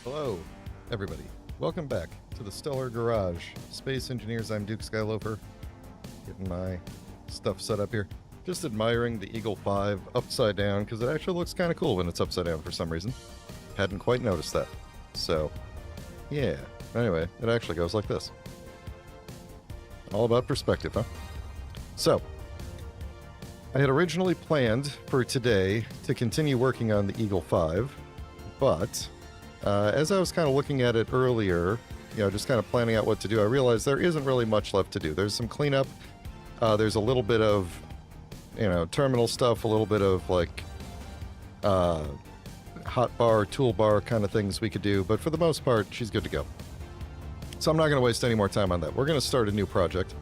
Hello, everybody. Welcome back to the Stellar Garage. Space Engineers, I'm Duke Skyloafer. Getting my stuff set up here. Just admiring the Eagle 5 upside down, because it actually looks kind of cool when it's upside down for some reason. Hadn't quite noticed that. So, yeah. Anyway, it actually goes like this. All about perspective, huh? So, I had originally planned for today to continue working on the Eagle 5, but as I was kind of looking at it earlier, just kind of planning out what to do, I realized there isn't really much left to do. There's some cleanup. There's a little bit of, terminal stuff, a little bit of like hotbar, toolbar kind of things we could do. But for the most part, she's good to go. So I'm not going to waste any more time on that. We're going to start a new project,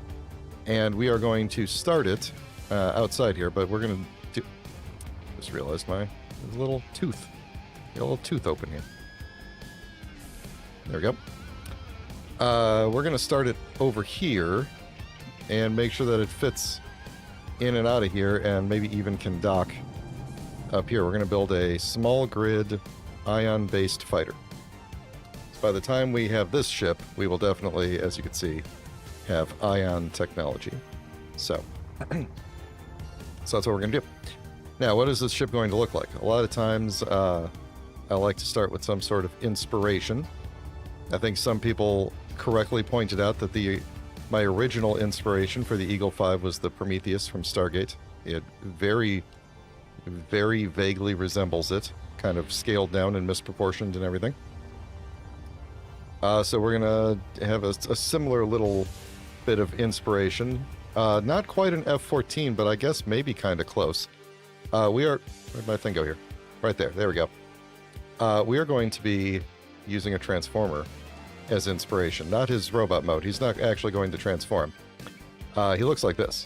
and we are going to start it outside here. But we're going to do. Just realized there's a little tooth. Got a little tooth open here. There we go. We're going to start it over here and make sure that it fits in and out of here and maybe even can dock up here. We're going to build a small grid ion-based fighter. So by the time we have this ship, we will definitely, as you can see, have ion technology. So, that's what we're going to do. Now, what is this ship going to look like? A lot of times, I like to start with some sort of inspiration. I think some people correctly pointed out that my original inspiration for the Eagle 5 was the Prometheus from Stargate. It very, very vaguely resembles it, kind of scaled down and misproportioned and everything. So we're going to have a similar little bit of inspiration. Not quite an F-14, but I guess maybe kind of close. Where'd my thing go here? Right there. There we go. We are going to be using a transformer as inspiration, not his robot mode. He's not actually going to transform. He looks like this,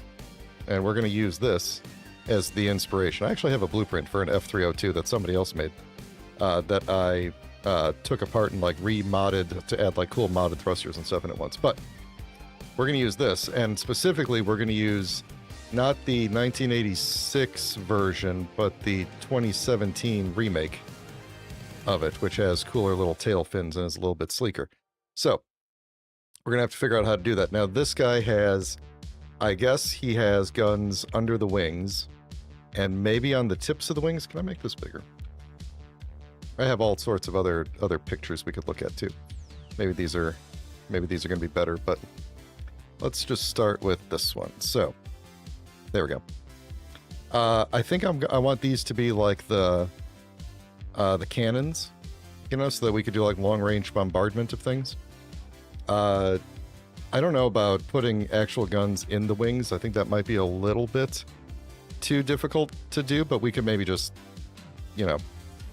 and we're going to use this as the inspiration. I actually have a blueprint for an F-302 that somebody else made that I took apart and like remodded to add like cool modded thrusters and stuff in it once. But we're going to use this, and specifically we're going to use not the 1986 version, but the 2017 remake of it, which has cooler little tail fins and is a little bit sleeker. So we're going to have to figure out how to do that. Now, this guy has, I guess he has guns under the wings and maybe on the tips of the wings. Can I make this bigger? I have all sorts of other pictures we could look at too. Maybe these are going to be better, but let's just start with this one. So there we go. I think I want these to be like the cannons, so that we could do like long-range bombardment of things. I don't know about putting actual guns in the wings. I think that might be a little bit too difficult to do, but we could maybe just,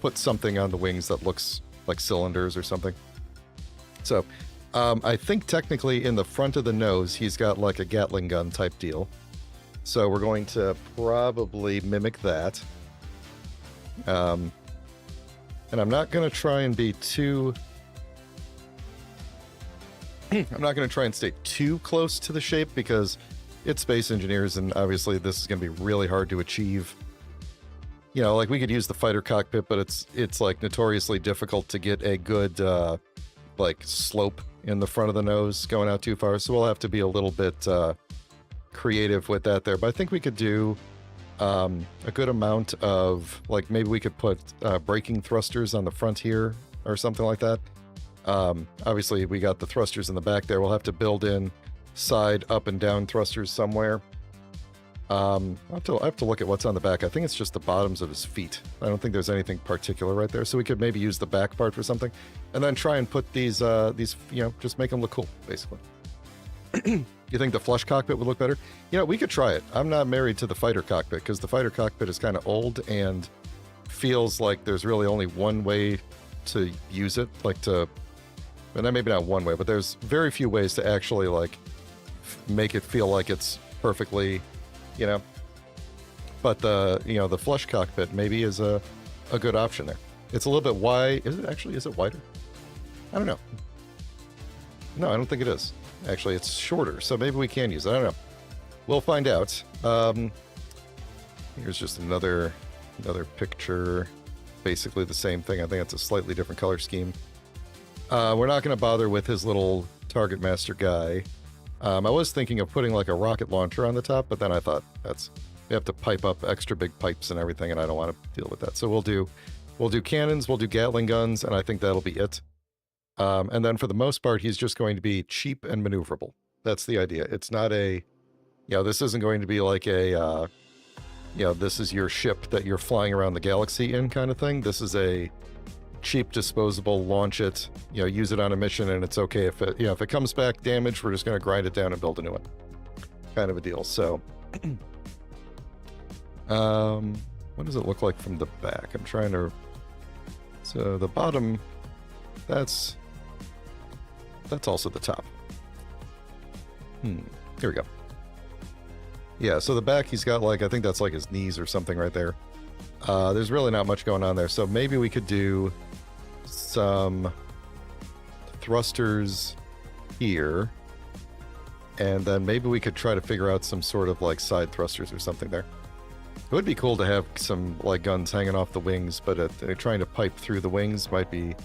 put something on the wings that looks like cylinders or something. So, I think technically in the front of the nose, he's got like a Gatling gun type deal. So we're going to probably mimic that. And I'm not going to try and be too... I'm not going to try and stay too close to the shape because it's Space Engineers, and obviously this is going to be really hard to achieve. Like we could use the fighter cockpit, but it's like notoriously difficult to get a good like slope in the front of the nose going out too far. So we'll have to be a little bit creative with that there. But I think we could do a good amount of, like, maybe we could put braking thrusters on the front here or something like that. Obviously, we got the thrusters in the back there. We'll have to build in side up and down thrusters somewhere. I have to look at what's on the back. I think it's just the bottoms of his feet. I don't think there's anything particular right there. So we could maybe use the back part for something. And then try and put these, just make them look cool, basically. You think the flush cockpit would look better? We could try it. I'm not married to the fighter cockpit because the fighter cockpit is kind of old and feels like there's really only one way to use it. And maybe not one way, but there's very few ways to actually like make it feel like it's perfectly, But the flush cockpit maybe is a good option there. It's a little bit wide. Is it wider? I don't know. No, I don't think it is. Actually, it's shorter, so maybe we can use it. I don't know. We'll find out. Here's just another picture. Basically the same thing. I think it's a slightly different color scheme. We're not going to bother with his little target master guy. I was thinking of putting like a rocket launcher on the top, but then I thought we have to pipe up extra big pipes and everything, and I don't want to deal with that. So we'll do cannons, we'll do Gatling guns, and I think that'll be it. And then for the most part, he's just going to be cheap and maneuverable. That's the idea. It's not a, this isn't going to be like a, this is your ship that you're flying around the galaxy in kind of thing. This is a cheap, disposable, launch it, use it on a mission, and it's okay if it, if it comes back damaged, we're just going to grind it down and build a new one, kind of a deal. So, what does it look like from the back? I'm trying to. So the bottom, that's also the top. Here we go. Yeah, so the back, he's got like, I think that's like his knees or something right there. There's really not much going on there. So maybe we could do some thrusters here. And then maybe we could try to figure out some sort of like side thrusters or something there. It would be cool to have some like guns hanging off the wings, but trying to pipe through the wings might be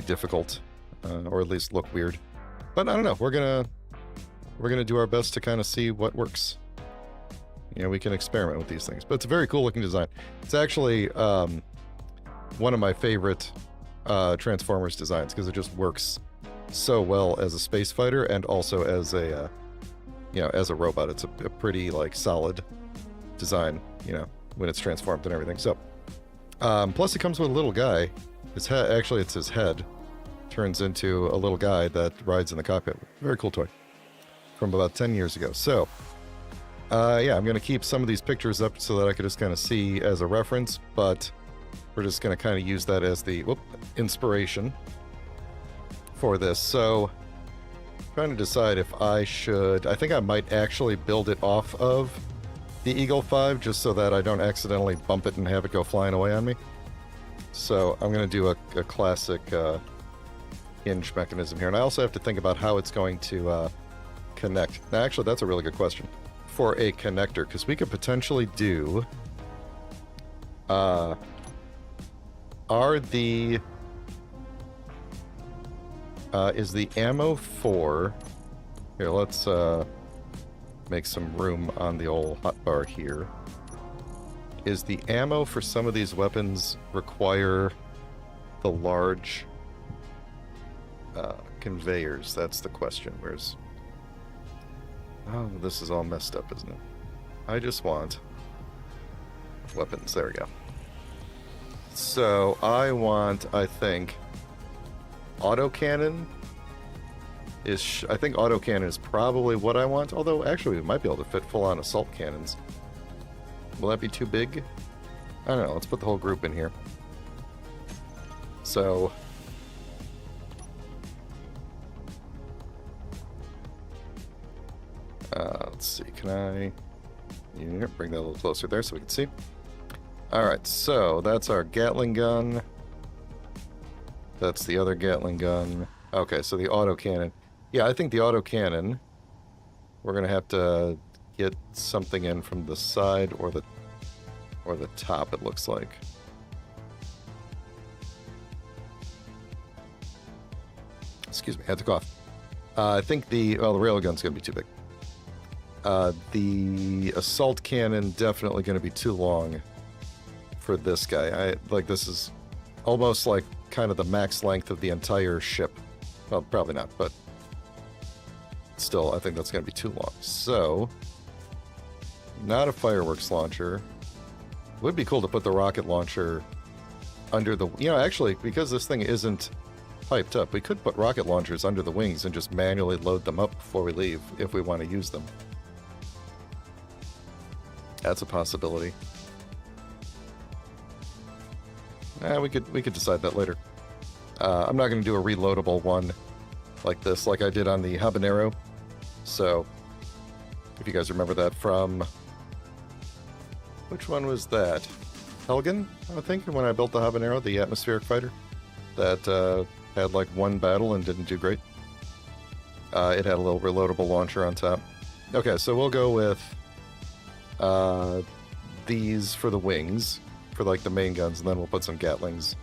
difficult, or at least look weird. But I don't know. We're gonna do our best to kind of see what works. We can experiment with these things, but it's a very cool looking design. It's actually one of my favorite Transformers designs because it just works so well as a space fighter and also as a as a robot. It's a pretty like solid design, when it's transformed and everything. So plus it comes with a little guy. His head, actually it's his head, turns into a little guy that rides in the cockpit. Very cool toy from about 10 years ago. So I'm going to keep some of these pictures up so that I could just kind of see as a reference, but we're just going to kind of use that as the inspiration for this. So trying to decide if I think I might actually build it off of the Eagle 5 just so that I don't accidentally bump it and have it go flying away on me. So I'm going to do a classic hinge mechanism here. And I also have to think about how it's going to connect. Now, actually, that's a really good question for a connector, because we could potentially do is the ammo for here, let's make some room on the old hotbar here. Is the ammo for some of these weapons require the large conveyors? That's the question. Oh, this is all messed up, isn't it? I just want weapons. There we go. So I want, I think autocannon is, autocannon is probably what I want, although actually we might be able to fit full-on assault cannons. Will that be too big? I don't know. Let's put the whole group in here. So let's see. Can I bring that a little closer there so we can see? All right. So that's our Gatling gun. That's the other Gatling gun. Okay. So the autocannon. Yeah, I think the autocannon, we're gonna have to get something in from the side or the top, it looks like. Excuse me, I had to cough. I think the railgun's gonna be too big. The assault cannon definitely gonna be too long for this guy. This is almost like kind of the max length of the entire ship. Well, probably not, but still, I think that's gonna be too long. So, not a fireworks launcher. Would be cool to put the rocket launcher under the... actually, because this thing isn't piped up, we could put rocket launchers under the wings and just manually load them up before we leave if we want to use them. That's a possibility. We could decide that later. I'm not going to do a reloadable one like this, like I did on the Habanero. So, if you guys remember that from... Which one was that? Helgen, I think, when I built the Habanero, the atmospheric fighter. That had like one battle and didn't do great. It had a little reloadable launcher on top. Okay, so we'll go with these for the wings, for like the main guns, and then we'll put some Gatlings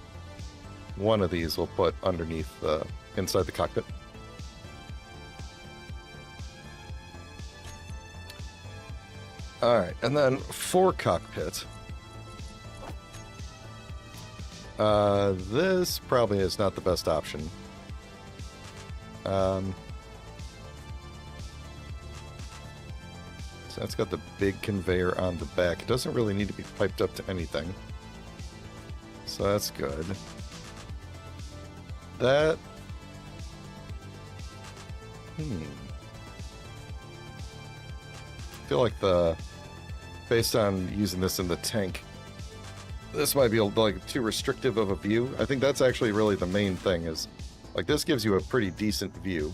one of these we'll put underneath inside the cockpit. All right, and then for cockpit, this probably is not the best option. So it's got the big conveyor on the back. It doesn't really need to be piped up to anything. So that's good. That... I feel like based on using this in the tank, this might be like too restrictive of a view. I think that's actually really the main thing is, like, this gives you a pretty decent view,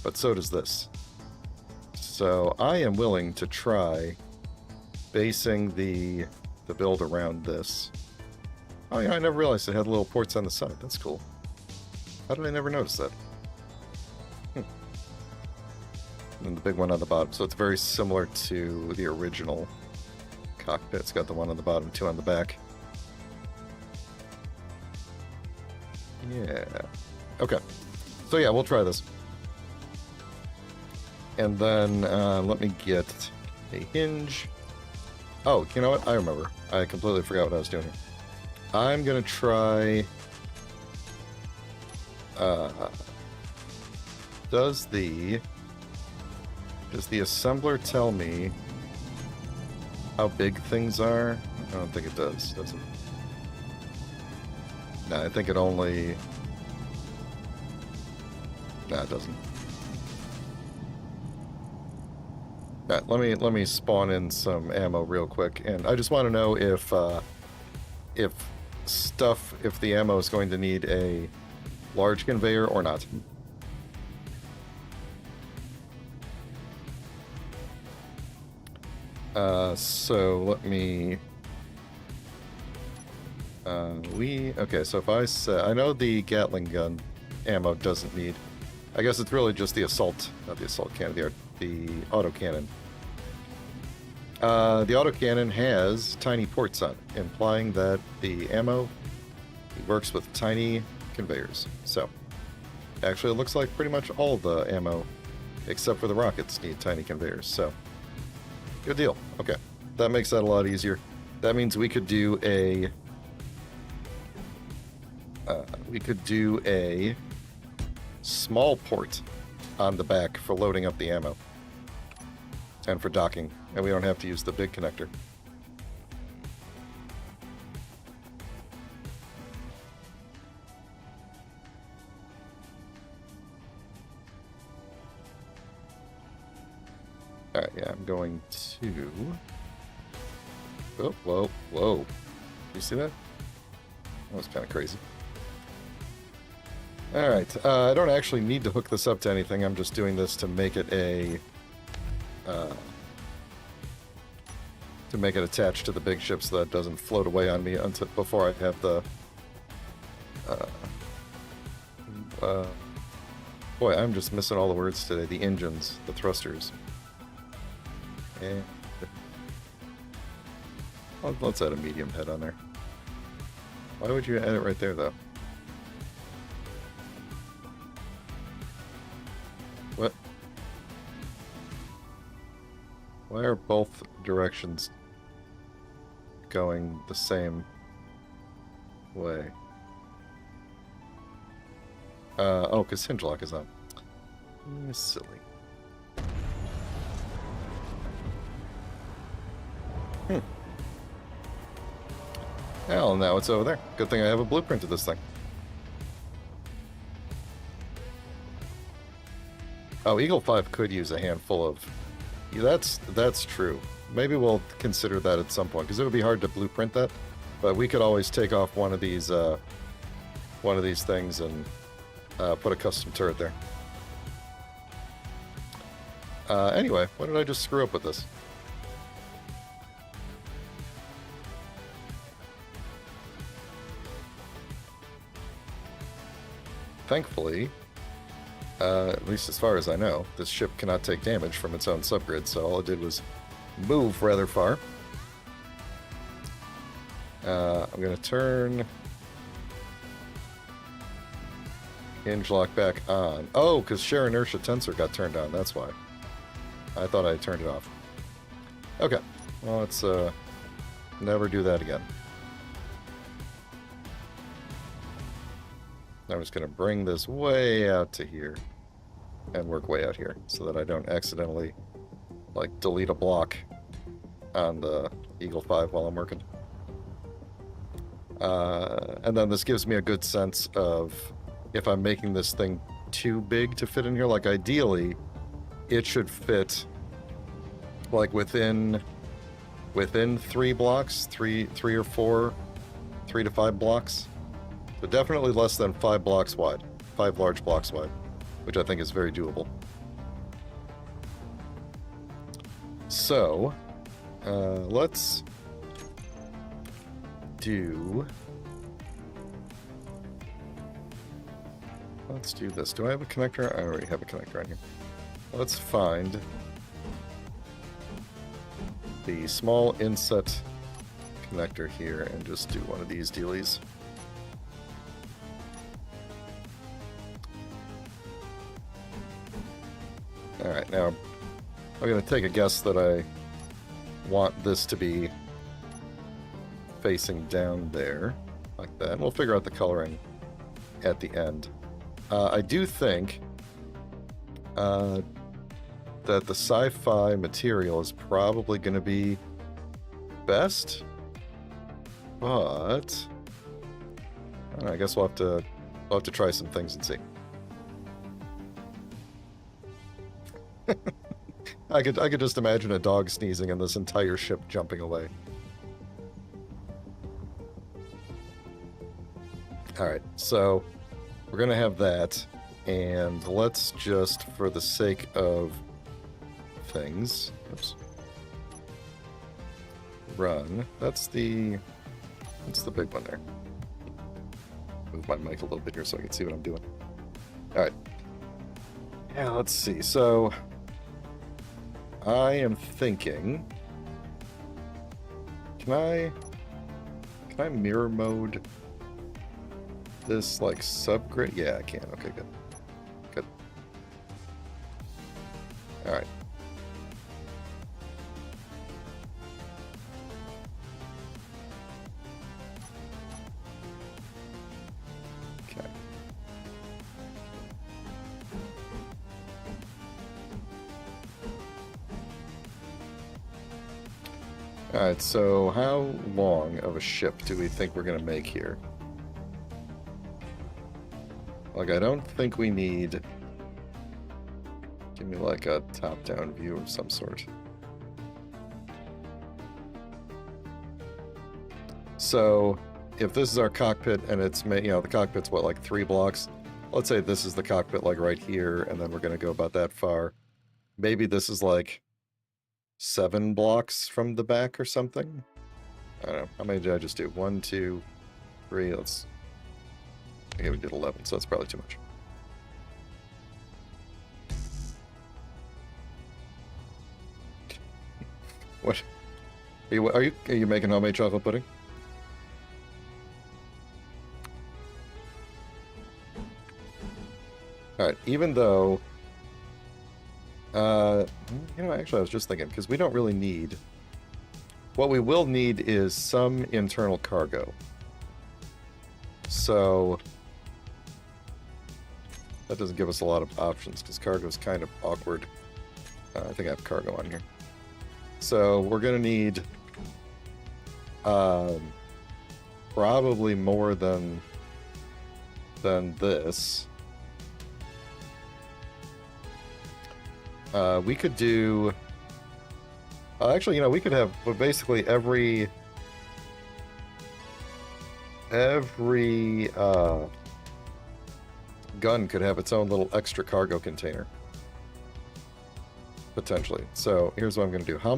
but so does this. So I am willing to try basing the build around this. Oh yeah, I never realized it had little ports on the side. That's cool. How did I never notice that? And the big one on the bottom. So it's very similar to the original cockpit. It's got the one on the bottom, two on the back. Yeah. Okay. So yeah, we'll try this. And then let me get a hinge. Oh, you know what? I remember. I completely forgot what I was doing here. I'm going to try... Does the assembler tell me how big things are? I don't think it does it? No, I think it only... No, it doesn't. Alright, let me spawn in some ammo real quick, and I just want to know if the ammo is going to need a large conveyor or not. So let me... Okay, so if I say... I know the Gatling gun ammo doesn't need... I guess it's really just the assault... Not the assault cannon, the autocannon. The autocannon has tiny ports on it, implying that the ammo works with tiny conveyors. So, actually it looks like pretty much all the ammo, except for the rockets, need tiny conveyors, so... Good deal. Okay. That makes that a lot easier. That means we could do a... small port on the back for loading up the ammo. And for docking. And we don't have to use the big connector. Alright, yeah, I'm going to... Oh, whoa, whoa. You see that? That was kind of crazy. Alright, I don't actually need to hook this up to anything. I'm just doing this to make it to make it attached to the big ship so that it doesn't float away on me until before I have the... boy, I'm just missing all the words today. The engines, the thrusters. And let's add a medium head on there. Why would you add it right there, though? What? Why are both directions going the same way? Oh, because hinge lock is on. Silly. Well, now it's over there. Good thing I have a blueprint of this thing. Oh, Eagle 5 could use a handful of... Yeah, that's true. Maybe we'll consider that at some point, because it would be hard to blueprint that. But we could always take off one of these things and put a custom turret there. Anyway, what did I just screw up with this? Thankfully, at least as far as I know, this ship cannot take damage from its own subgrid, so all it did was move rather far. I'm going to turn Hinge lock back on. Oh, because share inertia tensor got turned on. That's why. I thought I turned it off. Okay. Well, let's never do that again. I'm just going to bring this way out to here and work way out here so that I don't accidentally, like, delete a block on the Eagle 5 while I'm working. And then this gives me a good sense of if I'm making this thing too big to fit in here. Like, ideally, it should fit, like, within 3 blocks, three or four, 3 to 5 blocks. But definitely less than 5 blocks wide, 5 large blocks wide, which I think is very doable. So, let's do this. Do I have a connector? I already have a connector on here. Let's find the small inset connector here and just do one of these dealies. Alright, now I'm going to take a guess that I want this to be facing down there, like that. And we'll figure out the coloring at the end. I do think that the sci-fi material is probably going to be best, but I don't know, I guess we'll have to try some things and see. I could just imagine a dog sneezing and this entire ship jumping away. Alright, so we're gonna have that, and let's just, for the sake of things, oops, run. That's the big one there. Move my mic a little bit here so I can see what I'm doing. Alright. Yeah, let's see. So I am thinking, can I mirror mode this, like, subgrid? Yeah, I can. Okay, good. Good. Alright. Okay. Alright, so how long of a ship do we think we're going to make here? Like, I don't think we need... Give me, like, a top-down view of some sort. So, if this is our cockpit and it's, you know, the cockpit's, what, like 3 blocks? Let's say this is the cockpit, like, right here, and then we're going to go about that far. Maybe this is, like, 7 blocks from the back or something? I don't know. How many did I just do? 1, 2, 3, let's... Okay, we did 11, so that's probably too much. What? Are you making homemade chocolate pudding? Alright, even though... you know, actually I was just thinking, because we don't really need... What we will need is some internal cargo. So... That doesn't give us a lot of options, because cargo is kind of awkward. I think I have cargo on here. So we're going to need probably more than this. We could do... actually, you know, we could have basically every gun could have its own little extra cargo container. Potentially. So here's what I'm going to do. How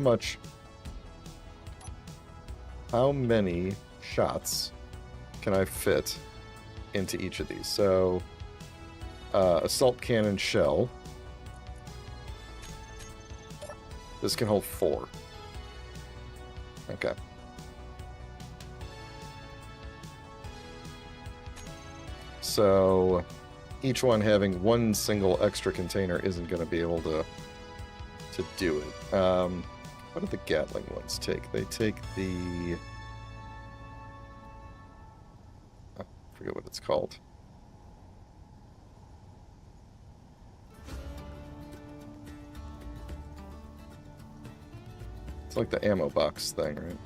many shots can I fit into each of these? So, assault cannon shell. This can hold 4. Okay. So, each one having one single extra container isn't going to be able to do it. What do the Gatling ones take? They take the... I forget what it's called. It's like the ammo box thing, right?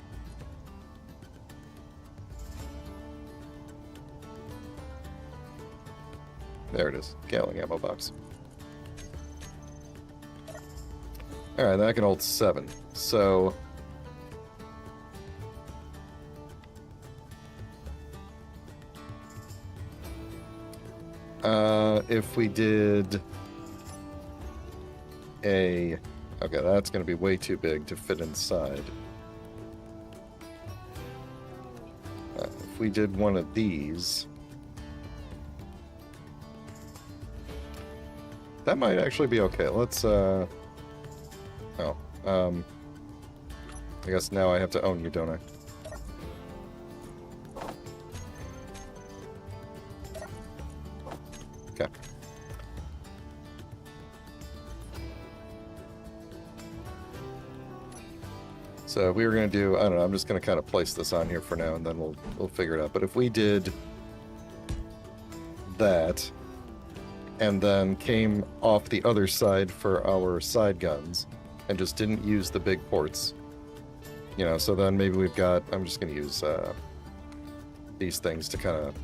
There it is. Gatling ammo box. Alright, that can hold 7. So... if we did a... Okay, that's going to be way too big to fit inside. If we did one of these... That might actually be okay. Let's, I guess now I have to own you, don't I? Okay. So we were going to do, I don't know, I'm just going to kind of place this on here for now, and then we'll figure it out. But if we did that, and then came off the other side for our side guns, and just didn't use the big ports, you know, so then maybe we've got, I'm just going to use these things to kind of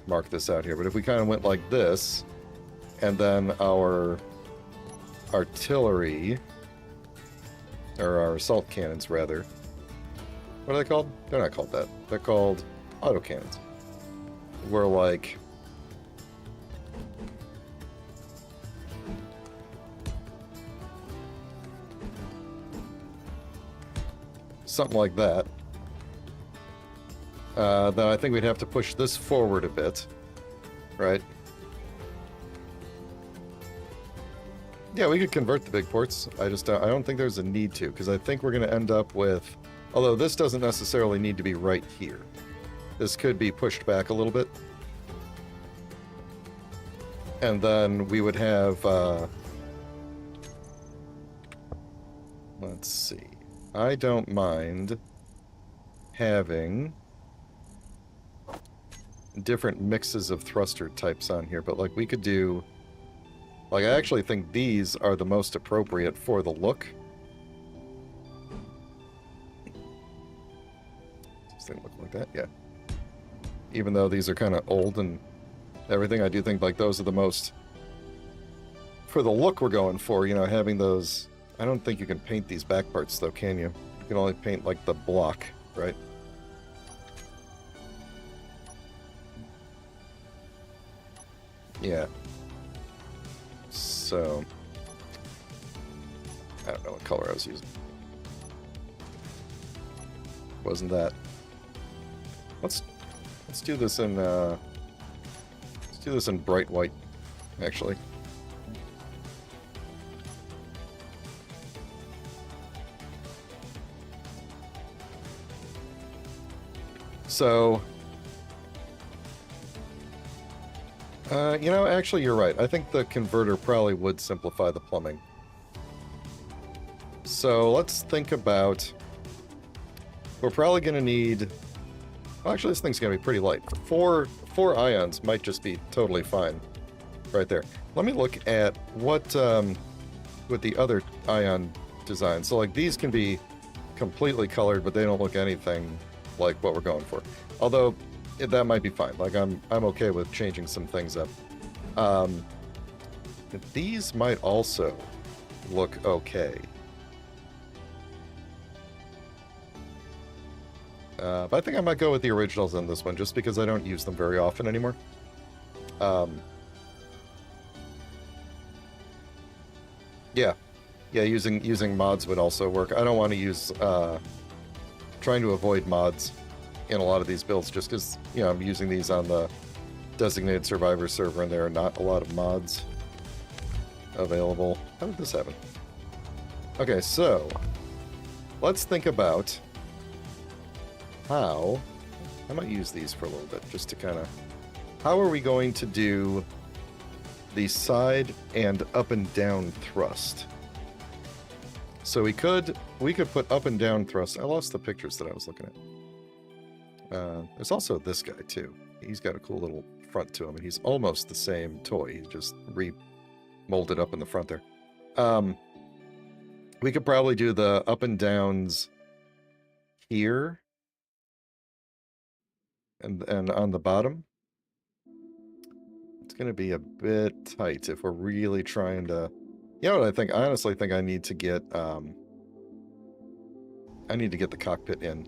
mark this out here. But if we kind of went like this, and then our artillery, or our assault cannons, rather. What are they called? They're not called that. They're called autocannons. We're like... something like that. Then I think we'd have to push this forward a bit. Right? Yeah, we could convert the big ports. I don't think there's a need to, because I think we're going to end up with... Although this doesn't necessarily need to be right here. This could be pushed back a little bit. And then we would have... let's see. I don't mind having different mixes of thruster types on here, but like we could do... Like, I actually think these are the most appropriate for the look. Does they look like that? Yeah. Even though these are kind of old and everything, I do think, like, those are the most... For the look we're going for, you know, having those... I don't think you can paint these back parts, though, can you? You can only paint, like, the block, right? Yeah. So, I don't know what color I was using. Wasn't that? Let's do this in bright white, actually. So, you know, actually, you're right. I think the converter probably would simplify the plumbing. So let's think about... We're probably going to need... Well, actually, this thing's going to be pretty light. Four ions might just be totally fine right there. Let me look at what with the other ion design. So, like, these can be completely colored, but they don't look anything like what we're going for. Although... that might be fine. Like, I'm okay with changing some things up. These might also look okay. But I think I might go with the originals on this one, just because I don't use them very often anymore. Yeah, using mods would also work. I don't want to use... trying to avoid mods in a lot of these builds, just because, you know, I'm using these on the designated survivor server, and there are not a lot of mods available. How did this happen? Okay, so let's think about how... I might use these for a little bit, just to kind of... How are we going to do the side and up and down thrust. So we could put up and down thrust. I lost the pictures that I was looking at. There's also this guy too. He's got a cool little front to him, and he's almost the same toy. He's just remolded up in the front there. We could probably do the up and downs here and on the bottom. It's going to be a bit tight if we're really trying to... You know what I think? I honestly think I need to get the cockpit in.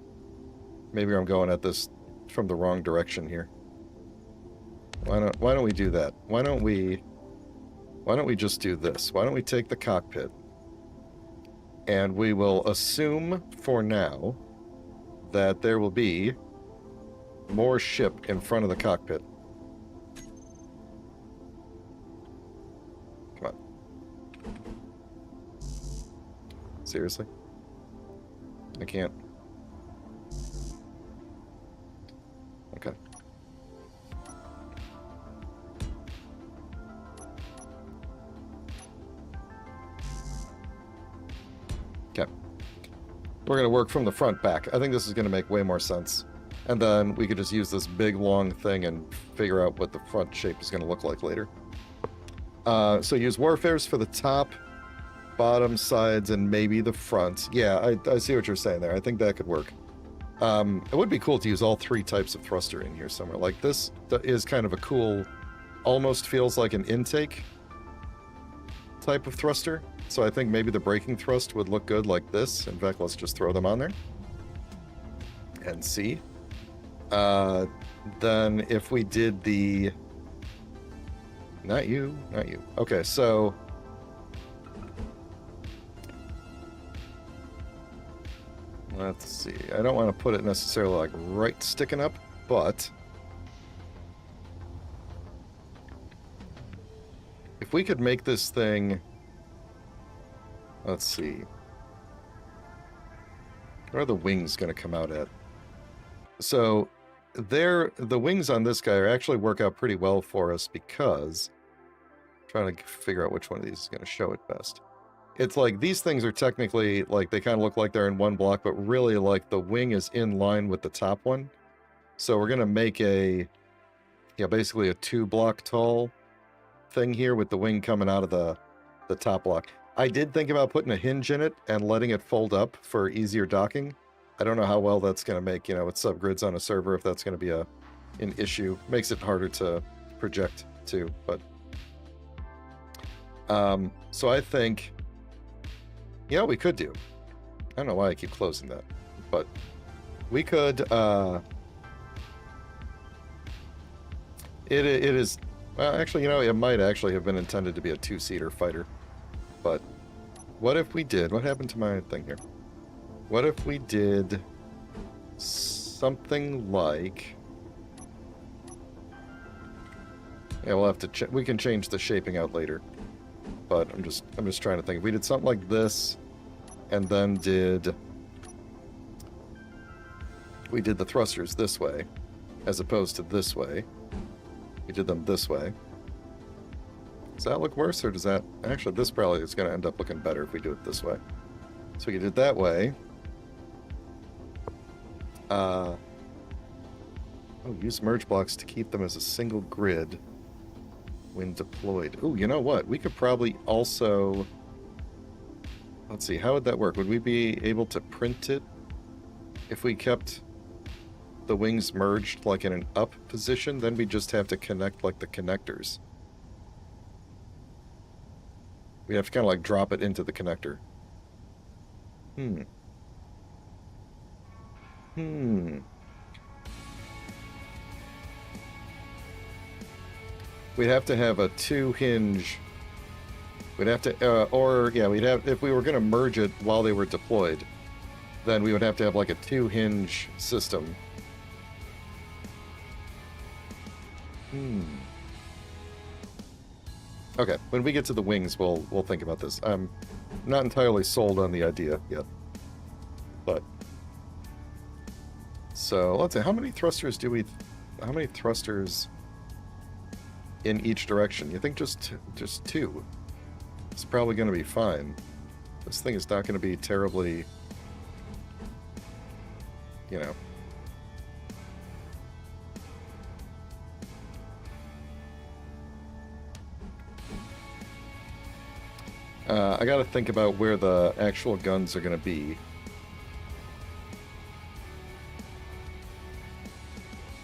Maybe I'm going at this from the wrong direction here. Why don't we do that? Why don't we just do this? Why don't we take the cockpit and we will assume for now that there will be more ship in front of the cockpit. Come on. Seriously? I can't. Okay. Okay. We're going to work from the front back. I think this is going to make way more sense. And then we could just use this big long thing and figure out what the front shape is going to look like later. So use warfares for the top, bottom, sides, and maybe the front. Yeah, I see what you're saying there. I think that could work. It would be cool to use all three types of thruster in here somewhere. Like this is kind of a cool, almost feels like an intake type of thruster. So I think maybe the braking thrust would look good like this. In fact, let's just throw them on there and see. Then if we did the... Not you. Okay, so... Let's see. I don't want to put it necessarily like right sticking up, but... If we could make this thing... Let's see. Where are the wings going to come out at? So... the wings on this guy actually work out pretty well for us because I'm trying to figure out which one of these is going to show it best. It's like these things are technically like they kind of look like they're in one block, but really like the wing is in line with the top one. So we're going to make basically a 2-block tall thing here with the wing coming out of the top block. I did think about putting a hinge in it and letting it fold up for easier docking. I don't know how well that's going to make, with subgrids on a server, if that's going to be an issue. Makes it harder to project too, but... so I think... Yeah, we could do. I don't know why I keep closing that, but we could... It is... Well, actually, it might actually have been intended to be a 2-seater fighter, but what if we did... What happened to my thing here? What if we did something like... Yeah, we'll have to... we can change the shaping out later. But I'm just trying to think. If we did something like this, and then we did the thrusters this way, as opposed to this way. We did them this way. Does that look worse, or does that... Actually, this probably is going to end up looking better if we do it this way. So we did it that way. Use merge blocks to keep them as a single grid when deployed. Oh, you know what? We could probably also... Let's see, how would that work? Would we be able to print it if we kept the wings merged like in an up position? Then we just have to connect like the connectors. We have to kind of like drop it into the connector. We'd have to have a 2-hinge. We'd have to, we'd have, if we were going to merge it while they were deployed, then we would have to have like a 2-hinge system. Okay, when we get to the wings, we'll think about this. I'm not entirely sold on the idea yet, but... So, let's see, how many thrusters in each direction. You think just two? It's probably going to be fine. This thing is not going to be terribly, you know. I got to think about where the actual guns are going to be.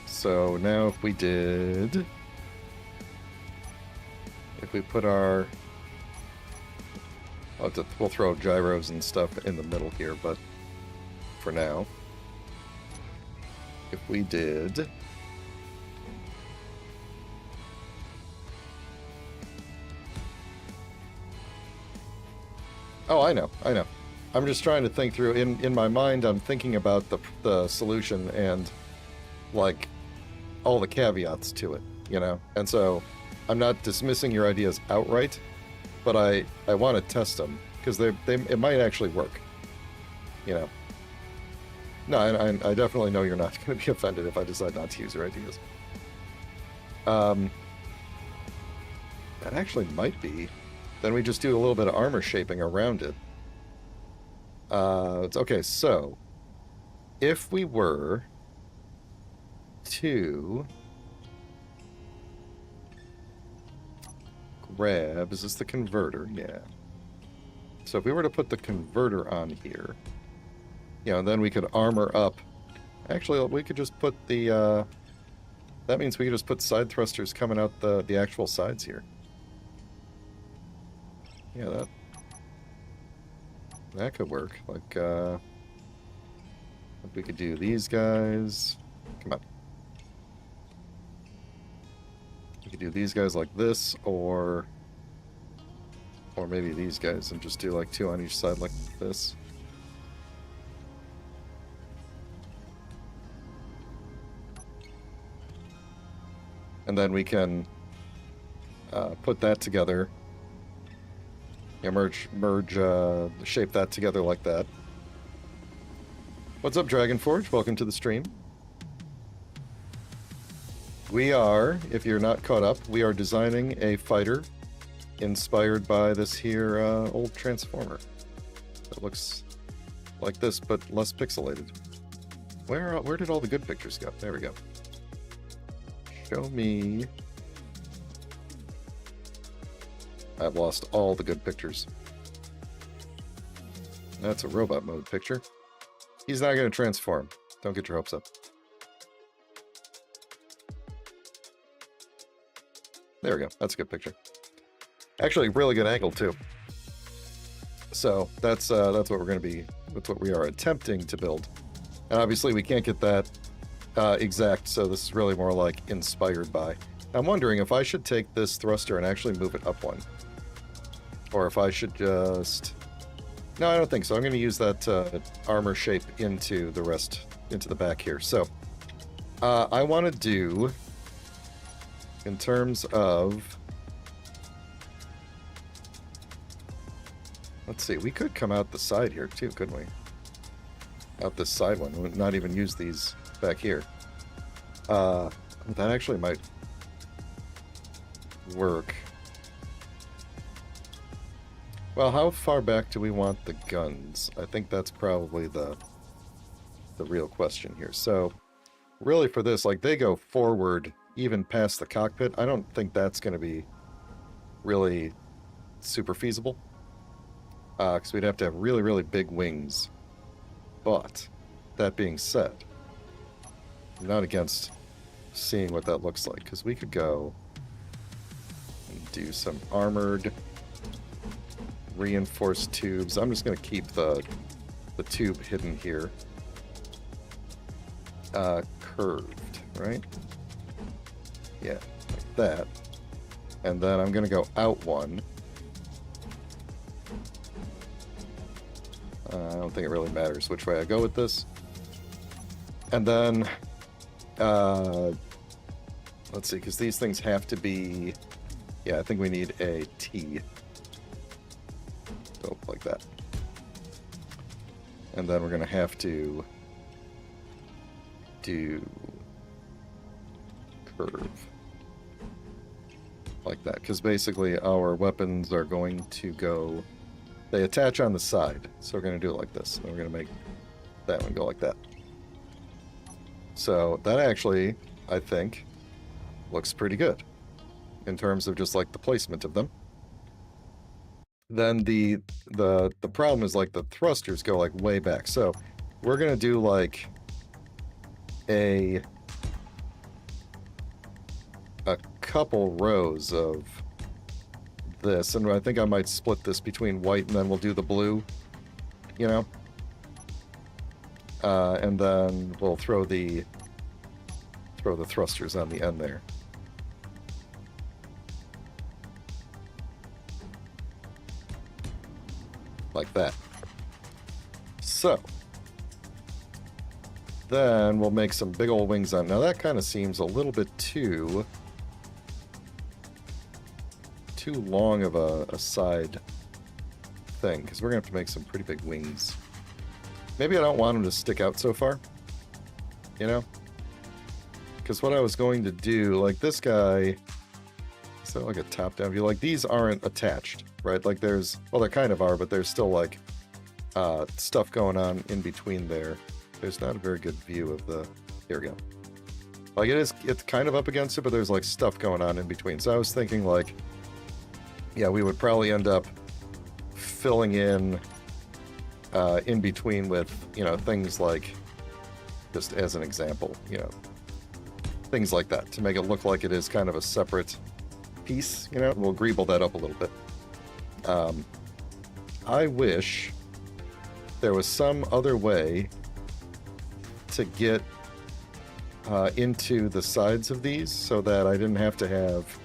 So now if we put our... we'll throw gyros and stuff in the middle here, but for now, if we did... Oh, I know. I'm just trying to think through. In my mind, I'm thinking about the solution and, like, all the caveats to it, you know? And so, I'm not dismissing your ideas outright, but I want to test them, because it might actually work, you know? No, I definitely know you're not going to be offended if I decide not to use your ideas. That actually might be... Then we just do a little bit of armor shaping around it. Okay, so if we were to grab, is this the converter? Yeah. So if we were to put the converter on here, you know, then we could armor up. Actually, we could just put the, that means we could just put side thrusters coming out the actual sides here. Yeah, that could work. Like, we could do these guys. Come on. We could do these guys like this, or maybe these guys and just do like two on each side like this. And then we can put that together. Yeah, shape that together like that. What's up, Dragonforge? Welcome to the stream. We are, if you're not caught up, we are designing a fighter inspired by this here old Transformer. It looks like this, but less pixelated. Where did all the good pictures go? There we go. Show me... I've lost all the good pictures. That's a robot mode picture. He's not going to transform. Don't get your hopes up. There we go. That's a good picture. Actually, really good angle too. So that's what we're going to be. That's what we are attempting to build. And obviously, we can't get that exact. So this is really more like inspired by. I'm wondering if I should take this thruster and actually move it up one. Or if I should just... No, I don't think so. I'm going to use that armor shape into the rest, into the back here. So, I want to do, in terms of... Let's see, we could come out the side here too, couldn't we? Out this side one, not even use these back here. That actually might work. Well, how far back do we want the guns? I think that's probably the real question here. So, really for this, like, they go forward even past the cockpit. I don't think that's going to be really super feasible. Because we'd have to have really, really big wings. But, that being said, I'm not against seeing what that looks like. Because we could go and do some armored... reinforced tubes. I'm just going to keep the tube hidden here. Curved, right? Yeah, like that. And then I'm going to go out one. I don't think it really matters which way I go with this. And then, let's see, because these things have to be, yeah, I think we need a T. So, like that. And then we're going to have to do curve. like that, because basically our weapons are going to go, they attach on the side, so we're going to do it like this, and we're going to make that one go like that. So that actually, I think, looks pretty good in terms of just like the placement of them. Then the problem is like the thrusters go like way back, so we're going to do like a couple rows of this, and I think I might split this between white and then we'll do the blue, you know, and then we'll throw the thrusters on the end there. Like that. So then we'll make some big old wings on. Now that kind of seems a little bit too long of a side thing, because we're gonna have to make some pretty big wings. Maybe I don't want them to stick out so far, you know, because what I was going to do, like this guy, is that like a top-down view? Like these aren't attached, right? Like there's, well, they kind of are, but there's still like stuff going on in between there. There's not a very good view of the, here we go. Like it's kind of up against it, but there's like stuff going on in between. So I was thinking like, yeah, we would probably end up filling in between with, you know, things like, just as an example, you know, things like that to make it look like it is kind of a separate piece, you know. We'll greeble that up a little bit. I wish there was some other way to get into the sides of these so that I didn't have to have,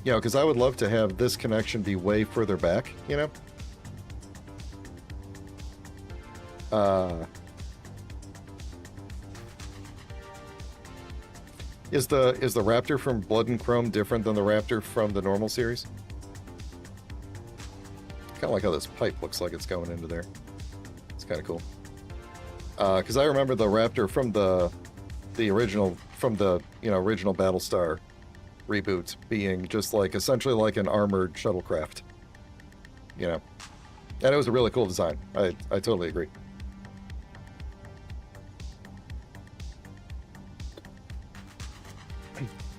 you know, because I would love to have this connection be way further back, you know. Is the Raptor from Blood and Chrome different than the Raptor from the normal series? Kind of like how this pipe looks like it's going into there. It's kind of cool. Because I remember the Raptor from the original, from the, you know, original Battlestar reboot being just like essentially like an armored shuttlecraft, you know, and it was a really cool design. I totally agree.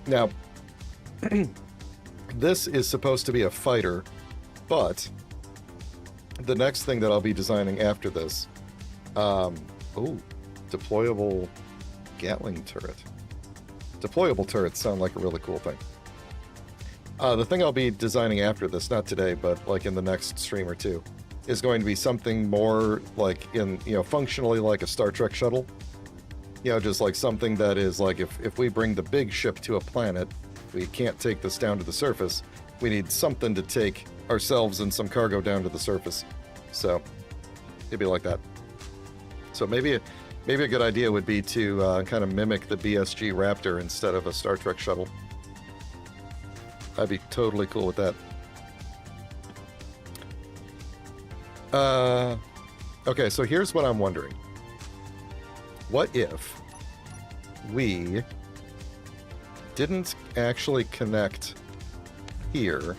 Now, this is supposed to be a fighter, but the next thing that I'll be designing after this, deployable Gatling turret. Deployable turrets sound like a really cool thing. The thing I'll be designing after this, not today, but like in the next stream or two, is going to be something more like in, you know, functionally like a Star Trek shuttle. You know, just like something that is like, if we bring the big ship to a planet, we can't take this down to the surface. We need something to take ourselves and some cargo down to the surface. So it'd be like that. So maybe a good idea would be to kind of mimic the BSG Raptor instead of a Star Trek shuttle. I'd be totally cool with that. Okay, so here's what I'm wondering. What if we didn't actually connect here,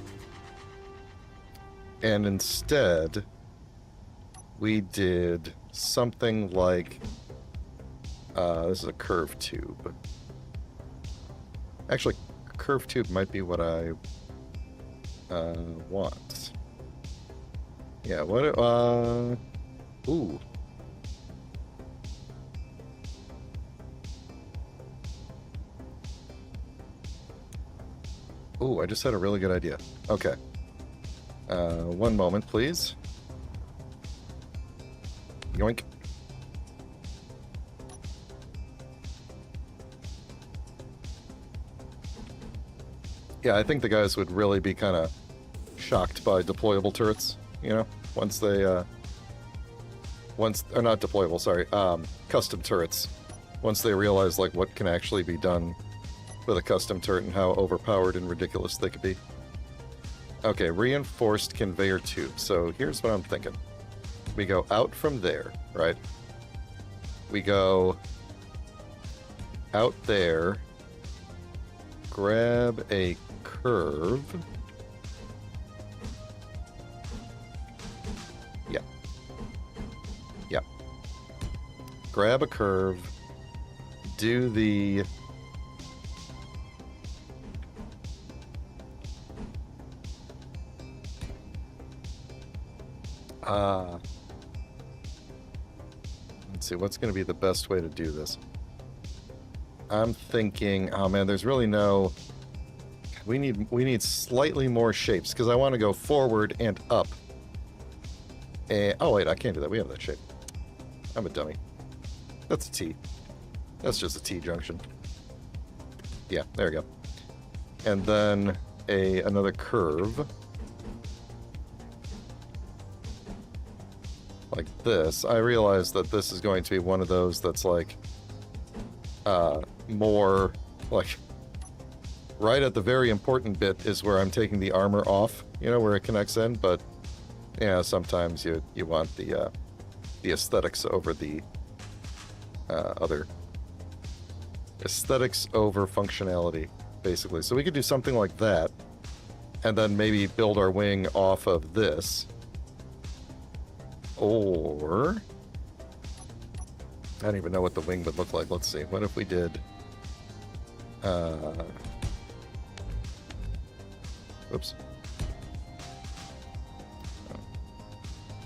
and instead we did something like, this is a curved tube. Actually, curved tube might be what I want. Yeah, what, ooh. Ooh, I just had a really good idea. Okay. One moment, please. Yoink. Yeah, I think the guys would really be kind of shocked by deployable turrets, you know, once they, or not deployable, sorry, custom turrets, once they realize, like, what can actually be done with a custom turret and how overpowered and ridiculous they could be. Okay, reinforced conveyor tube. So here's what I'm thinking. We go out from there, right? We go out there, grab a curve. Yeah. Yeah. Grab a curve. Do the... let's see, what's going to be the best way to do this? I'm thinking, oh man, there's really no... We need slightly more shapes, because I want to go forward and up. Oh wait, I can't do that. We have that shape. I'm a dummy. That's a T. That's just a T junction. Yeah, there we go. And then another curve. Like this. I realize that this is going to be one of those that's like more like right at the very important bit is where I'm taking the armor off, you know, where it connects in, but yeah, sometimes you want the aesthetics over the other aesthetics over functionality, basically. So we could do something like that, and then maybe build our wing off of this. Or I don't even know what the wing would look like. Let's see. What if we did oops.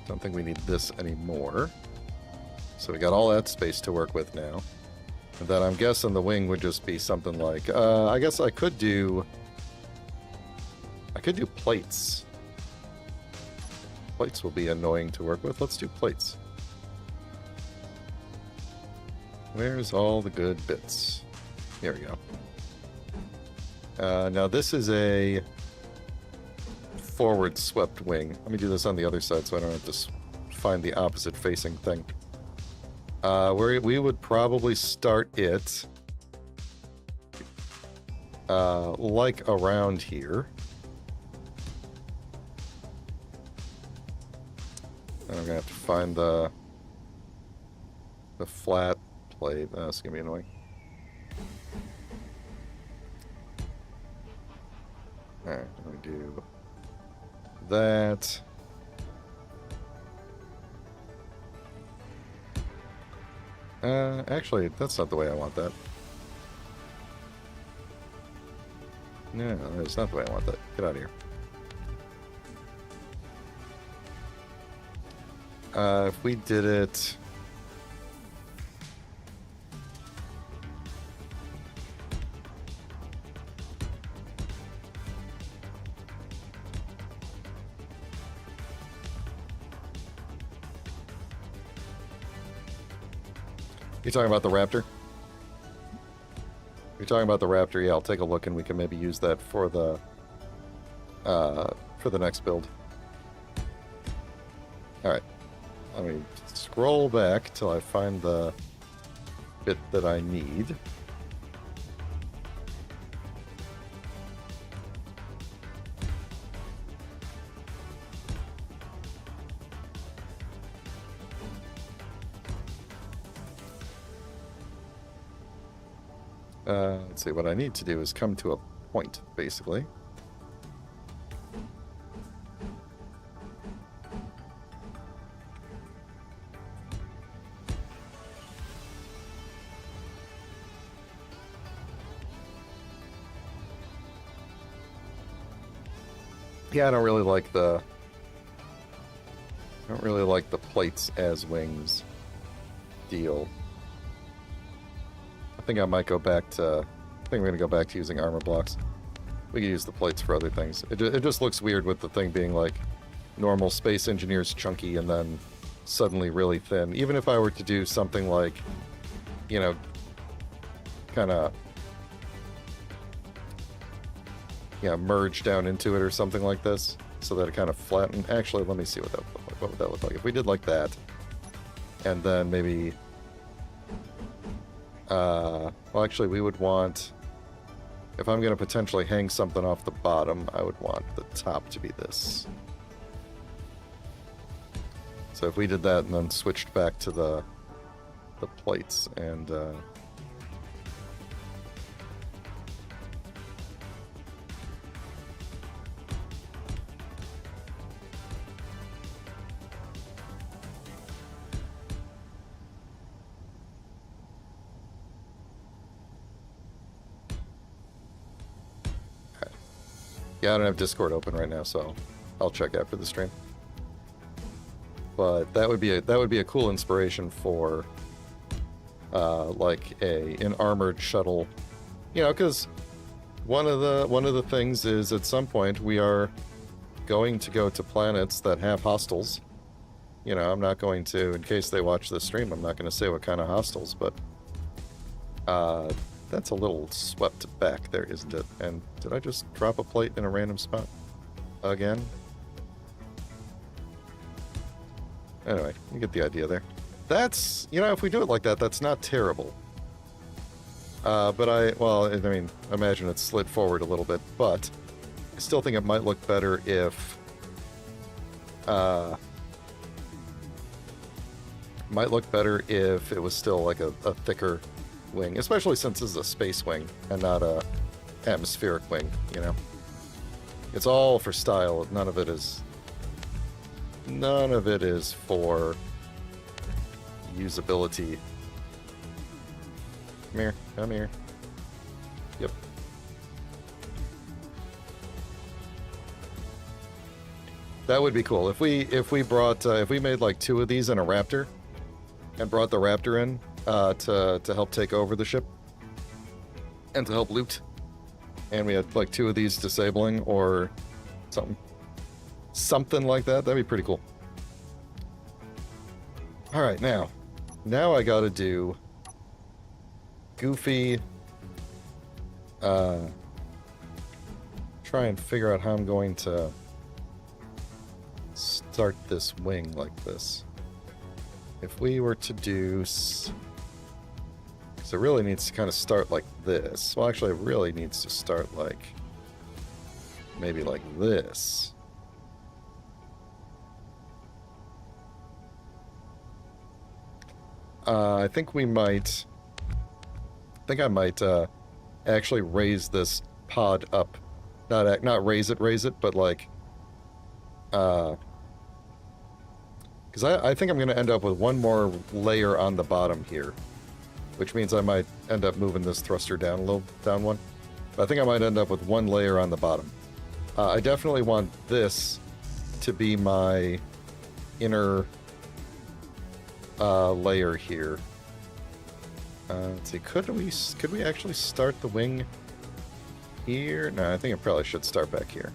Don't think we need this anymore. So we got all that space to work with now. And then I'm guessing the wing would just be something like, I guess I could do plates. Plates will be annoying to work with. Let's do plates. Where's all the good bits? Here we go. Now this is a forward swept wing. Let me do this on the other side so I don't have to find the opposite facing thing. We would probably start it like around here. And I'm gonna have to find the flat plate. That's gonna be annoying. Alright, let me do that. Actually, that's not the way I want that. No, that's not the way I want that. Get out of here. If we did it... You talking about the Raptor? You're talking about the Raptor? Yeah, I'll take a look and we can maybe use that for the next build. Alright. Let me scroll back till I find the bit that I need. Let's see, what I need to do is come to a point, basically. Yeah, I don't really like the plates as wings deal. I think I might go back to... I think we're going to go back to using armor blocks. We can use the plates for other things. It just looks weird with the thing being like normal Space Engineers chunky and then suddenly really thin. Even if I were to do something like, you know, kind of, yeah, merge down into it or something like this so that it kind of flattened. Actually, let me see what that would look like. What would that look like? If we did like that, and then maybe... well, actually, we would want... If I'm going to potentially hang something off the bottom, I would want the top to be this. So if we did that and then switched back to the plates and... Yeah, I don't have Discord open right now, so I'll check after the stream. But that would be a cool inspiration for like an armored shuttle, you know, because one of the things is at some point we are going to go to planets that have hostiles. You know, I'm not going to, in case they watch this stream, I'm not going to say what kind of hostiles, but that's a little swept back there, isn't it? And did I just drop a plate in a random spot again? Anyway, you get the idea there. That's, you know, if we do it like that, that's not terrible. But I mean, imagine it's slid forward a little bit, but I still think it might look better if, it was still like a thicker wing, especially since this is a space wing and not a atmospheric wing, you know? It's all for style, none of it is for usability. Come here, come here. Yep. That would be cool if we made like 2 of these in a Raptor and brought the Raptor in to help take over the ship and to help loot, and we had like 2 of these disabling or something like that. That'd be pretty cool. All right, now I gotta do goofy. Try and figure out how I'm going to start this wing like this. If we were to do, because it really needs to kind of start like this. Well, actually, it really needs to start like maybe like this. I think I might actually raise this pod up. Not raise it, but like, because I think I'm going to end up with one more layer on the bottom here, which means I might end up moving this thruster down a little, down one. But I think I might end up with one layer on the bottom. I definitely want this to be my inner layer here. Let's see, could we actually start the wing here? No, I think it probably should start back here.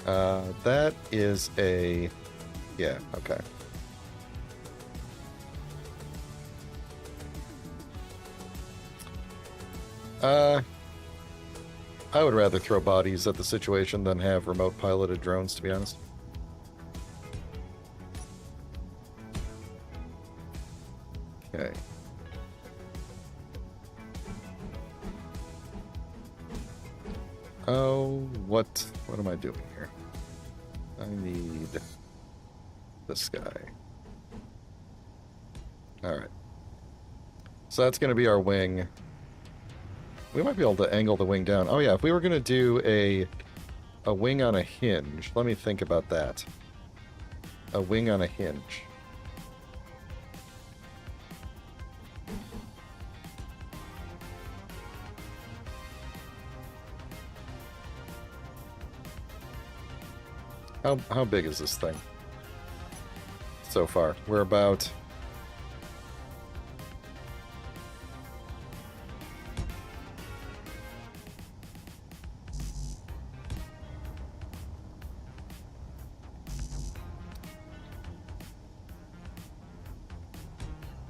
That is a... yeah, okay. I would rather throw bodies at the situation than have remote piloted drones, to be honest. Okay. Oh, what am I doing here? I need this guy. Alright. So that's going to be our wing. We might be able to angle the wing down. Oh yeah, if we were going to do a wing on a hinge, let me think about that. A wing on a hinge. How big is this thing? So far, we're about...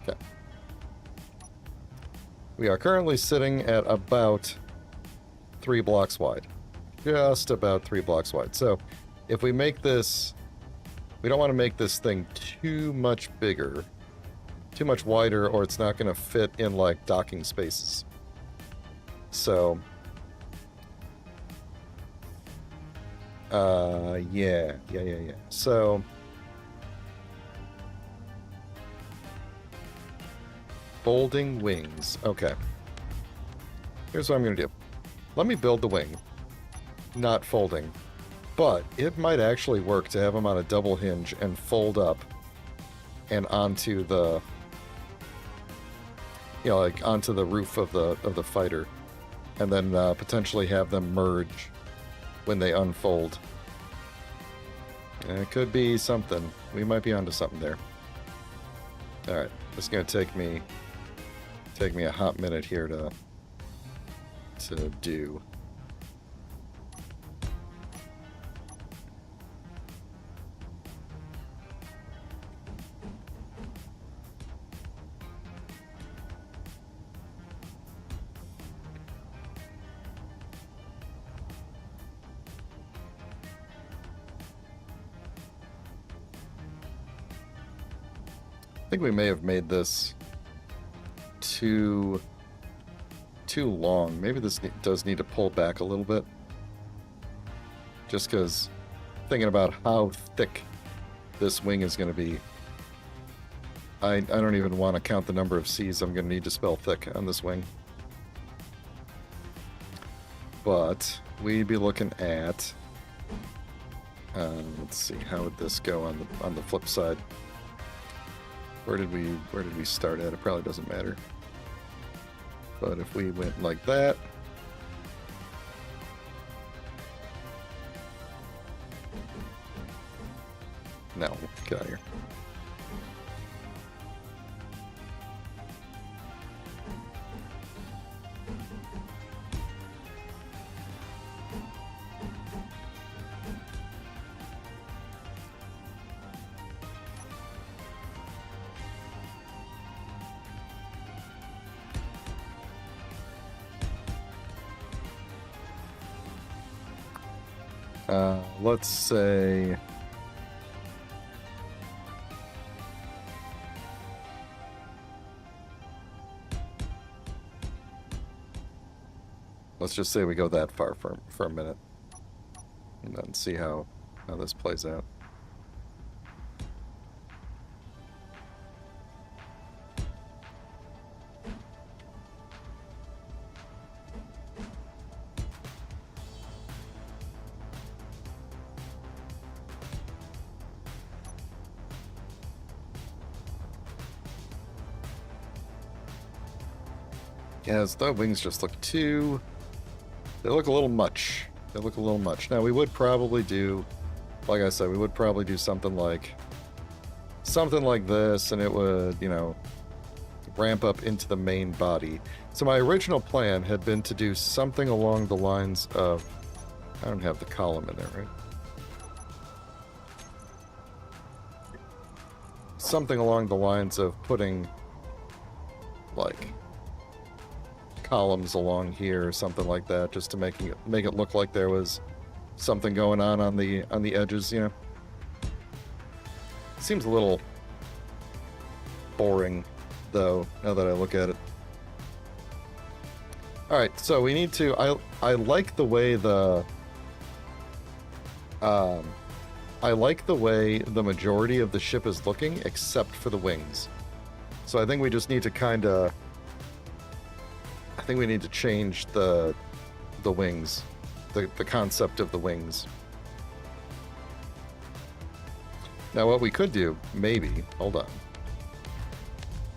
okay. We are currently sitting at about 3 blocks wide. Just about 3 blocks wide. So, if we make this... we don't want to make this thing too much bigger, too much wider, or it's not going to fit in, like, docking spaces. So... yeah. So... folding wings. Okay. Here's what I'm going to do. Let me build the wing. Not folding. But it might actually work to have them on a double hinge and fold up and onto the, you know, like onto the roof of the fighter, and then potentially have them merge when they unfold. It could be something. We might be onto something there. All right, it's gonna take me a hot minute here to do. I think we may have made this too long. Maybe this does need to pull back a little bit. Just because thinking about how thick this wing is going to be, I don't even want to count the number of C's I'm going to need to spell thick on this wing. But we'd be looking at, let's see, how would this go on the flip side? Where did we start at? It probably doesn't matter. But if we went like that, no, get out of here. Let's say let's just say we go that far for a minute and then see how this plays out. Yeah, the wings just look they look a little much. They look a little much. Now, we would probably do, like I said, we would probably do something like this, and it would, you know, ramp up into the main body. So my original plan had been to do something along the lines of, I don't have the column in there, right? Something along the lines of putting, like, columns along here or something like that, just to make it look like there was something going on the edges, you know. Seems a little boring, though, now that I look at it. All right, so we need to. I like the way the majority of the ship is looking, except for the wings. So I think we just need to kind of. I think we need to change the wings, the concept of the wings. Now, what we could do, maybe, hold on,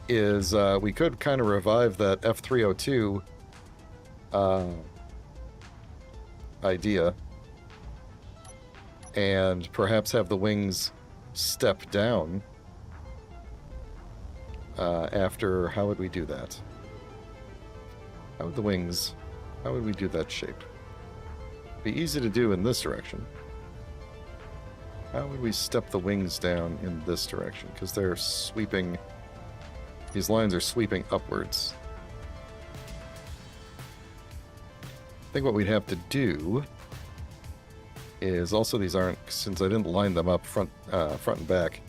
is we could kind of revive that F302 idea, and perhaps have the wings step down after. How would we do that? How would we do that shape? Be easy to do in this direction. How would we step the wings down in this direction? Because they're sweeping, these lines are sweeping upwards. I think what we'd have to do is, also these aren't, since I didn't line them up front and back.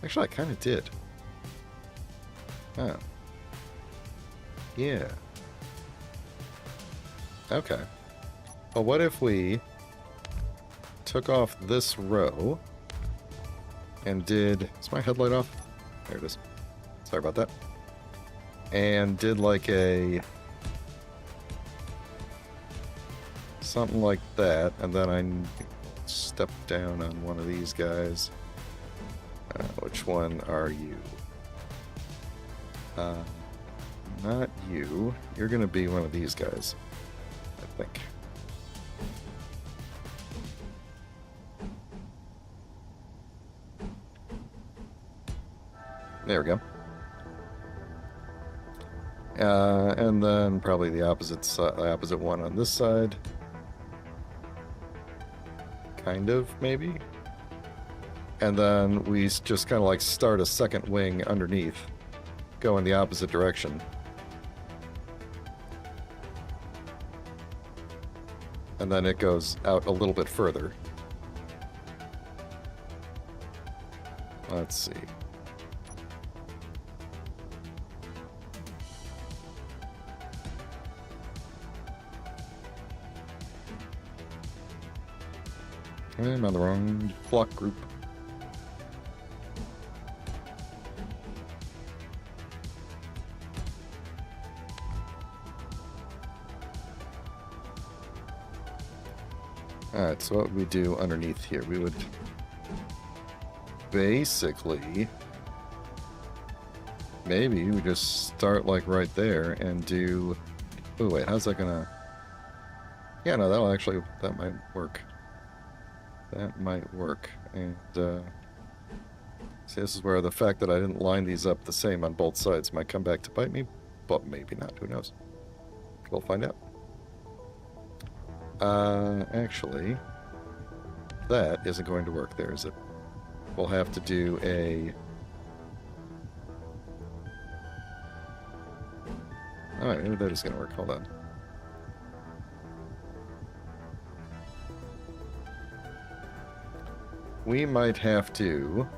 Actually, I kind of did. Oh. Yeah. Okay. Well, what if we took off this row and did... Is my headlight off? There it is. Sorry about that. And did like a... something like that, and then I step down on one of these guys. Which one are you? Not you. You're gonna be one of these guys, I think. There we go. And then probably the opposite one on this side. Kind of, maybe. And then we just kind of like start a second wing underneath, go in the opposite direction. And then it goes out a little bit further. Let's see. I'm on the wrong block group. Alright, so what would we do underneath here? We would basically... maybe we just start like right there and do... oh wait, how's that gonna... yeah, no, that'll actually... that might work. That might work. And, see, this is where the fact that I didn't line these up the same on both sides might come back to bite me, but maybe not. Who knows? We'll find out. Actually, that isn't going to work there, is it? We'll have to do a... alright, maybe that is going to work. Hold on. We might have to...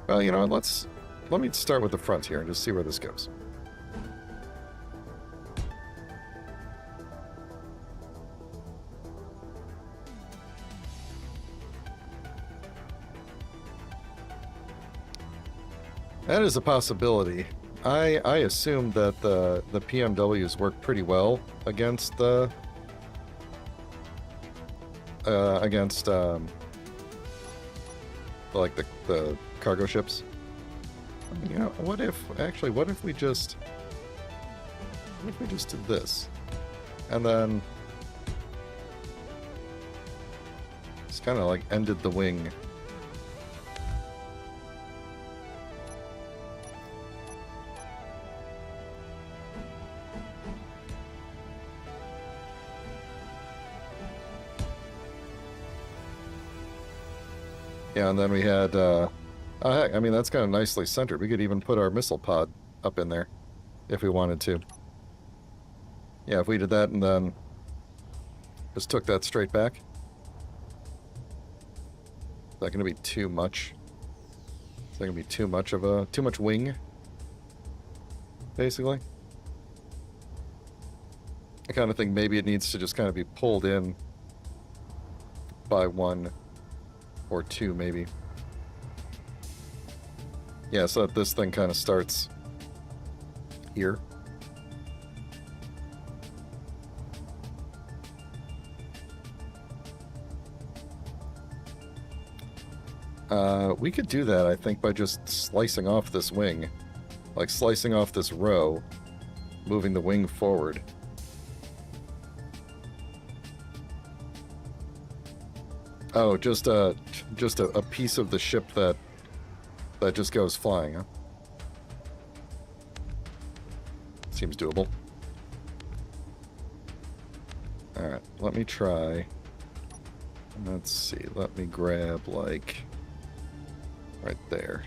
well, you know, let me start with the front here and just see where this goes. That is a possibility. I assume that the PMWs work pretty well against the... like the cargo ships. You know, what if we just did this, and then just kind of like ended the wing. Yeah, and then we had, oh heck, I mean, that's kind of nicely centered. We could even put our missile pod up in there, if we wanted to. Yeah, if we did that and then just took that straight back. Is that going to be too much? Is that going to be too much wing? Basically? I kind of think maybe it needs to just kind of be pulled in by one or two, maybe. Yeah, so that this thing kind of starts here. We could do that, I think, by just slicing off this wing. Like, slicing off this row, moving the wing forward. Oh, just a piece of the ship that just goes flying, huh? Seems doable. Alright, let me try. Let's see, let me grab, like, right there.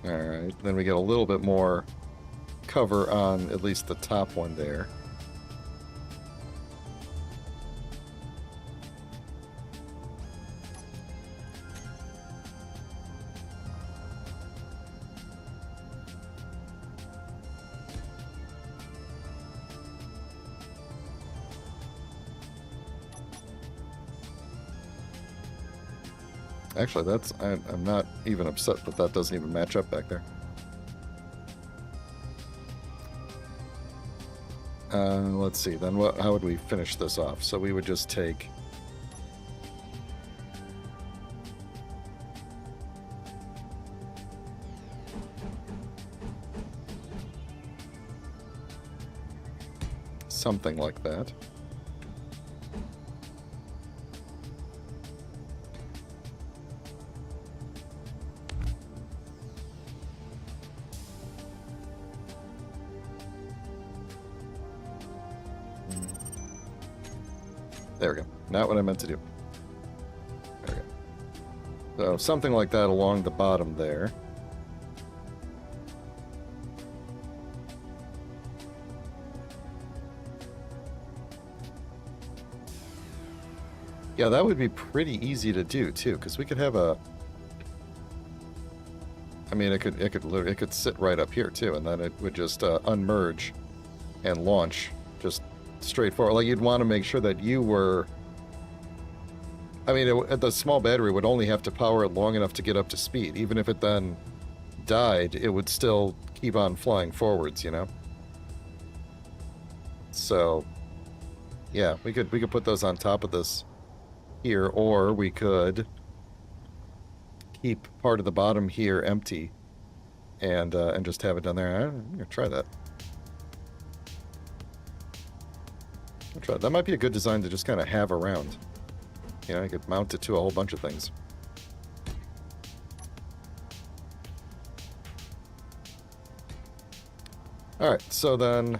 Alright, then we get a little bit more cover on at least the top one there. Actually, that's... I'm not even upset that that doesn't even match up back there. Let's see, then how would we finish this off? So we would just take... something like that. There we go. Not what I meant to do. There we go. So something like that along the bottom there. Yeah, that would be pretty easy to do too, because we could have a. I mean, it could sit right up here too, and then it would just unmerge and launch just straightforward. Like you'd want to make sure that you were. I mean, the small battery would only have to power it long enough to get up to speed. Even if it then died, it would still keep on flying forwards, you know. So, yeah, we could put those on top of this here, or we could keep part of the bottom here empty and just have it down there. I'm gonna try that. I'll try. That might be a good design to just kind of have around. You know, I could mount it to a whole bunch of things. Alright, so then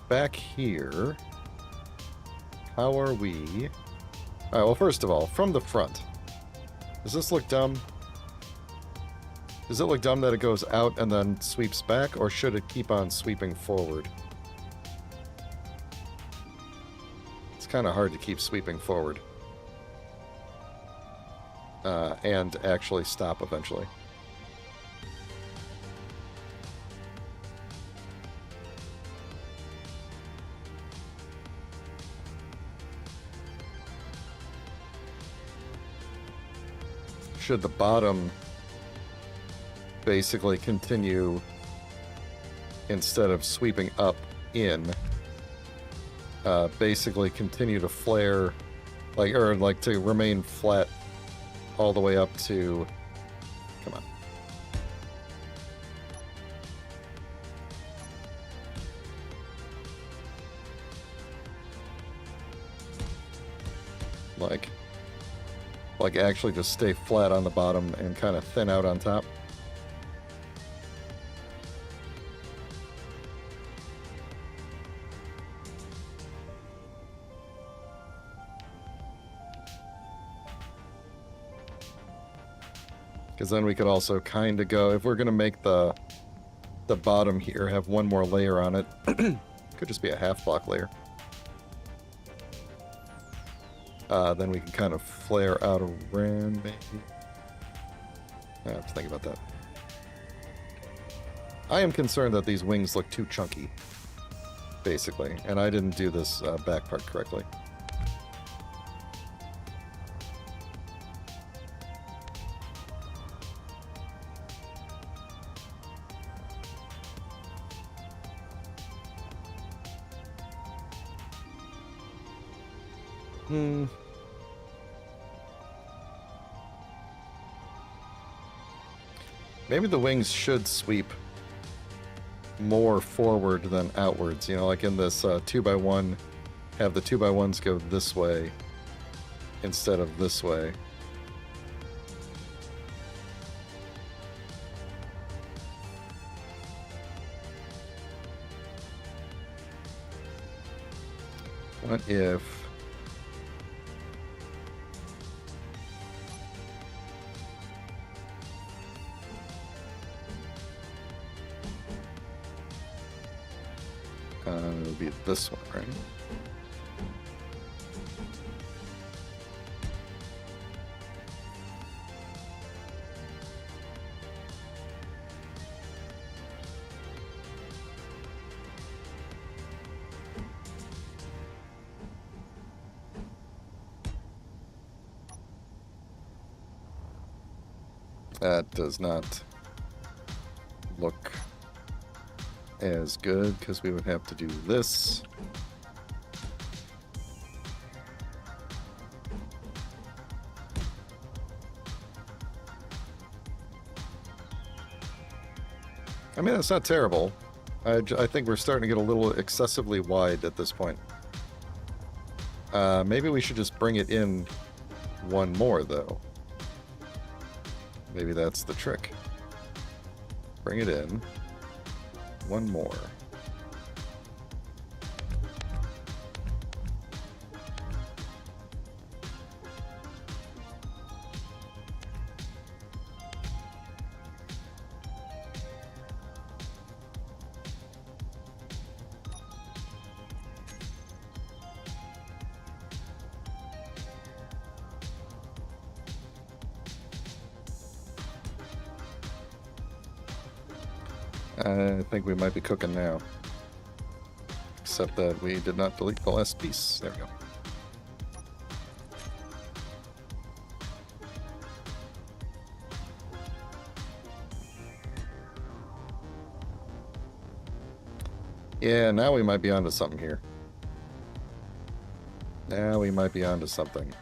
back here, how are we? Alright, well, first of all, from the front, does this look dumb? Does it look dumb that it goes out and then sweeps back, or should it keep on sweeping forward? It's kind of hard to keep sweeping forward. And actually stop eventually. Should the bottom basically continue, instead of sweeping up in, basically continue to flare, like to remain flat all the way up to, come on. Like actually just stay flat on the bottom and kind of thin out on top. Because then we could also kind of go, if we're going to make the bottom here have one more layer on it, could just be a half block layer. Then we can kind of flare out around, maybe. I have to think about that. I am concerned that these wings look too chunky, basically, and I didn't do this back part correctly. Maybe the wings should sweep more forward than outwards. You know, like in this 2x1, have the 2x1s go this way instead of this way. What if... it'll be this one, right? That does not look as good, because we would have to do this. I mean, that's not terrible. I think we're starting to get a little excessively wide at this point. Maybe we should just bring it in one more, though. Maybe that's the trick. Bring it in. One more. I think we might be cooking now. Except that we did not delete the last piece. There we go. Yeah, now we might be onto something here. Now we might be onto something.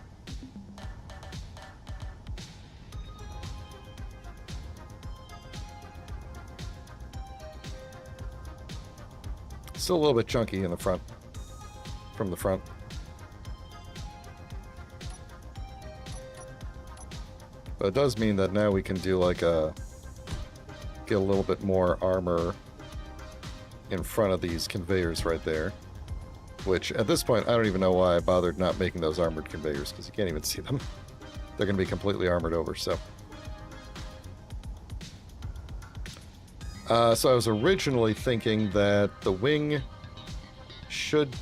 Still a little bit chunky in the front. From the front. But it does mean that now we can do like a... get a little bit more armor in front of these conveyors right there. Which, at this point, I don't even know why I bothered not making those armored conveyors, because you can't even see them. They're going to be completely armored over, so... so I was originally thinking that the wing should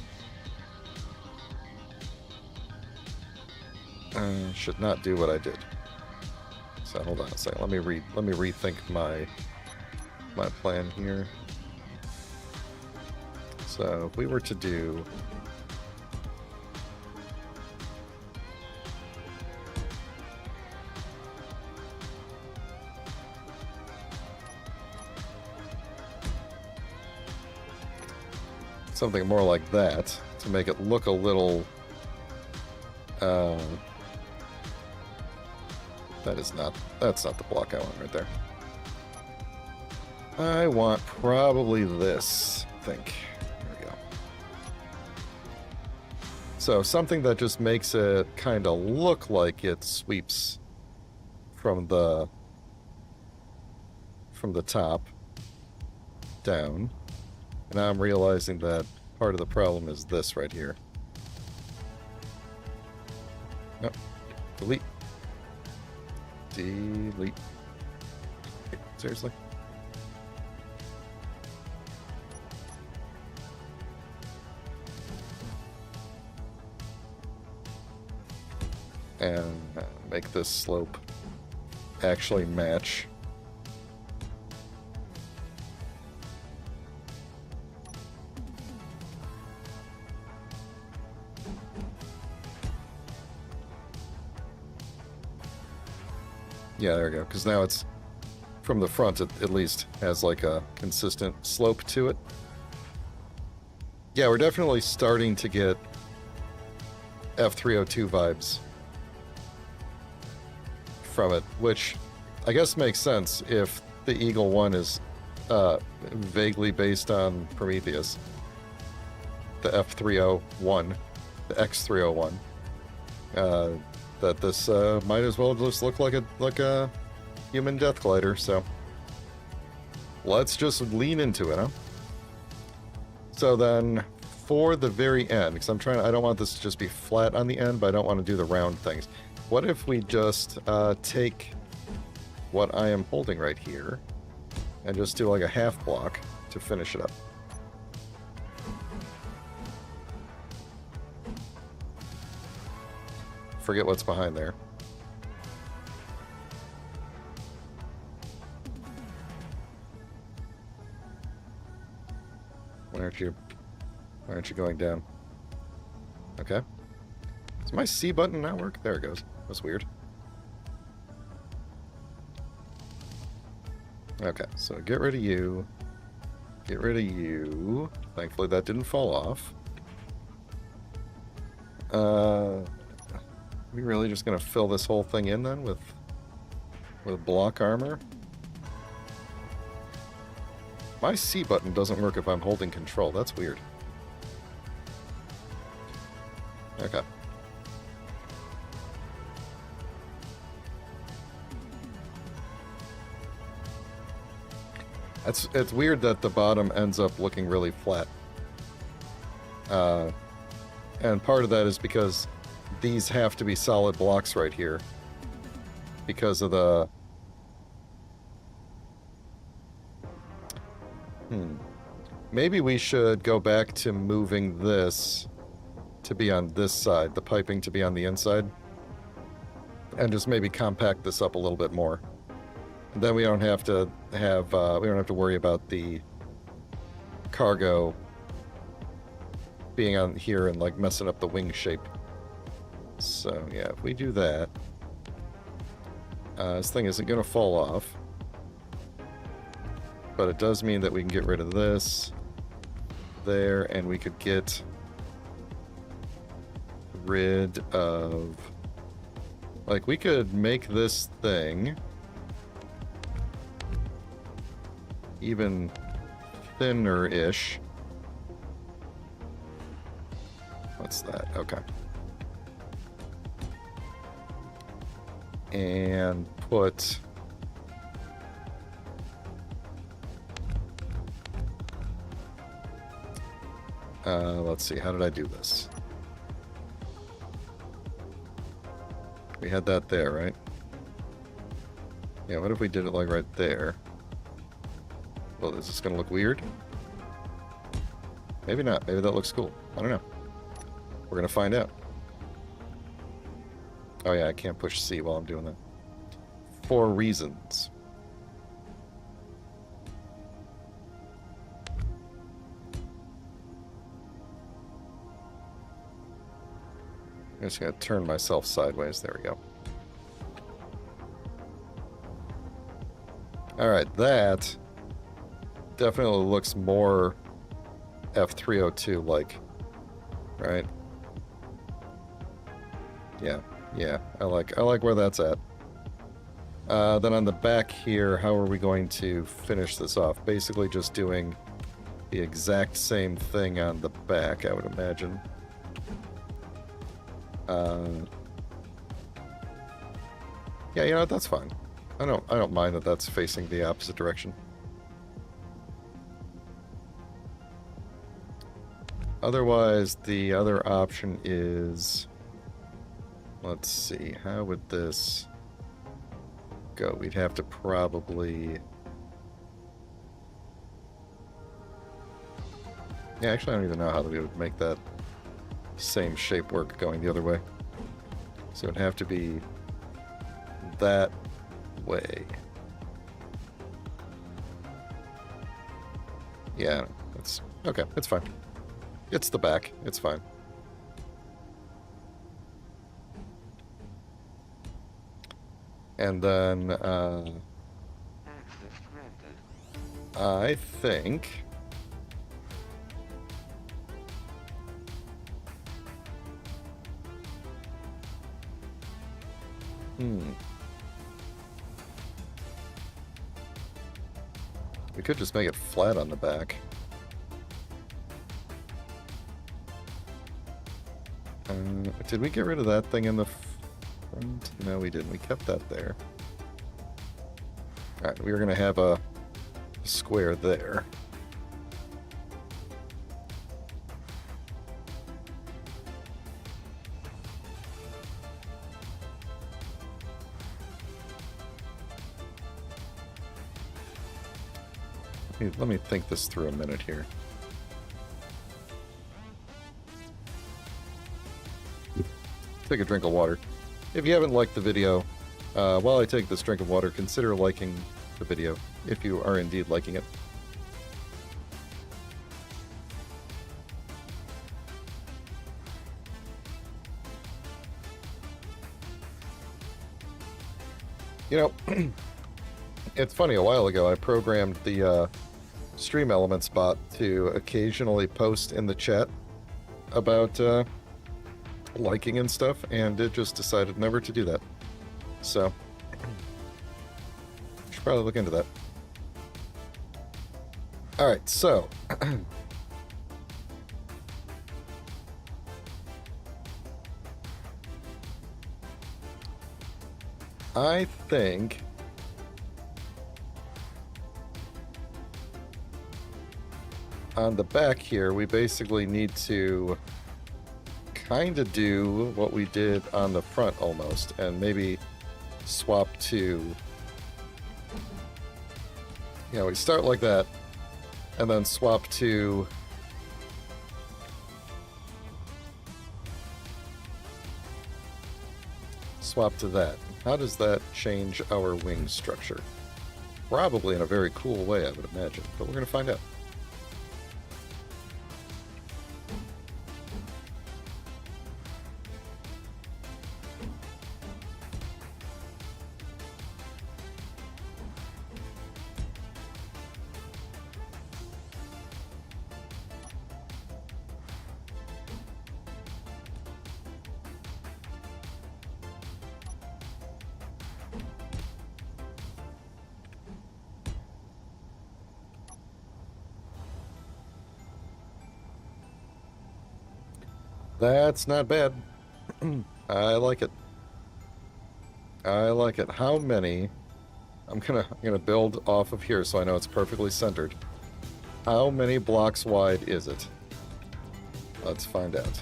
not do what I did. So hold on a second. Let me rethink my plan here. So if we were to do something more like that to make it look a little that's not the block I want right there. I want probably this, I think. There we go. So something that just makes it kind of look like it sweeps from the top down. And now I'm realizing that part of the problem is this right here. No. Delete. Delete. Seriously? And make this slope actually match. Yeah, there we go. Because now it's, from the front, it at least has like a consistent slope to it. Yeah, we're definitely starting to get F302 vibes from it, which I guess makes sense if the Eagle 1 is vaguely based on Prometheus. The F301, the X301. That this might as well just look like a human death glider, so let's just lean into it, huh? So then, for the very end, because I don't want this to just be flat on the end, but I don't want to do the round things. What if we just take what I am holding right here and just do like a half block to finish it up? Forget what's behind there. Why aren't you going down? Okay. Does my C button not work? There it goes. That's weird. Okay, so get rid of you. Get rid of you. Thankfully that didn't fall off. Are we really just gonna fill this whole thing in then with block armor? My C button doesn't work if I'm holding control. That's weird. Okay. It's weird that the bottom ends up looking really flat. And part of that is because these have to be solid blocks right here because of the... Maybe we should go back to moving this to be on this side, the piping to be on the inside, and just maybe compact this up a little bit more. Then we don't have to worry about the cargo being on here and like messing up the wing shape. So yeah, if we do that, this thing isn't going to fall off, but it does mean that we can get rid of this there, and we could get rid of, like, we could make this thing even thinner-ish. What's that? Okay. And put let's see, how did I do this? We had that there, right? Yeah, what if we did it like right there? Well, is this gonna look weird? Maybe not. Maybe that looks cool. I don't know. We're gonna find out. Oh yeah, I can't push C while I'm doing that. For reasons. I'm just gonna turn myself sideways. There we go. Alright, that definitely looks more F302 like, right? Yeah, yeah, I like where that's at. Then on the back here, how are we going to finish this off? Basically just doing the exact same thing on the back, I would imagine. Yeah, you know what, that's fine. I don't mind that that's facing the opposite direction. Otherwise, the other option is, let's see, how would this go? We'd have to probably, yeah, actually I don't even know how we would make that same shape work going the other way. So it'd have to be that way. Yeah, that's okay, it's fine. It's the back, it's fine. And then I think we could just make it flat on the back. Did we get rid of that thing in the front? No, we didn't. We kept that there. Alright, we were going to have a square there. Let me think this through a minute here. Take a drink of water. If you haven't liked the video, while I take this drink of water, consider liking the video, if you are indeed liking it. You know, it's funny, a while ago I programmed the Stream Elements bot to occasionally post in the chat about liking and stuff, and it just decided never to do that. So, should probably look into that. Alright, so I think on the back here, we basically need to kind of do what we did on the front almost, and maybe swap to, yeah, we start like that, and then swap to that. How does that change our wing structure? Probably in a very cool way, I would imagine, but we're going to find out. That's not bad. I like it. I like it. How many? I'm gonna build off of here so I know it's perfectly centered. How many blocks wide is it? Let's find out.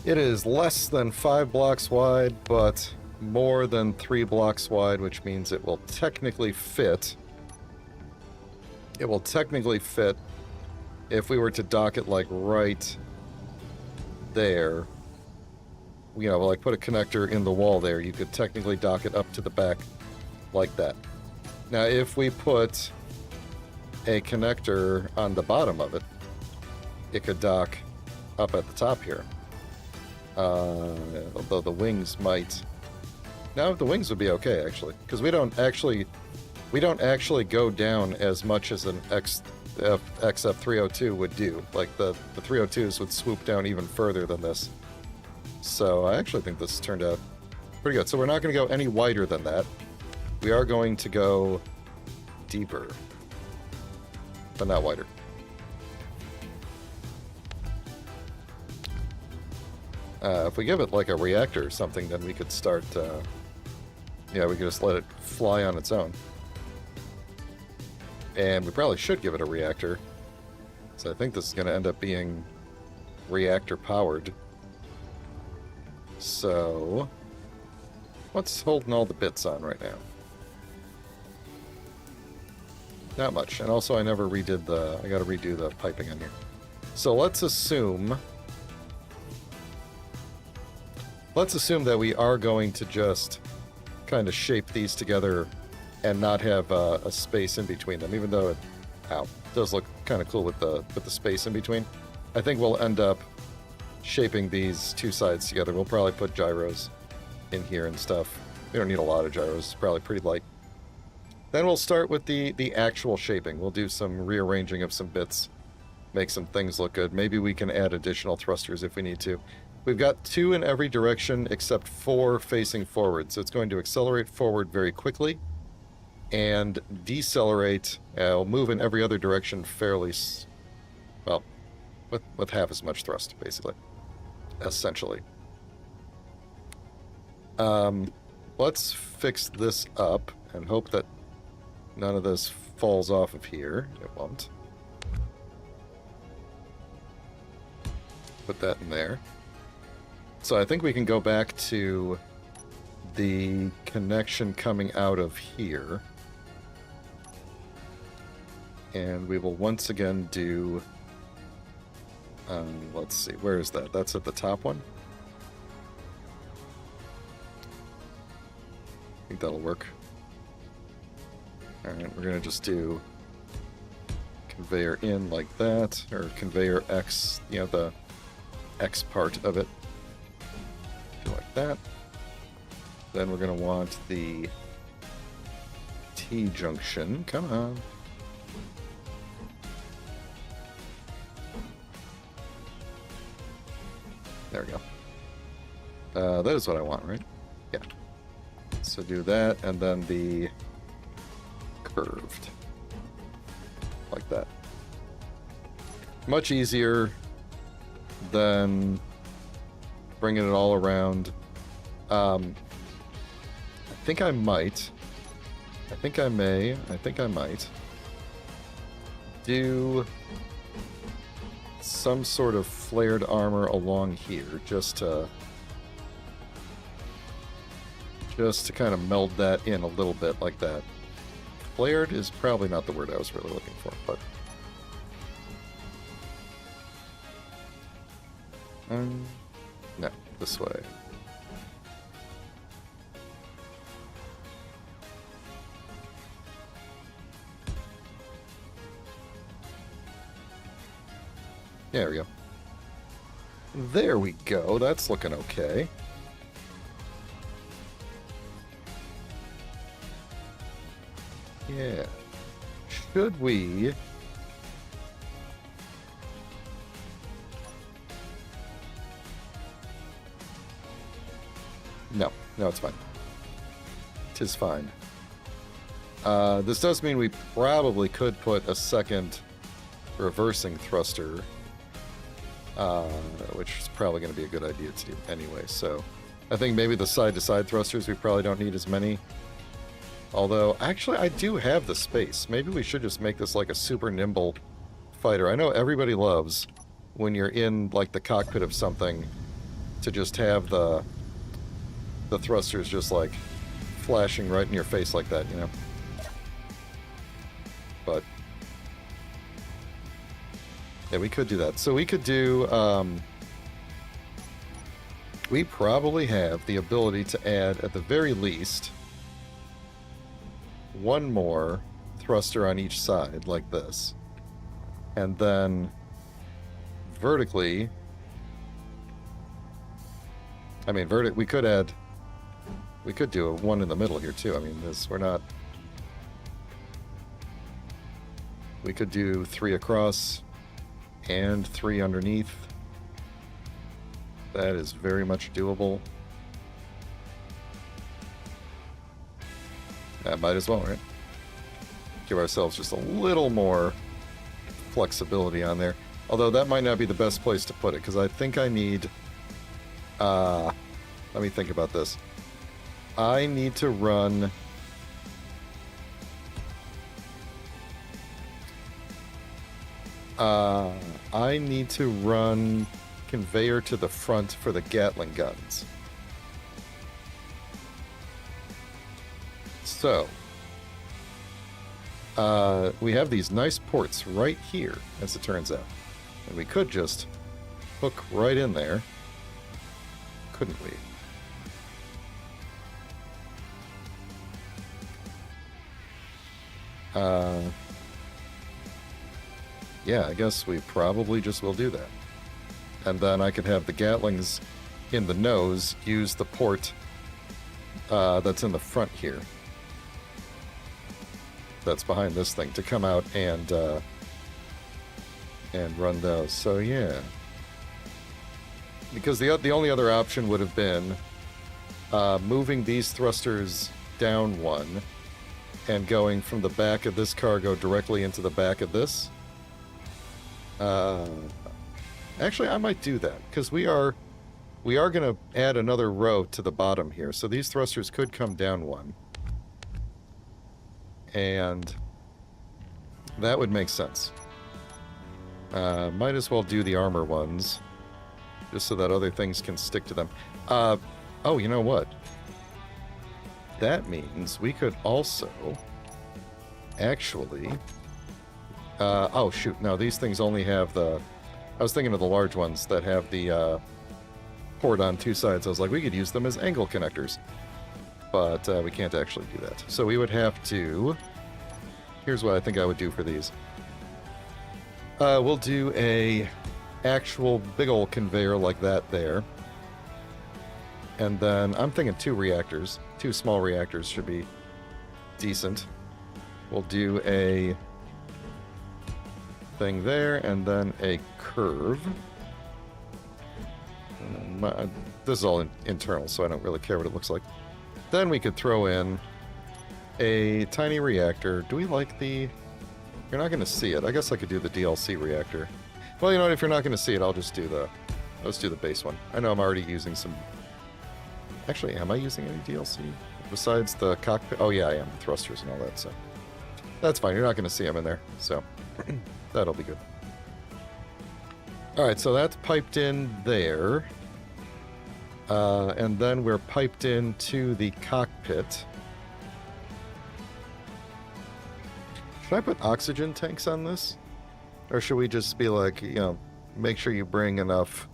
It is less than 5 blocks wide, but more than 3 blocks wide, which means it will technically fit. It will technically fit if we were to dock it like right there. You know, like put a connector in the wall there. You could technically dock it up to the back like that. Now, if we put a connector on the bottom of it, it could dock up at the top here. Although the wings might... No, the wings would be okay, actually. Because we don't actually go down as much as an XF302 would do. Like, the 302s would swoop down even further than this. So I actually think this turned out pretty good. So we're not going to go any wider than that. We are going to go deeper. But not wider. If we give it like a reactor or something, then we could start, yeah, we could just let it fly on its own. And we probably should give it a reactor. So I think this is going to end up being reactor powered. So, what's holding all the bits on right now? Not much. And also I never redid I got to redo the piping on here. So let's assume that we are going to just kind of shape these together and not have a space in between them, even though it does look kind of cool with the space in between. I think we'll end up shaping these two sides together. We'll probably put gyros in here and stuff. We don't need a lot of gyros. It's probably pretty light. Then we'll start with the actual shaping. We'll do some rearranging of some bits, make some things look good. Maybe we can add additional thrusters if we need to. We've got 2 in every direction except 4 facing forward, so it's going to accelerate forward very quickly and decelerate. It'll move in every other direction fairly, well, with half as much thrust, basically, essentially. Let's fix this up and hope that none of this falls off of here. It won't. Put that in there. So I think we can go back to the connection coming out of here. And we will once again do... let's see, where is that? That's at the top one? I think that'll work. Alright, we're going to just do conveyor in like that, or conveyor X, you know, the X part of it. Like that. Then we're going to want the T-junction. Come on. There we go. That is what I want, right? Yeah. So do that, and then the curved. Like that. Much easier than bringing it all around. I think I might. I think I may. I think I might do some sort of flared armor along here, just to just to kind of meld that in a little bit like that. Flared is probably not the word I was really looking for, but... no, this way. There we go. There we go. That's looking okay. Yeah. Should we... No. No, it's fine. 'Tis fine. This does mean we probably could put a second reversing thruster, which is probably going to be a good idea to do anyway. So I think maybe the side-to-side thrusters, we probably don't need as many. Although, actually, I do have the space. Maybe we should just make this like a super nimble fighter. I know everybody loves when you're in like the cockpit of something to just have the thrusters just like flashing right in your face like that, you know? But yeah, we could do that. So we could do, we probably have the ability to add, at the very least, one more thruster on each side, like this. And then vertically, I mean, we could add, we could do a one in the middle here too. I mean, we're not, we could do 3 across and 3 underneath. That is very much doable. Might as well, right? Give ourselves just a little more flexibility on there. Although that might not be the best place to put it, because I think I need... let me think about this. I need to run... I need to run conveyor to the front for the Gatling guns. So, we have these nice ports right here, as it turns out. And we could just hook right in there, couldn't we? Yeah, I guess we probably just will do that. And then I could have the Gatlings in the nose use the port that's in the front here. That's behind this thing to come out and run those. So yeah, because the only other option would have been moving these thrusters down one and going from the back of this cargo directly into the back of this. Actually, I might do that because we are going to add another row to the bottom here, so these thrusters could come down one. And that would make sense. Might as well do the armor ones, just so that other things can stick to them. Oh, you know what? That means we could also actually... oh, shoot. No, these things only have the... I was thinking of the large ones that have the port on 2 sides. I was like, we could use them as angle connectors. But we can't actually do that. So we would have to... Here's what I think I would do for these. We'll do a actual big old conveyor like that there. And then I'm thinking 2 reactors. 2 small reactors should be decent. We'll do a thing there and then a curve. This is all internal, so I don't really care what it looks like. Then we could throw in a tiny reactor. Do we like the... You're not going to see it. I guess I could do the DLC reactor. Well, you know what? If you're not going to see it, I'll just do the... Let's do the base one. I know I'm already using some... Actually, am I using any DLC? Besides the cockpit? Oh, yeah, I am. Thrusters and all that, so... That's fine. You're not going to see them in there, so... That'll be good. Alright, so that's piped in there. And then we're piped into the cockpit. Should I put oxygen tanks on this? Or should we just be like, you know, make sure you bring enough?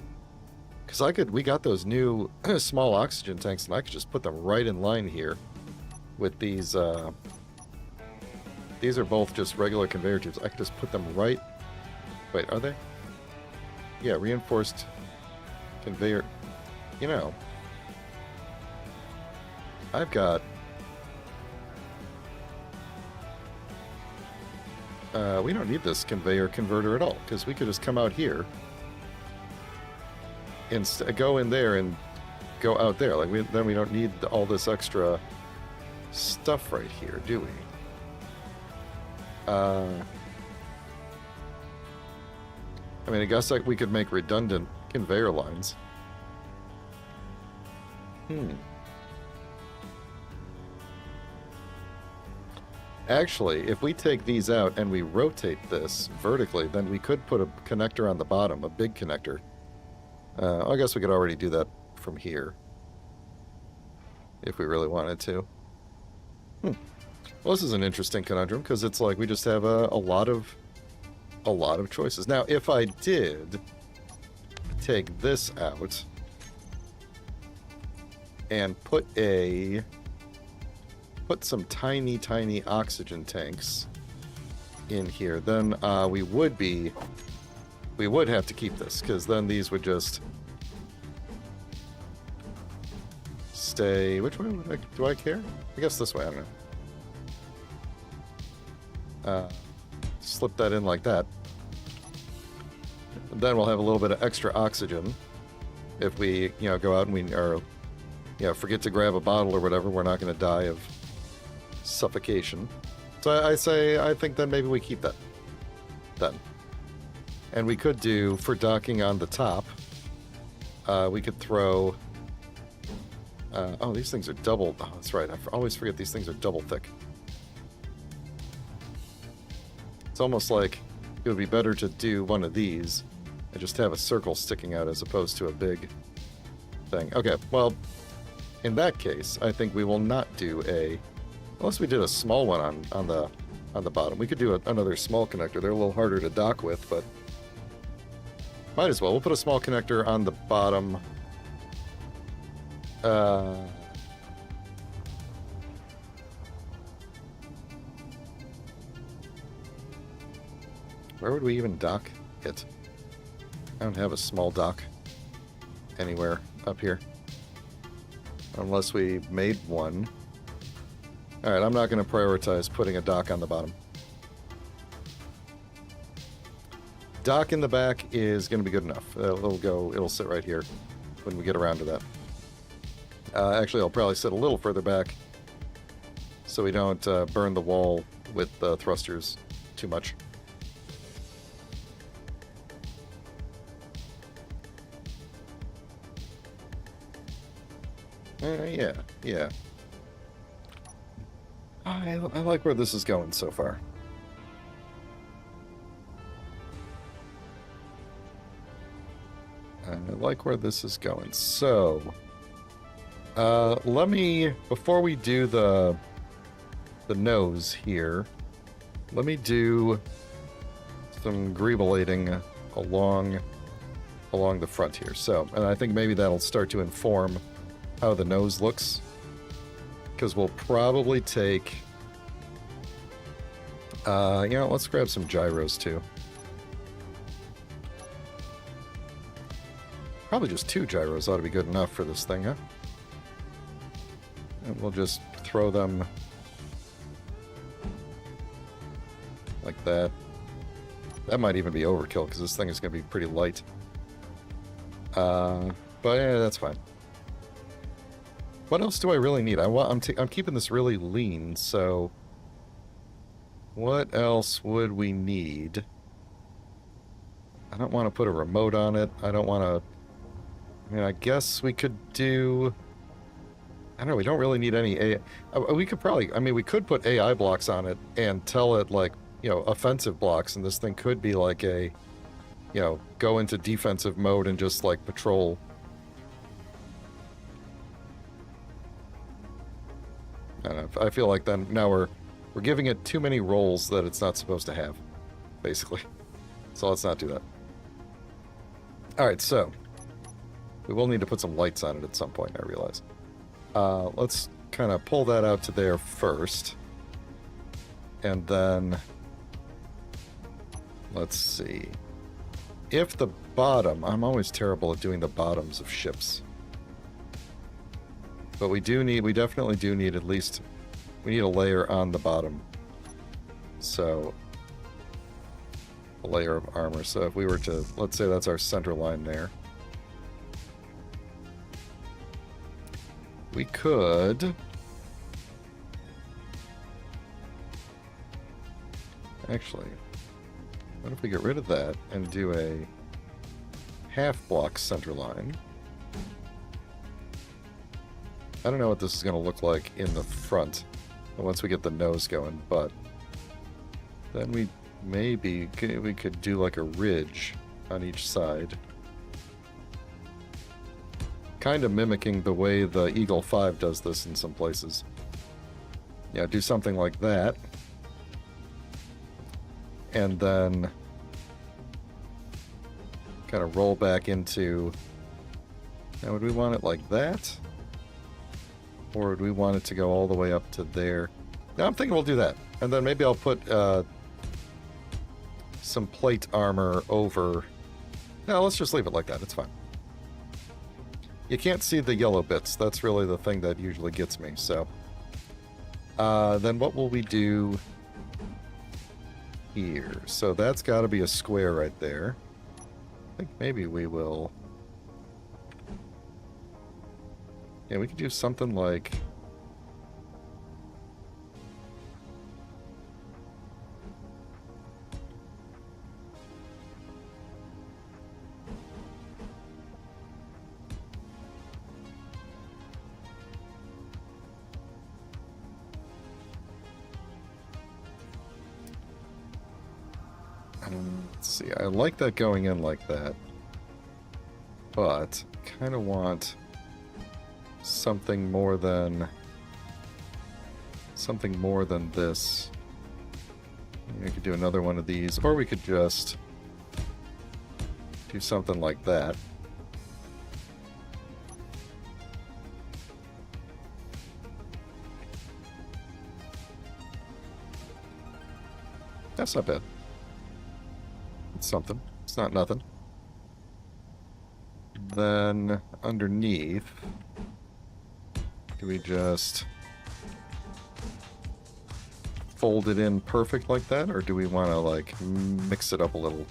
Because we got those new small oxygen tanks, and I could just put them right in line here with these. These are both just regular conveyor tubes. I could just put them right. Wait, are they? Yeah, reinforced conveyor. You know, I've got. We don't need this conveyor converter at all, because we could just come out here and go in there and go out there. Like then we don't need all this extra stuff right here, do we? I mean, I guess like we could make redundant conveyor lines. Actually, if we take these out and we rotate this vertically, then we could put a connector on the bottom, a big connector. I guess we could already do that from here, if we really wanted to. Well, this is an interesting conundrum, because it's like we just have a lot of choices. Now, if I did take this out and put some tiny oxygen tanks in here, then we would have to keep this, because then these would just stay. Which way do I care? I guess this way. I don't know. Slip that in like that. And then we'll have a little bit of extra oxygen if we, you know, go out and we forget to grab a bottle or whatever. We're not going to die of suffocation. So I think then maybe we keep that then. And we could do, for docking on the top, we could throw oh, these things are double. Oh, that's right, I always forget these things are double thick. It's almost like it would be better to do one of these and just have a circle sticking out as opposed to a big thing. Okay, well, in that case, I think we will not do unless we did a small one on the bottom. We could do another small connector. They're a little harder to dock with, but might as well. We'll put a small connector on the bottom. Where would we even dock it? I don't have a small dock anywhere up here. Unless we made one. Alright, I'm not going to prioritize putting a dock on the bottom. Dock in the back is going to be good enough. It'll sit right here when we get around to that. Actually, I'll probably sit a little further back so we don't burn the wall with thrusters too much. Yeah. I like where this is going so far. I like where this is going. So, let me, before we do the nose here, let me do some greeblating along the front here. So, and I think maybe that'll start to inform how the nose looks, because we'll probably take let's grab some gyros too. Probably just 2 gyros ought to be good enough for this thing, huh? And we'll just throw them like that. That might even be overkill, because this thing is going to be pretty light. But yeah, that's fine. What else do I really need? I'm keeping this really lean, so what else would we need? I don't want to put a remote on it. I don't want to... I mean, I guess we could do... I don't know, we don't really need any AI... We could probably... I mean, we could put AI blocks on it and tell it, like, you know, offensive blocks, and this thing could be like a, you know, go into defensive mode and just, like, patrol I feel like then now we're giving it too many roles that it's not supposed to have, basically. So let's not do that. All right, so we will need to put some lights on it at some point, I realize. Let's kind of pull that out to there first. And then, let's see. If the bottom, I'm always terrible at doing the bottoms of ships. But we definitely do need at least, we need a layer on the bottom. So, a layer of armor. So if we were to, let's say that's our center line there. We could... Actually, what if we get rid of that and do a half-block center line? I don't know what this is going to look like in the front once we get the nose going, but then we could do like a ridge on each side. Kind of mimicking the way the Eagle 5 does this in some places. Yeah, do something like that. And then kind of roll back into... Now, would we want it like that? Or would we want it to go all the way up to there? No, I'm thinking we'll do that. And then maybe I'll put some plate armor over... No, let's just leave it like that. It's fine. You can't see the yellow bits. That's really the thing that usually gets me, so... then what will we do here? So that's got to be a square right there. I think maybe we will... Yeah, we could do something like... Let's see, I like that going in like that, but kind of want something more than this. We could do another one of these, or we could just do something like that. That's not bad. It's something. It's not nothing. Then underneath, do we just fold it in perfect like that, or do we want to like mix it up a little?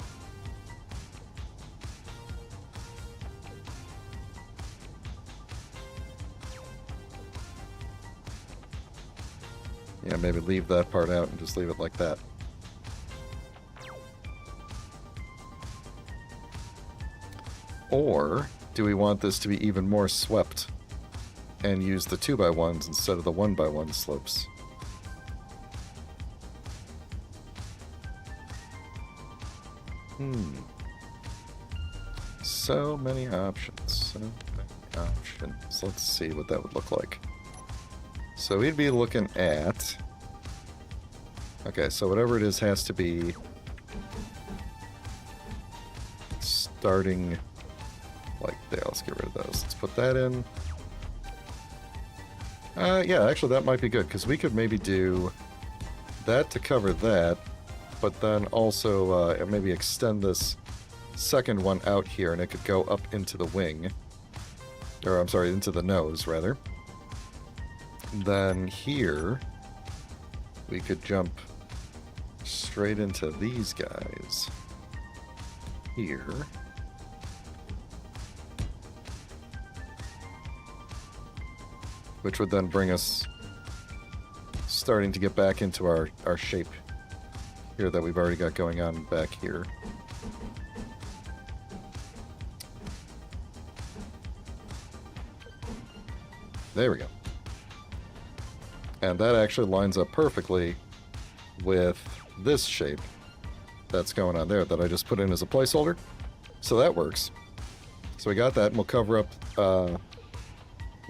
Yeah, maybe leave that part out and just leave it like that. Or do we want this to be even more swept and use the 2x1s instead of the 1x1 slopes? So many options. So many options. Let's see what that would look like. So we'd be looking at... Okay, so whatever it is has to be starting like there. Let's get rid of those. Let's put that in. Yeah, actually that might be good, because we could maybe do that to cover that, but then also maybe extend this second one out here, and it could go up into the wing. Or, I'm sorry, into the nose, rather. Then here, we could jump straight into these guys. Here. Which would then bring us starting to get back into our shape here that we've already got going on back here. There we go. And that actually lines up perfectly with this shape that's going on there that I just put in as a placeholder. So that works. So we got that, and we'll cover up... we'll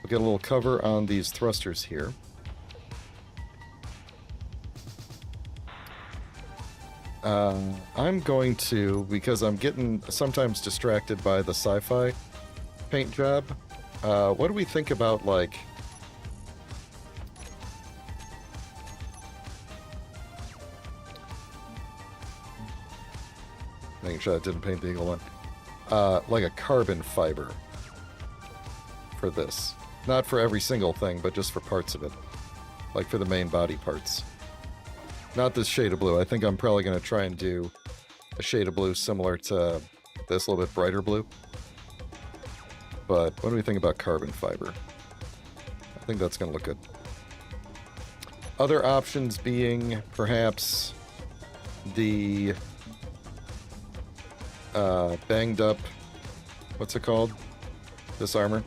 get a little cover on these thrusters here. I'm going to, because I'm getting sometimes distracted by the sci-fi paint job. What do we think about, like... Making sure I didn't paint the eagle one. Like a carbon fiber for this. Not for every single thing, but just for parts of it. Like for the main body parts. Not this shade of blue. I think I'm probably going to try and do a shade of blue similar to this, a little bit brighter blue. But what do we think about carbon fiber? I think that's going to look good. Other options being perhaps the banged up, what's it called? This armor.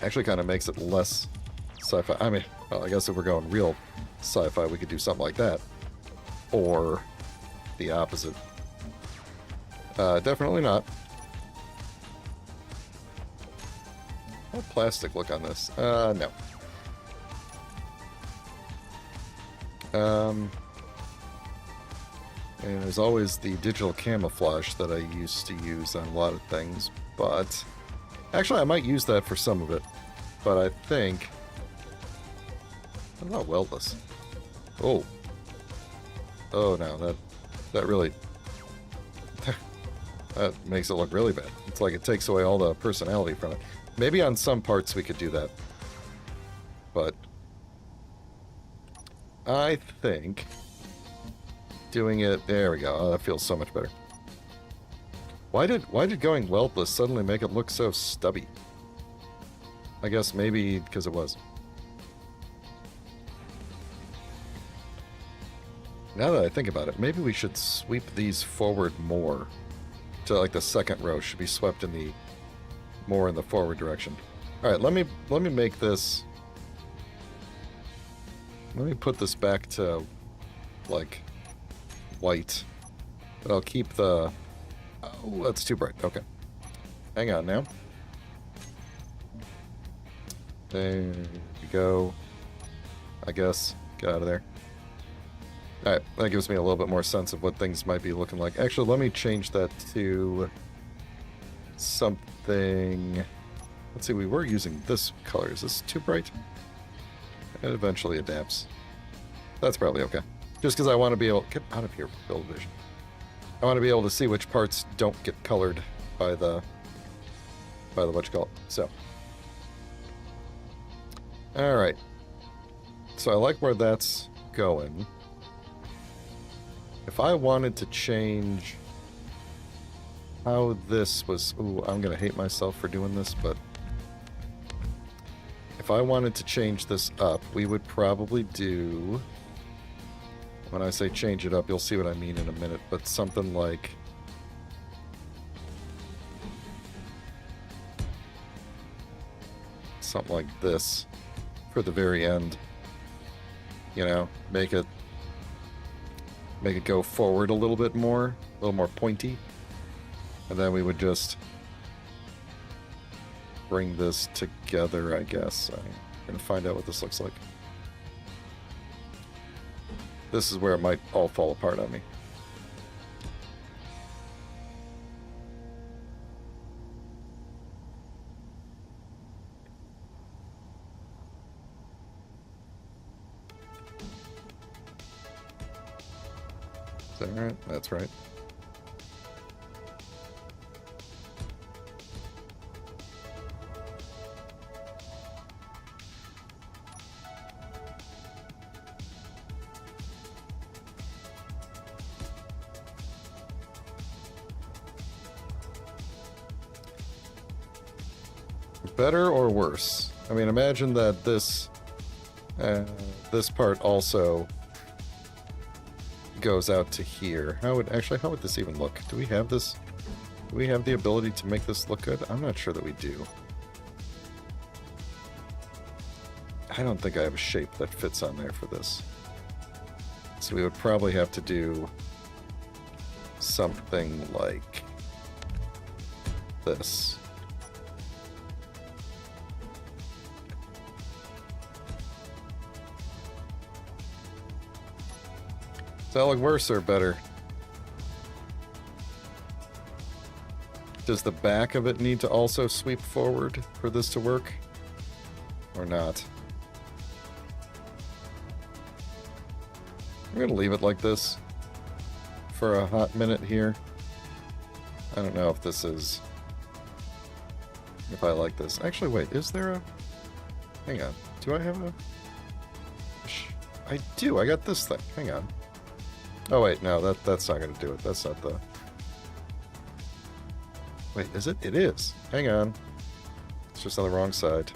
Actually kind of makes it less sci-fi. I mean, well, I guess if we're going real sci-fi, we could do something like that. Or the opposite. Definitely not. How plastic look on this? No. And there's always the digital camouflage that I used to use on a lot of things, but... Actually, I might use that for some of it, but I think... What about weldless? Oh. Oh, no, that really... that makes it look really bad. It's like it takes away all the personality from it. Maybe on some parts we could do that. But... I think... Doing it... There we go. Oh, that feels so much better. Why did going weldless suddenly make it look so stubby? I guess maybe because it was. Now that I think about it, maybe we should sweep these forward more. To like the second row should be swept in the more in the forward direction. All right, let me make this. Let me put this back to like white, but I'll keep the. Oh, that's too bright. Okay. Hang on now. There we go. I guess. Get out of there. Alright, that gives me a little bit more sense of what things might be looking like. Actually, let me change that to something... Let's see, we were using this color. Is this too bright? It eventually adapts. That's probably okay. Just because I want to be able... Get out of here, build vision. I want to be able to see which parts don't get colored by the what you call it. So. Alright. So I like where that's going. If I wanted to change how this was... Ooh, I'm going to hate myself for doing this, but... If I wanted to change this up, we would probably do... When I say change it up, you'll see what I mean in a minute, but something like... Something like this for the very end. You know, make it go forward a little bit more, a little more pointy. And then we would just bring this together, I guess. I'm going to find out what this looks like. This is where it might all fall apart on me. Is that right? That's right. Better or worse? I mean, imagine that this part also goes out to here. How would this even look? Do we have this? Do we have the ability to make this look good? I'm not sure that we do. I don't think I have a shape that fits on there for this. So we would probably have to do something like this. that look worse or better? Does the back of it need to also sweep forward for this to work? Or not? I'm gonna leave it like this for a hot minute here. I don't know if this is... if I like this. Actually, wait, is there a... hang on. Do I have a... I do, I got this thing. Hang on. Oh wait, no, that's not gonna do it. That's not the... wait, is it? It is. Hang on. It's just on the wrong side.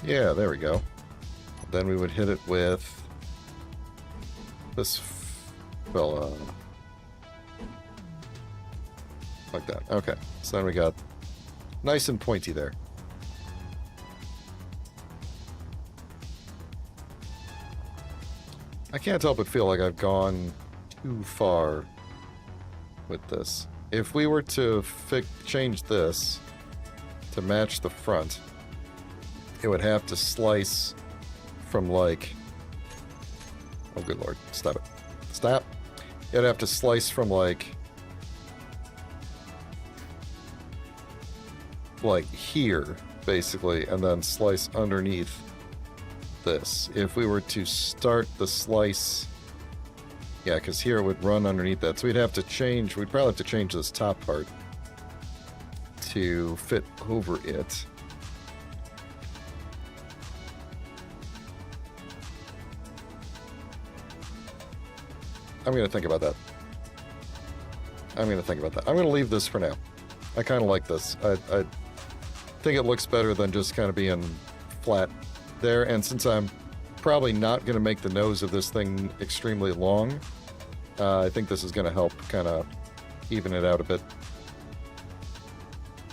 Yeah, there we go. Then we would hit it with... this fella. Like that. Okay. So then we got nice and pointy there. I can't help but feel like I've gone too far with this. If we were to change this to match the front, it would have to slice from like... oh, good lord. Stop it. Stop. It'd have to slice from like here, basically, and then slice underneath this. If we were to start the slice... yeah, because here it would run underneath that. So we'd have to change... we'd probably have to change this top part to fit over it. I'm going to think about that. I'm going to leave this for now. I kind of like this. I think it looks better than just kind of being flat there. And since I'm probably not going to make the nose of this thing extremely long, I think this is going to help kind of even it out a bit.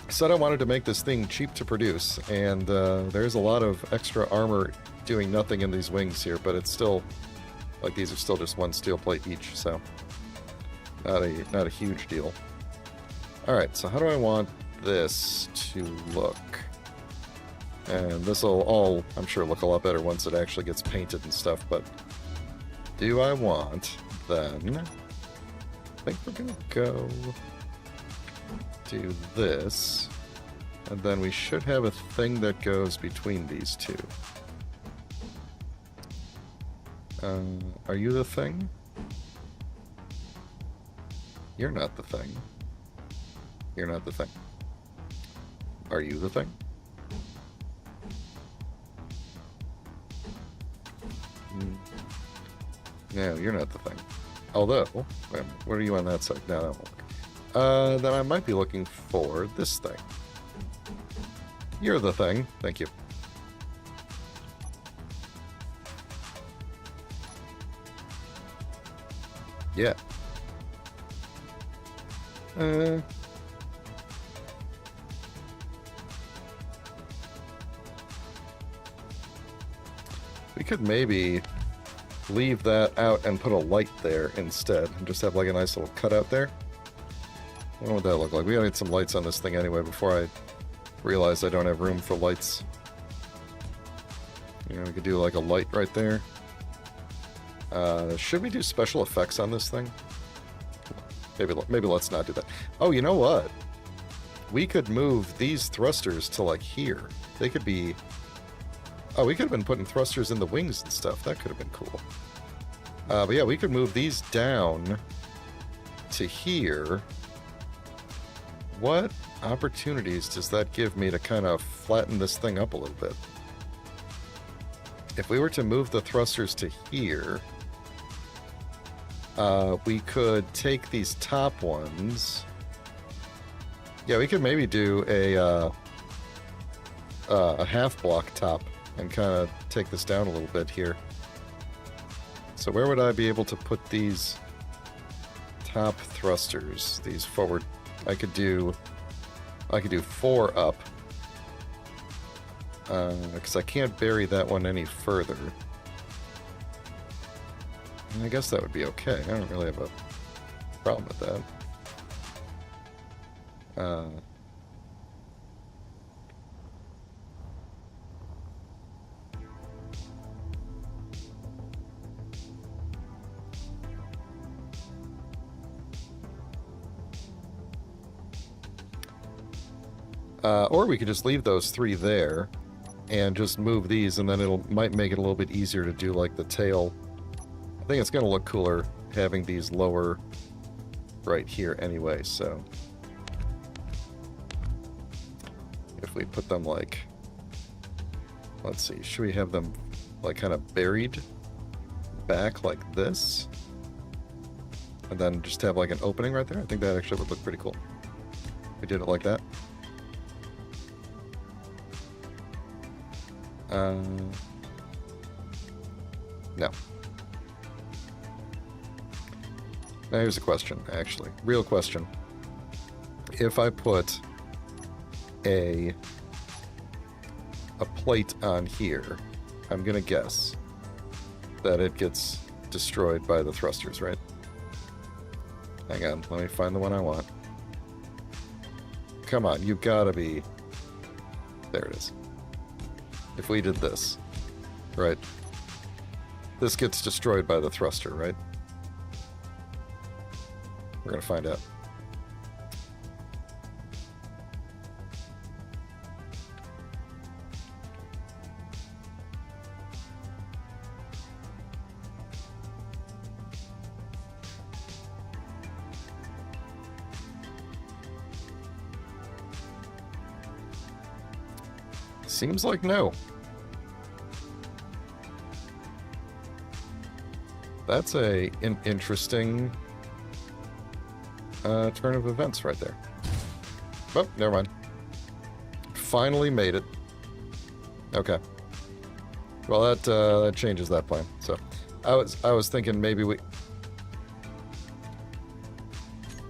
I said I wanted to make this thing cheap to produce, and there's a lot of extra armor doing nothing in these wings here, but it's still... like, these are still just one steel plate each, so not a huge deal. Alright, so how do I want this to look? And this will all, I'm sure, look a lot better once it actually gets painted and stuff, but do I want, then... I think we're gonna go do this, and then we should have a thing that goes between these two. Are you the thing? You're not the thing. You're not the thing. Are you the thing? No, you're not the thing. Although, wait, what are you on that side? No, that won't work. Then I might be looking for this thing. You're the thing. Thank you. Yeah. We could maybe leave that out and put a light there instead, and just have like a nice little cutout there. What would that look like? We gotta get some lights on this thing anyway before I realize I don't have room for lights. You know, we could do like a light right there. Should we do special effects on this thing? Maybe let's not do that. Oh, you know what? We could move these thrusters to like here. They could be... oh, we could have been putting thrusters in the wings and stuff. That could have been cool. But yeah, we could move these down to here. What opportunities does that give me to kind of flatten this thing up a little bit? If we were to move the thrusters to here... we could take these top ones. Yeah, we could maybe do a half block top and kind of take this down a little bit here. So where would I be able to put these top thrusters? These forward. I could do 4 up. Because I can't bury that one any further. I guess that would be okay. I don't really have a problem with that. Or we could just leave those 3 there and just move these, and then might make it a little bit easier to do like the tail. I think it's going to look cooler having these lower right here anyway, so if we put them like, let's see, should we have them like kind of buried back like this? And then just have like an opening right there? I think that actually would look pretty cool. We did it like that. No. Now here's a question, actually. Real question. If I put a plate on here, I'm gonna guess that it gets destroyed by the thrusters, right? Hang on, let me find the one I want. Come on, you've gotta be... There it is. If we did this, right? This gets destroyed by the thruster, right? We're gonna find out. Seems like no. That's an interesting turn of events right there. Oh, never mind. Finally made it. Okay. Well, that changes that plan. So, I was thinking maybe we...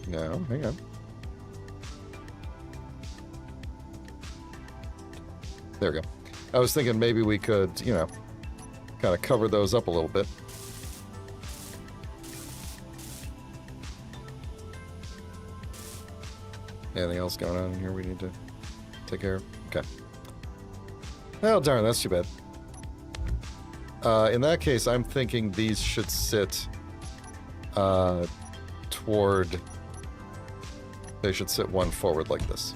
No, hang on. There we go. I was thinking maybe we could, you know, kind of cover those up a little bit. Anything else going on in here we need to take care of? Okay. Oh, darn, that's too bad. In that case, I'm thinking these should sit toward... They should sit one forward like this.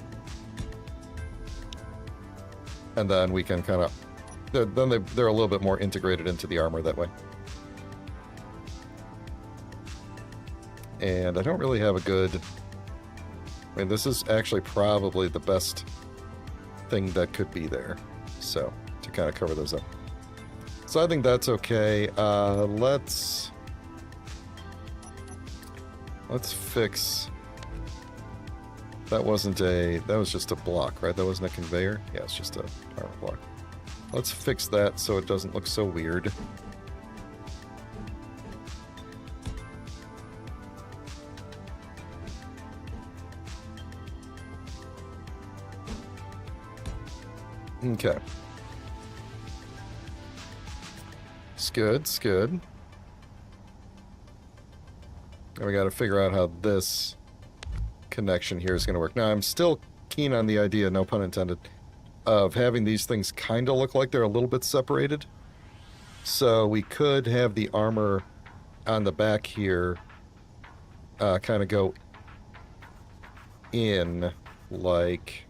And then we can kind of... Then they're a little bit more integrated into the armor that way. And I don't really have a good... I mean, this is actually probably the best thing that could be there. So, to kind of cover those up. So I think that's okay. Let's fix... That was just a block, right? That wasn't a conveyor? Yeah, it's just a armor block. Let's fix that so it doesn't look so weird. Okay. It's good, it's good. Now we gotta figure out how this connection here is going to work. Now, I'm still keen on the idea, no pun intended, of having these things kind of look like they're a little bit separated. So we could have the armor on the back here kind of go in like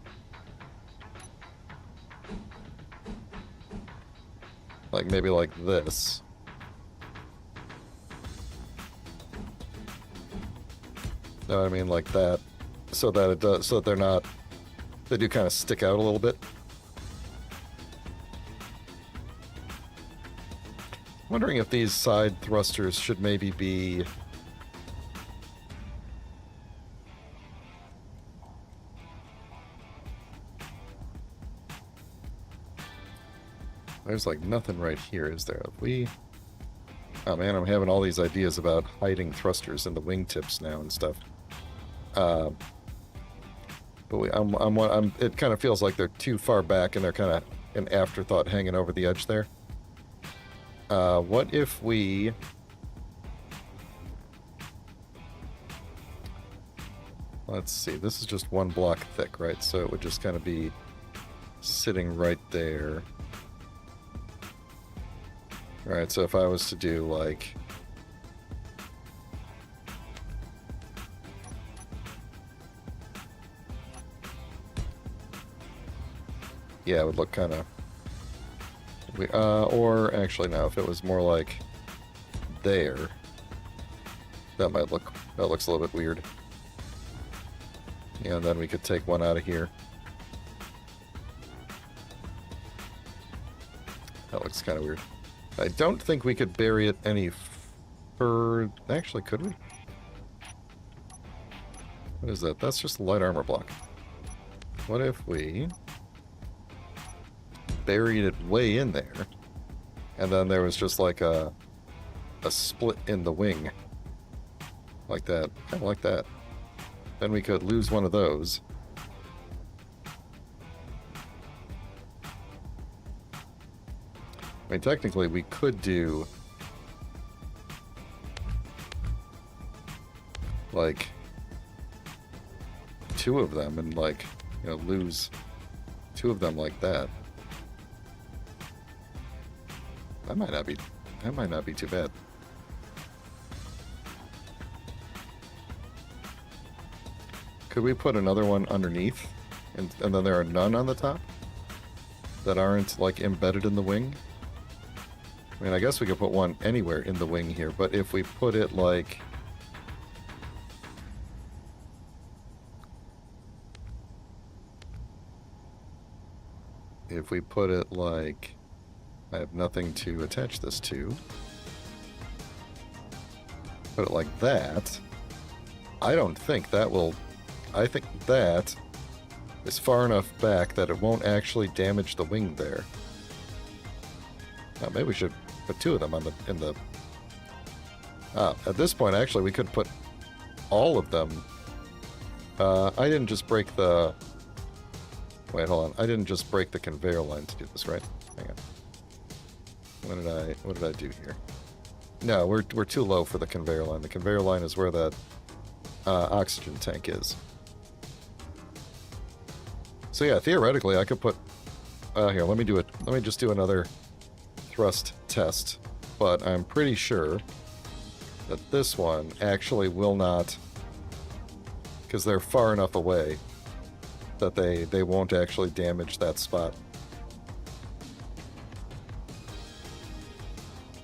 maybe like this. Know what I mean? Like that. So that it does, so that they're not, they do kind of stick out a little bit. Wondering if these side thrusters should maybe be... There's like nothing right here, is there? If we... Oh man, I'm having all these ideas about hiding thrusters in the wingtips now and stuff. But it kind of feels like they're too far back and they're kind of an afterthought hanging over the edge there. What if we... Let's see, this is just one block thick, right? So it would just kind of be sitting right there. Alright, so if I was to do like... Yeah, it would look kind of... or actually, no, if it was more like there, that might look... That looks a little bit weird. Yeah, and then we could take one out of here. That looks kind of weird. I don't think we could bury it any further... Actually, could we? What is that? That's just a light armor block. What if we buried it way in there, and then there was just like a split in the wing? Like that. Kind of like that. Then we could lose one of those. I mean, technically, we could do... like... 2 of them and, like, you know, lose 2 of them like that. That might not be too bad. Could we put another one underneath, and then there are none on the top that aren't, like, embedded in the wing? I mean, I guess we could put one anywhere in the wing here, but if we put it, like... If we put it, like... I have nothing to attach this to. Put it like that. I don't think that will... I think that is far enough back that it won't actually damage the wing there. Now, maybe we should put 2 of them on in the... at this point, actually, we could put all of them. I didn't just break the... Wait, hold on. I didn't just break the conveyor line to do this, right? Hang on. What did I do here? No, we're too low for the conveyor line. The conveyor line is where that oxygen tank is. So yeah, theoretically, I could put... here, let me just do another thrust test. But I'm pretty sure that this one actually will not... Because they're far enough away that they won't actually damage that spot.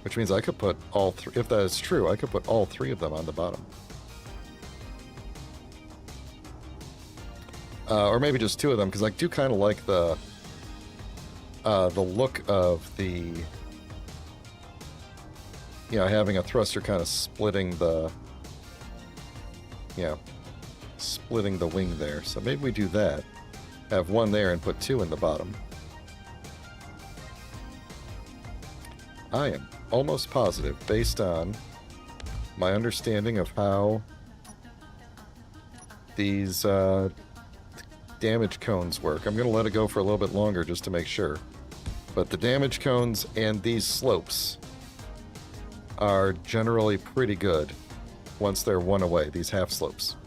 Which means I could put all 3... If that is true, I could put all 3 of them on the bottom. Or maybe just 2 of them, because I do kind of like the look of the... You know, having a thruster kind of splitting the... You know, splitting the wing there. So maybe we do that. Have 1 there and put 2 in the bottom. I am almost positive, based on my understanding of how these damage cones work. I'm going to let it go for a little bit longer just to make sure. But the damage cones and these slopes are generally pretty good once they're 1 away, these half slopes.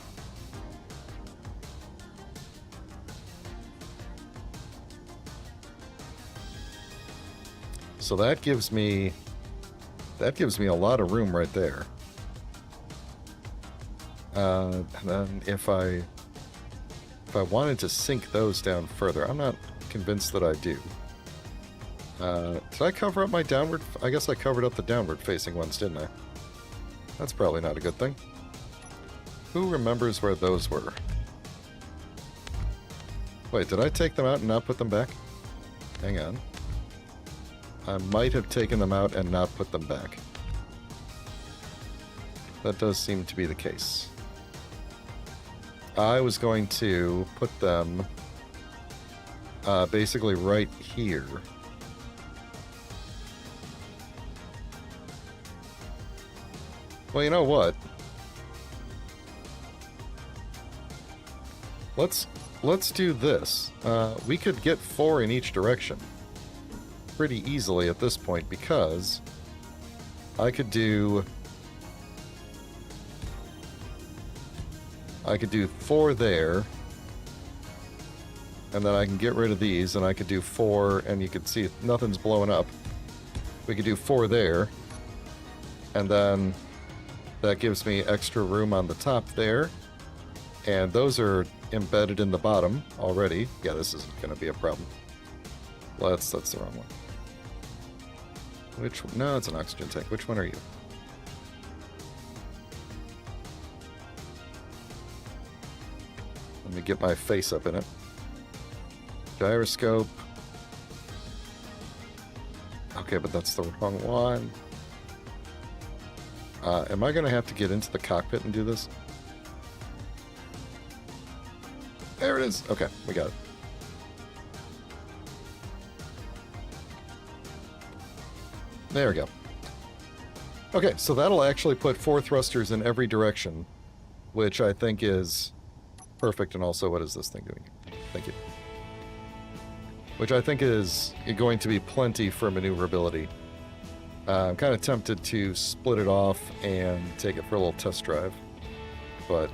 So that gives me a lot of room right there. And then if I wanted to sink those down further, I'm not convinced that I do. Did I cover up my downward? I guess I covered up the downward facing ones, didn't I? That's probably not a good thing. Who remembers where those were? Wait, did I take them out and not put them back? Hang on. I might have taken them out and not put them back. That does seem to be the case. I was going to put them basically right here. Well, you know what? Let's do this. We could get 4 in each direction pretty easily at this point, because I could do 4 there, and then I can get rid of these, and I could do 4, and you can see nothing's blowing up. We could do 4 there, and then that gives me extra room on the top there, and those are embedded in the bottom already. Yeah, this isn't going to be a problem. Well, that's the wrong one. Which... No, it's an oxygen tank. Which one are you? Let me get my face up in it. Gyroscope. Okay, but that's the wrong one. Am I going to have to get into the cockpit and do this? There it is. Okay, we got it. There we go. Okay, so that'll actually put 4 thrusters in every direction, which I think is perfect. And also, what is this thing doing? Thank you. Which I think is going to be plenty for maneuverability. I'm kind of tempted to split it off and take it for a little test drive, but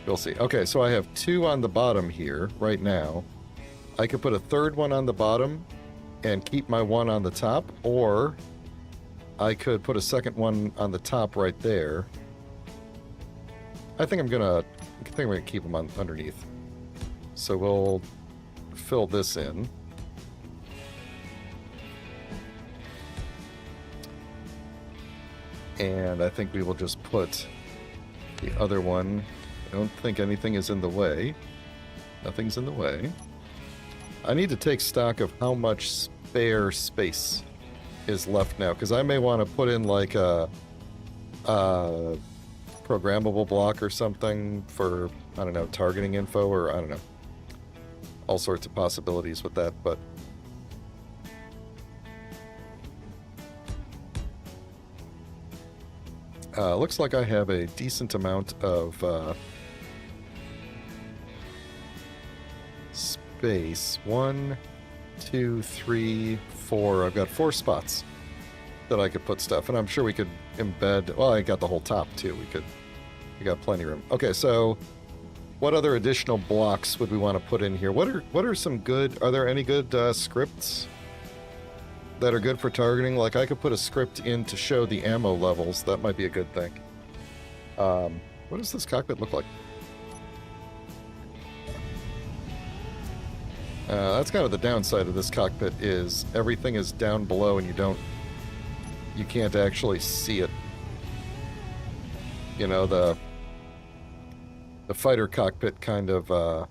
we'll see. Okay, so I have 2 on the bottom here right now. I could put a 3rd one on the bottom and keep my 1 on the top, or I could put a 2nd one on the top right there. I think I'm gonna keep them on underneath. So we'll fill this in. And I think we will just put the other one. I don't think anything is in the way. Nothing's in the way. I need to take stock of how much spare space is left now, because I may want to put in like a programmable block or something for, I don't know, targeting info, or I don't know. All sorts of possibilities with that, but looks like I have a decent amount of space. 1, 2, 3, 4. I've got 4 spots that I could put stuff, and I'm sure we could embed. Well, I got the whole top too. We got plenty of room. Okay, so what other additional blocks would we want to put in here? What are some good? Are there any good scripts that are good for targeting? Like, I could put a script in to show the ammo levels. That might be a good thing. What does this cockpit look like? That's kind of the downside of this cockpit, is everything is down below and you can't actually see it. You know, the fighter cockpit kind of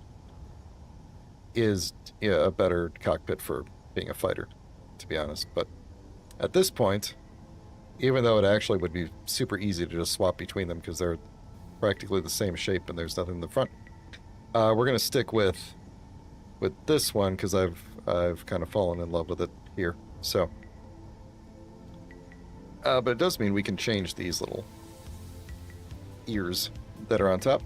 is a better cockpit for being a fighter, to be honest. But at this point, even though it actually would be super easy to just swap between them because they're practically the same shape and there's nothing in the front, we're going to stick with this one because I've kind of fallen in love with it here. So, but it does mean we can change these little ears that are on top.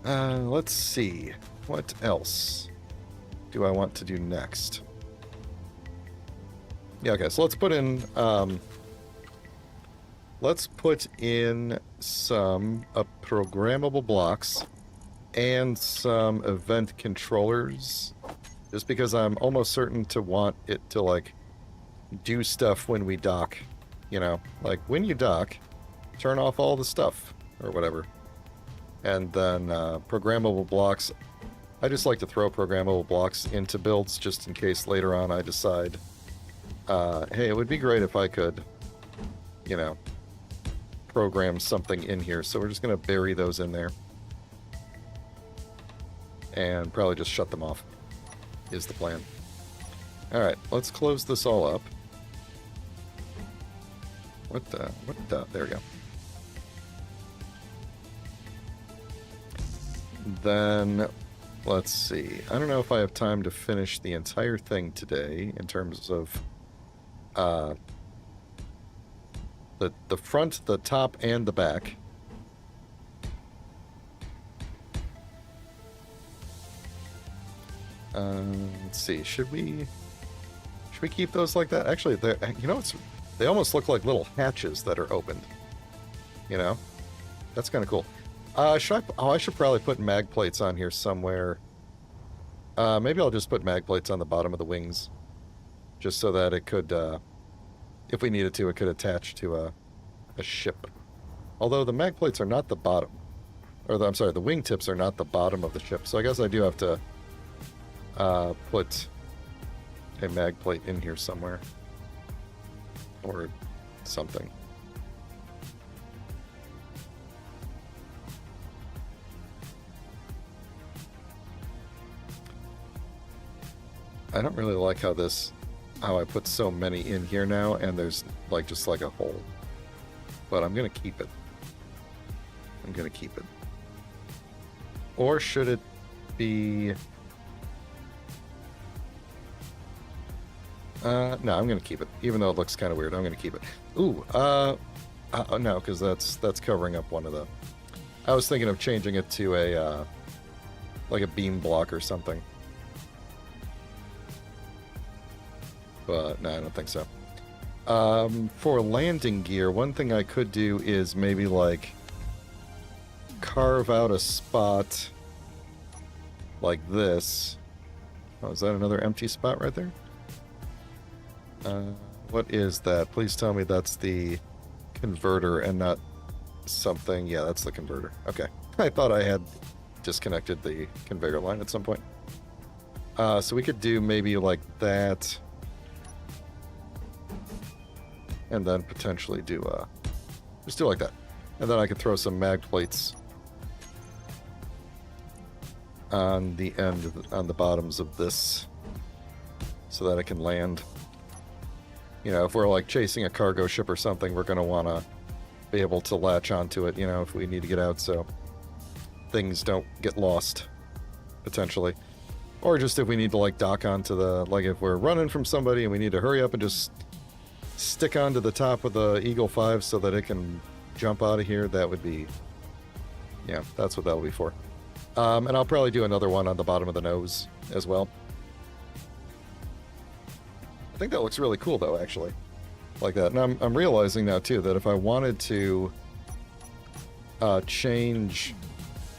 Let's see. What else do I want to do next? Yeah, okay, so let's put in some programmable blocks and some event controllers, just because I'm almost certain to want it to, like, do stuff when we dock. You know, like, when you dock, turn off all the stuff, or whatever. And then programmable blocks. I just like to throw programmable blocks into builds just in case later on I decide, hey, it would be great if I could, you know, program something in here. So we're just going to bury those in there. And probably just shut them off is the plan. Alright, let's close this all up. What the, there we go. Then, let's see. I don't know if I have time to finish the entire thing today in terms of the front, the top, and the back. Let's see. Should we keep those like that? Actually, you know, they almost look like little hatches that are opened. You know, that's kind of cool. I should probably put mag plates on here somewhere. Maybe I'll just put mag plates on the bottom of the wings, just so that it could, if we needed to, it could attach to a ship. Although the mag plates are not the bottom, or I'm sorry, the wing tips are not the bottom of the ship. So I guess I do have to put a mag plate in here somewhere. Or something. I don't really like how I put so many in here now, and there's like just like a hole. But I'm gonna keep it. I'm gonna keep it. Or should it be... no, I'm gonna keep it. Even though it looks kind of weird, I'm gonna keep it. Ooh, no, because that's covering up one of the... I was thinking of changing it to a, like a beam block or something. But, no, I don't think so. For landing gear, one thing I could do is maybe, like, carve out a spot like this. Oh, is that another empty spot right there? What is that? Please tell me that's the converter and not something. Yeah, that's the converter. Okay. I thought I had disconnected the conveyor line at some point. So we could do maybe like that. And then potentially do, just do like that. And then I could throw some mag plates on the end, on the bottoms of this, so that I can land. You know, if we're like chasing a cargo ship or something, we're going to want to be able to latch onto it, you know, if we need to get out, so things don't get lost, potentially. Or just if we need to like dock onto the, like if we're running from somebody and we need to hurry up and just stick onto the top of the Eagle 5 so that it can jump out of here, that would be, yeah, that's what that'll be for. And I'll probably do another one on the bottom of the nose as well. I think that looks really cool though, actually, like that. And I'm realizing now too that if I wanted to change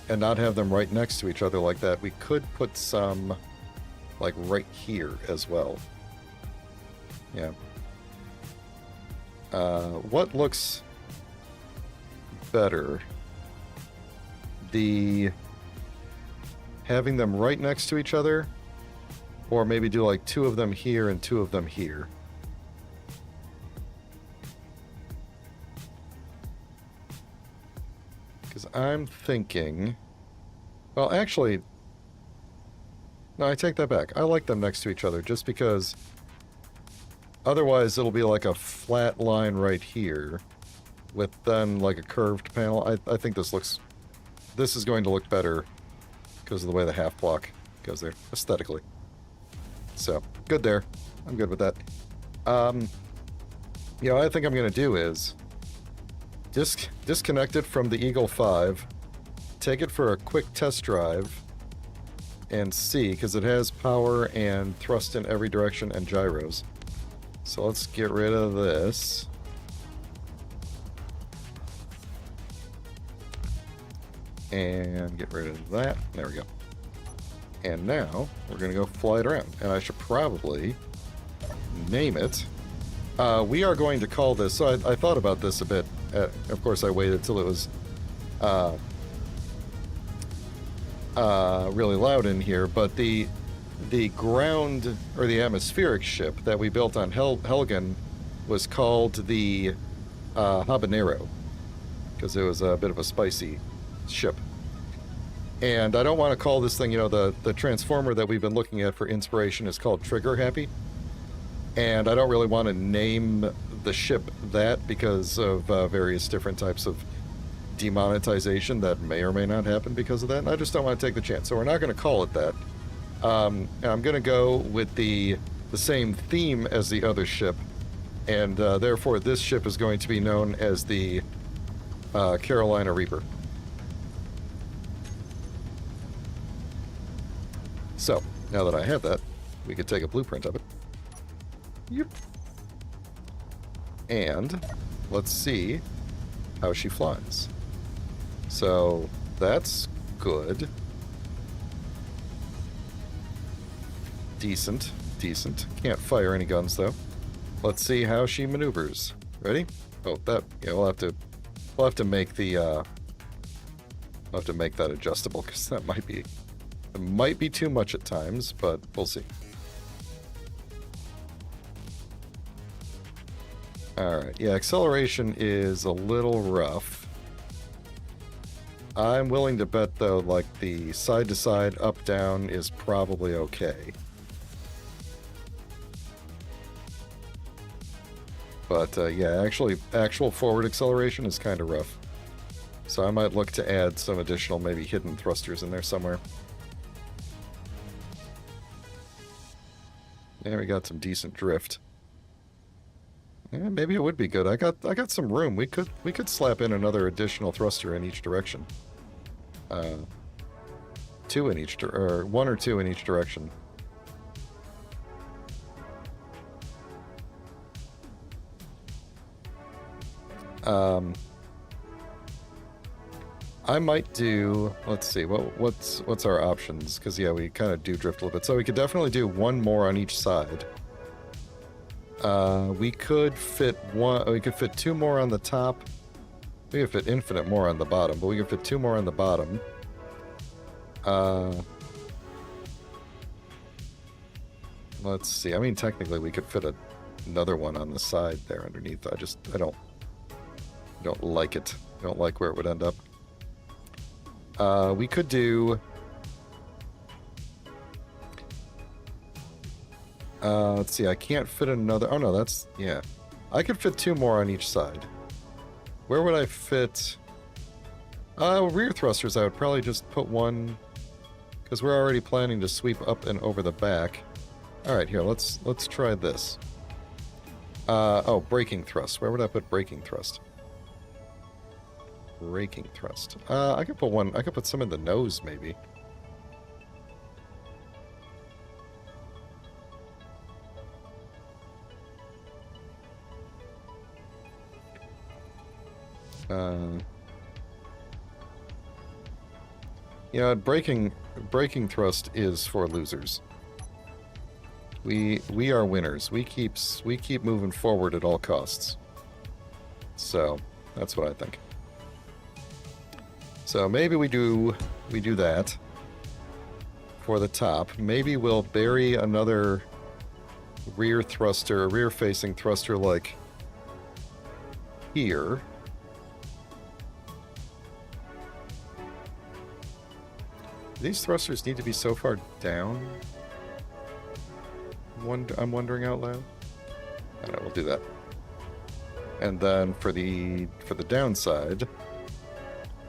and not have them right next to each other like that, we could put some like right here as well. Yeah. What looks better? The having them right next to each other, or maybe do like 2 of them here and 2 of them here. Because I'm thinking, well, actually, no, I take that back. I like them next to each other just because otherwise it'll be like a flat line right here with then like a curved panel. I think this is going to look better because of the way the half block goes there, aesthetically. So, good there. I'm good with that. You know, what I think I'm going to do is disconnect it from the Eagle 5, take it for a quick test drive, and see, because it has power and thrust in every direction and gyros. So let's get rid of this. And get rid of that. There we go. And now we're going to go fly it around. And I should probably name it. We are going to call this... So I thought about this a bit. Of course, I waited till it was really loud in here. But the ground, or the atmospheric ship that we built on Helgen was called the Habanero. Because it was a bit of a spicy ship. And I don't want to call this thing, you know, the transformer that we've been looking at for inspiration is called Trigger Happy. And I don't really want to name the ship that because of various different types of demonetization that may or may not happen because of that. And I just don't want to take the chance. So we're not going to call it that. I'm going to go with the same theme as the other ship. And therefore this ship is going to be known as the Carolina Reaper. So, now that I have that, we could take a blueprint of it. Yep. And let's see how she flies. So, that's good. Decent. Can't fire any guns, though. Let's see how she maneuvers. Ready? Oh, that... Yeah, we'll have to make the... we'll have to make that adjustable, because that might be It might be too much at times, but we'll see. Alright, yeah, acceleration is a little rough. I'm willing to bet, though, like, the side-to-side, up-down is probably okay. But, yeah, actual forward acceleration is kind of rough. So I might look to add some additional, maybe hidden thrusters in there somewhere. Yeah, we got some decent drift. Yeah, maybe it would be good. I got some room. We could slap in another additional thruster in each direction. Two in each, or one or two in each direction. I might do. Let's see. What's our options? Because yeah, we kind of do drift a little bit. So we could definitely do one more on each side. We could fit one. We could fit two more on the top. We could fit infinite more on the bottom, but we could fit two more on the bottom. Let's see. I mean, technically, we could fit another one on the side there underneath. I don't like it. I don't like where it would end up. We could do. Let's see, I can't fit another... Oh, no, that's... Yeah. I could fit two more on each side. Where would I fit... rear thrusters, I would probably just put one... Because we're already planning to sweep up and over the back. Alright, here, let's try this. Oh, braking thrust. Where would I put braking thrust? Braking thrust. I could put one... I could put some in the nose, maybe. You know, braking thrust is for losers. We are winners. We keep moving forward at all costs. So that's what I think. So maybe we do that for the top. Maybe we'll bury another rear facing thruster like here. These thrusters need to be so far down? I'm wondering out loud. Alright, we'll do that. And then for the downside,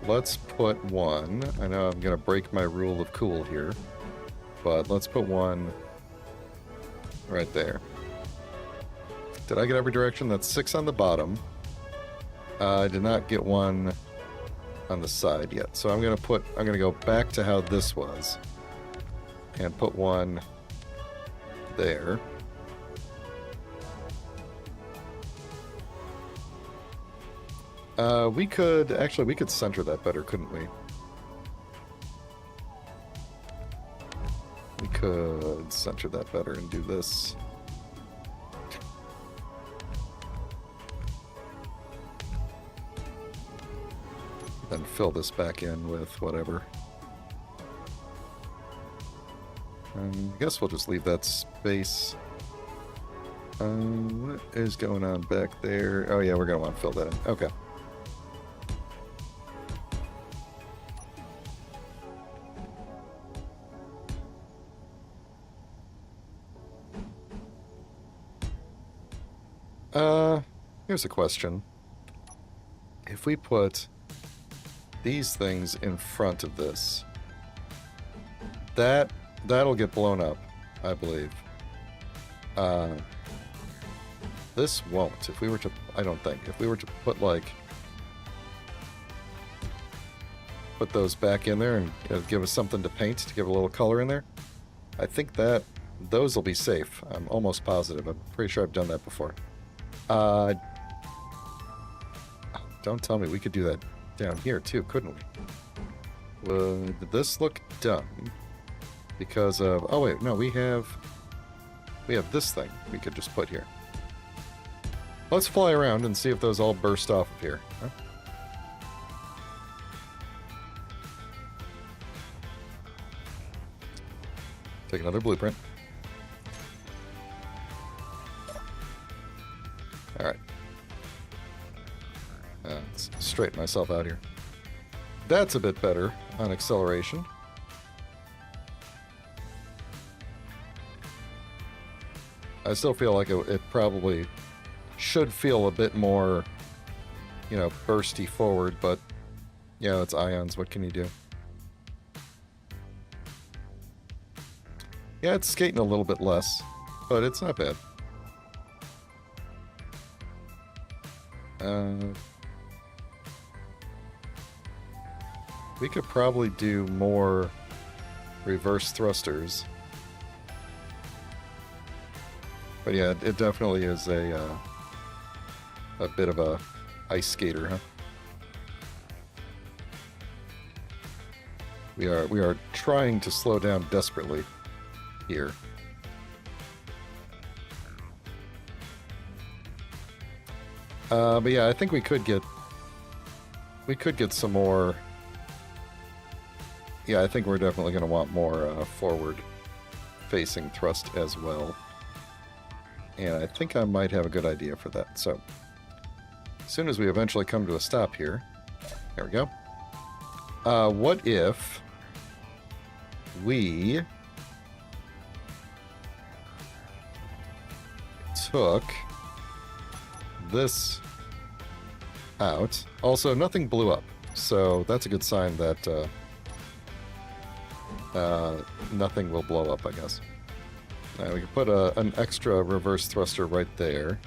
let's put one. I know I'm gonna break my rule of cool here, but let's put one right there. Did I get every direction? That's 6 on the bottom. I did not get one on the side yet. So I'm gonna go back to how this was and put one there. We could center that better, couldn't we? We could center that better and do this. Then fill this back in with whatever. I guess we'll just leave that space. What is going on back there? Oh yeah, we're gonna want to fill that in. Okay. Here's a question. If we put these things in front of this, that'll get blown up, I believe. This won't. If we were to, I don't think. If we were to put put those back in there and give us something to paint to give a little color in there, I think those will be safe. I'm almost positive. I'm pretty sure I've done that before. Don't tell me we could do that down here too, couldn't we? Did this look dumb? Because of... Oh wait, no, we have this thing we could just put here. Let's fly around and see if those all burst off of here. Huh? Take another blueprint. Alright. Let's straighten myself out here. That's a bit better on acceleration. I still feel like it probably should feel a bit more, you know, bursty forward, but, you know, it's ions. What can you do? Yeah, it's skating a little bit less, but it's not bad. We could probably do more reverse thrusters. But yeah, it definitely is a bit of a ice skater, huh? We are trying to slow down desperately here. But yeah, I think we could get some more. Yeah, I think we're definitely going to want more forward-facing thrust as well. And I think I might have a good idea for that. So, as soon as we eventually come to a stop here, there we go. What if we took this out? Also, nothing blew up, so that's a good sign that nothing will blow up, I guess. We can put an extra reverse thruster right there.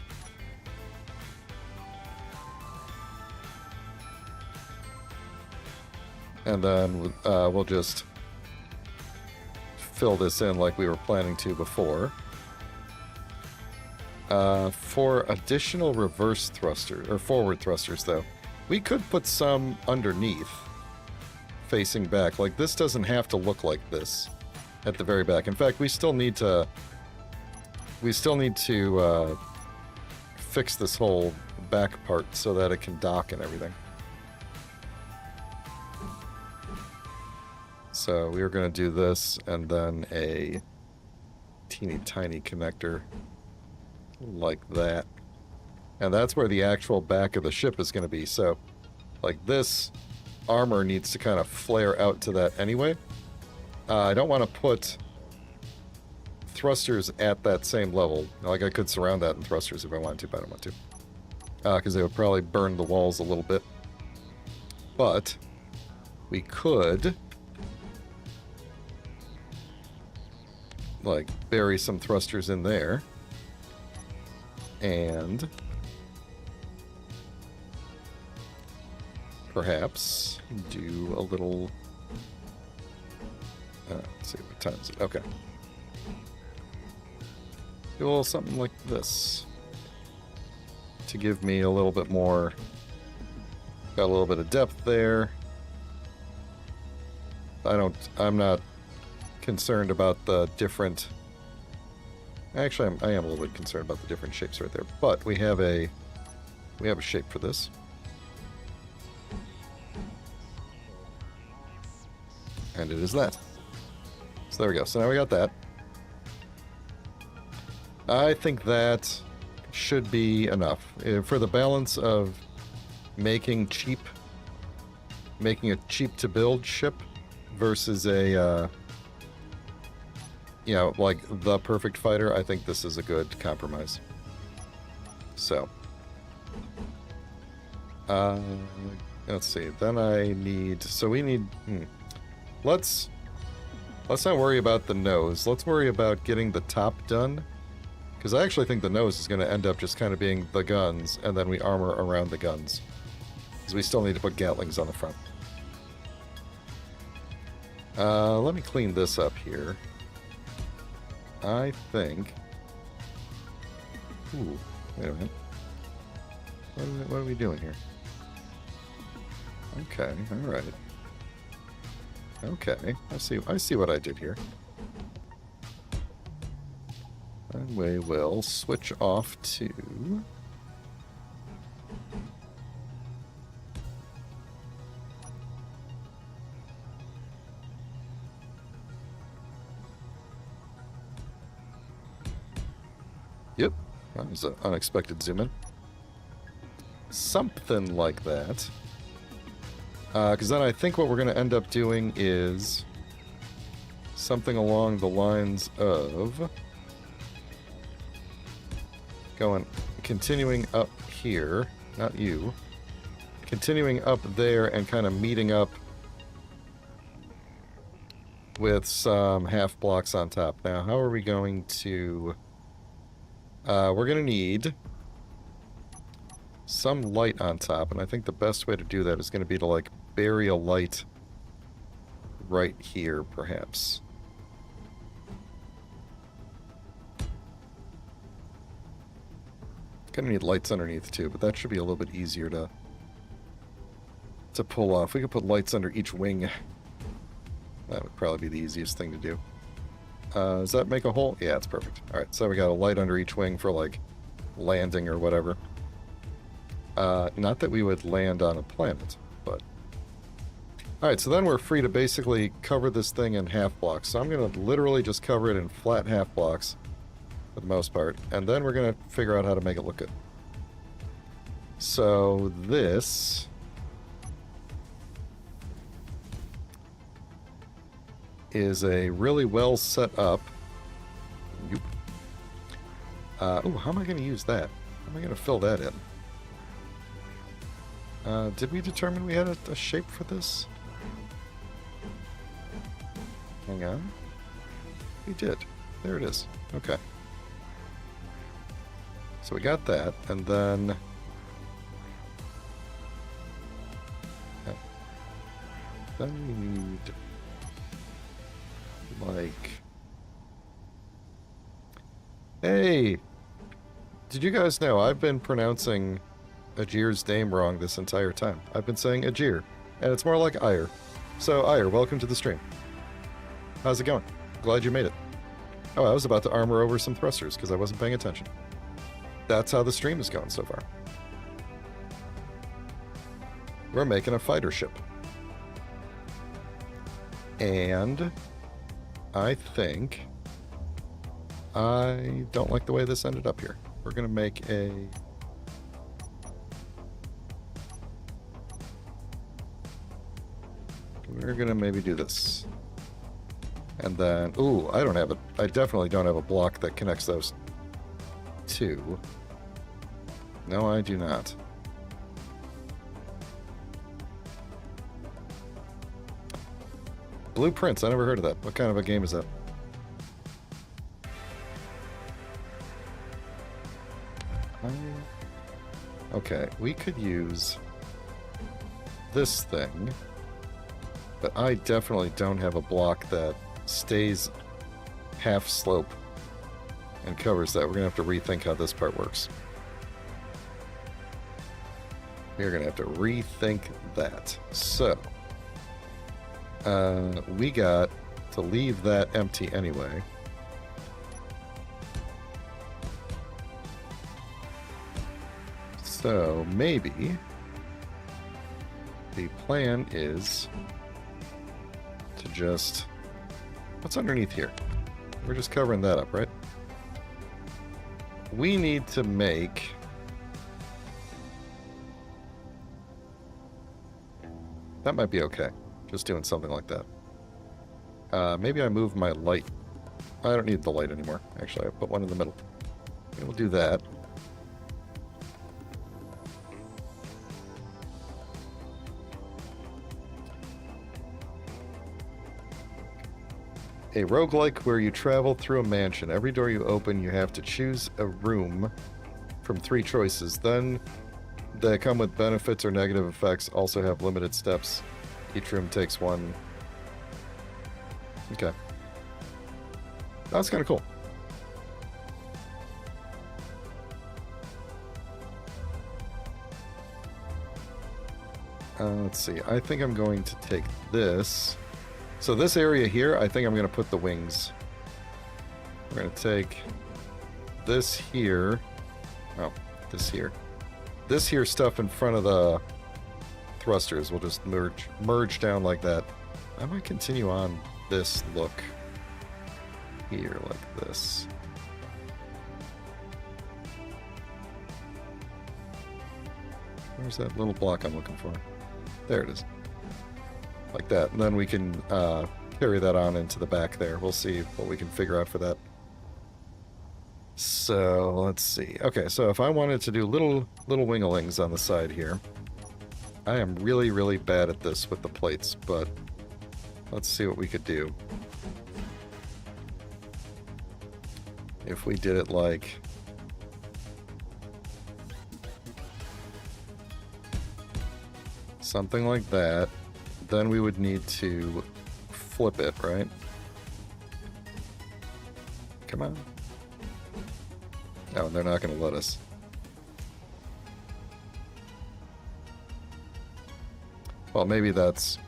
And then we'll just fill this in like we were planning to before. For additional reverse thrusters, or forward thrusters, though, we could put some underneath, facing back. Like, this doesn't have to look like this at the very back. In fact, we still need to fix this whole back part so that it can dock and everything. So we are going to do this, and then a teeny tiny connector like that. And that's where the actual back of the ship is going to be. So, like, this armor needs to kind of flare out to that anyway. I don't want to put thrusters at that same level. Like, I could surround that in thrusters if I wanted to, but I don't want to. Because they would probably burn the walls a little bit. But we could, like, bury some thrusters in there. And perhaps do a little... let's see, what time is it? Okay. Do a little something like this to give me a little bit more... Got a little bit of depth there. I'm not concerned about the different... Actually, I am a little bit concerned about the different shapes right there. But we have a shape for this. And it is that. So there we go. So now we got that. I think that should be enough. For the balance of making a cheap to build ship versus a, you know, like the perfect fighter, I think this is a good compromise. So, let's see. Then I need, so we need, let's not worry about the nose. Let's worry about getting the top done. Because I actually think the nose is going to end up just kind of being the guns, and then we armor around the guns. Because we still need to put Gatlings on the front. Let me clean this up here. I think... Ooh, wait a minute. What are we doing here? Okay, alright. Okay, I see what I did here. And we will switch off to... Yep. That was an unexpected zoom in. Something like that. Because then I think what we're going to end up doing is something along the lines of continuing up here, not you, continuing up there and kind of meeting up with some half blocks on top. Now, how are we going to... we're going to need some light on top, and I think the best way to do that is going to be to, like, bury a light right here, perhaps. Gonna need lights underneath, too, but that should be a little bit easier to pull off. We could put lights under each wing. That would probably be the easiest thing to do. Does that make a hole? Yeah, it's perfect. Alright, so we got a light under each wing for, like, landing or whatever. Not that we would land on a planet, but... Alright, so then we're free to basically cover this thing in half blocks. So I'm going to literally just cover it in flat half blocks, for the most part, and then we're going to figure out how to make it look good. So this... is a really well set up... oh, how am I going to use that? How am I going to fill that in? Did we determine we had a shape for this? Hang on. We did. There it is. Okay. So we got that, and then... then we need... like... Hey! Did you guys know I've been pronouncing Ajir's name wrong this entire time? I've been saying Ajir, and it's more like Ire. So, Ire, welcome to the stream. How's it going? Glad you made it. Oh, I was about to armor over some thrusters because I wasn't paying attention. That's how the stream is going so far. We're making a fighter ship. And I think I don't like the way this ended up here. We're going to make a... we're going to maybe do this. And then... ooh, I don't have it. I definitely don't have a block that connects those two. No, I do not. Blueprints, I never heard of that. What kind of a game is that? Okay, we could use this thing, but I definitely don't have a block that stays half slope and covers that. We're going to have to rethink how this part works. We're going to have to rethink that. So, we got to leave that empty anyway. So, maybe the plan is to just... what's underneath here? We're just covering that up, right? We need to make... that might be okay. Just doing something like that. Maybe I move my light. I don't need the light anymore. Actually, I put one in the middle. We'll do that. A roguelike where you travel through a mansion. Every door you open, you have to choose a room from 3 choices. Then they come with benefits or negative effects, also have limited steps. Each room takes 1. Okay. That's kind of cool. Let's see. I think I'm going to take this. So this area here, I think I'm going to put the wings. We're going to take this here. Oh, this here. This here stuff in front of the thrusters will just merge down like that. I might continue on this look here like this. Where's that little block I'm looking for? There it is. Like that. And then we can carry that on into the back there. We'll see what we can figure out for that. So, let's see. Okay, so if I wanted to do little winglings on the side here, I am really, really bad at this with the plates, but let's see what we could do. If we did it like... something like that, then we would need to flip it, right? Come on. No, they're not going to let us. Well, maybe that's...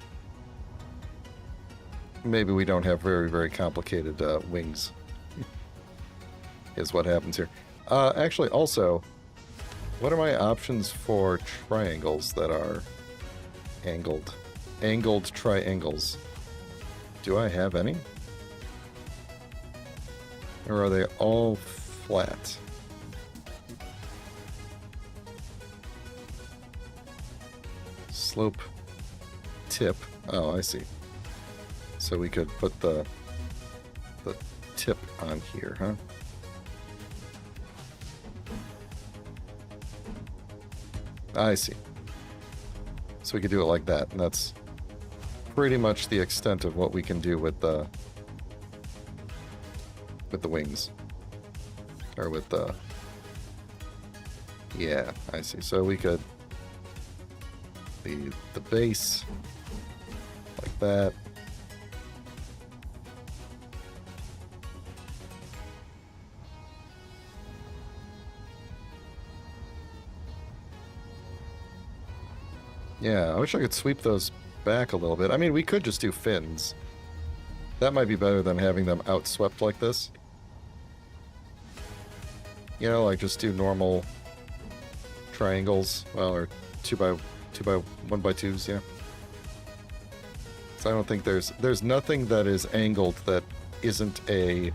maybe we don't have very, very complicated wings. Is what happens here. Actually, also, what are my options for triangles that are angled? Angled triangles. Do I have any? Or are they all flat? Slope tip. Oh, I see. So we could put the tip on here, huh? I see. So we could do it like that, and that's pretty much the extent of what we can do with the wings. Or with the... yeah, I see. So we could... the base, like that. Yeah, I wish I could sweep those back a little bit. I mean, we could just do fins. That might be better than having them outswept like this. You know, like just do normal triangles, well, or 1x2s, yeah. So I don't think there's nothing that is angled that isn't a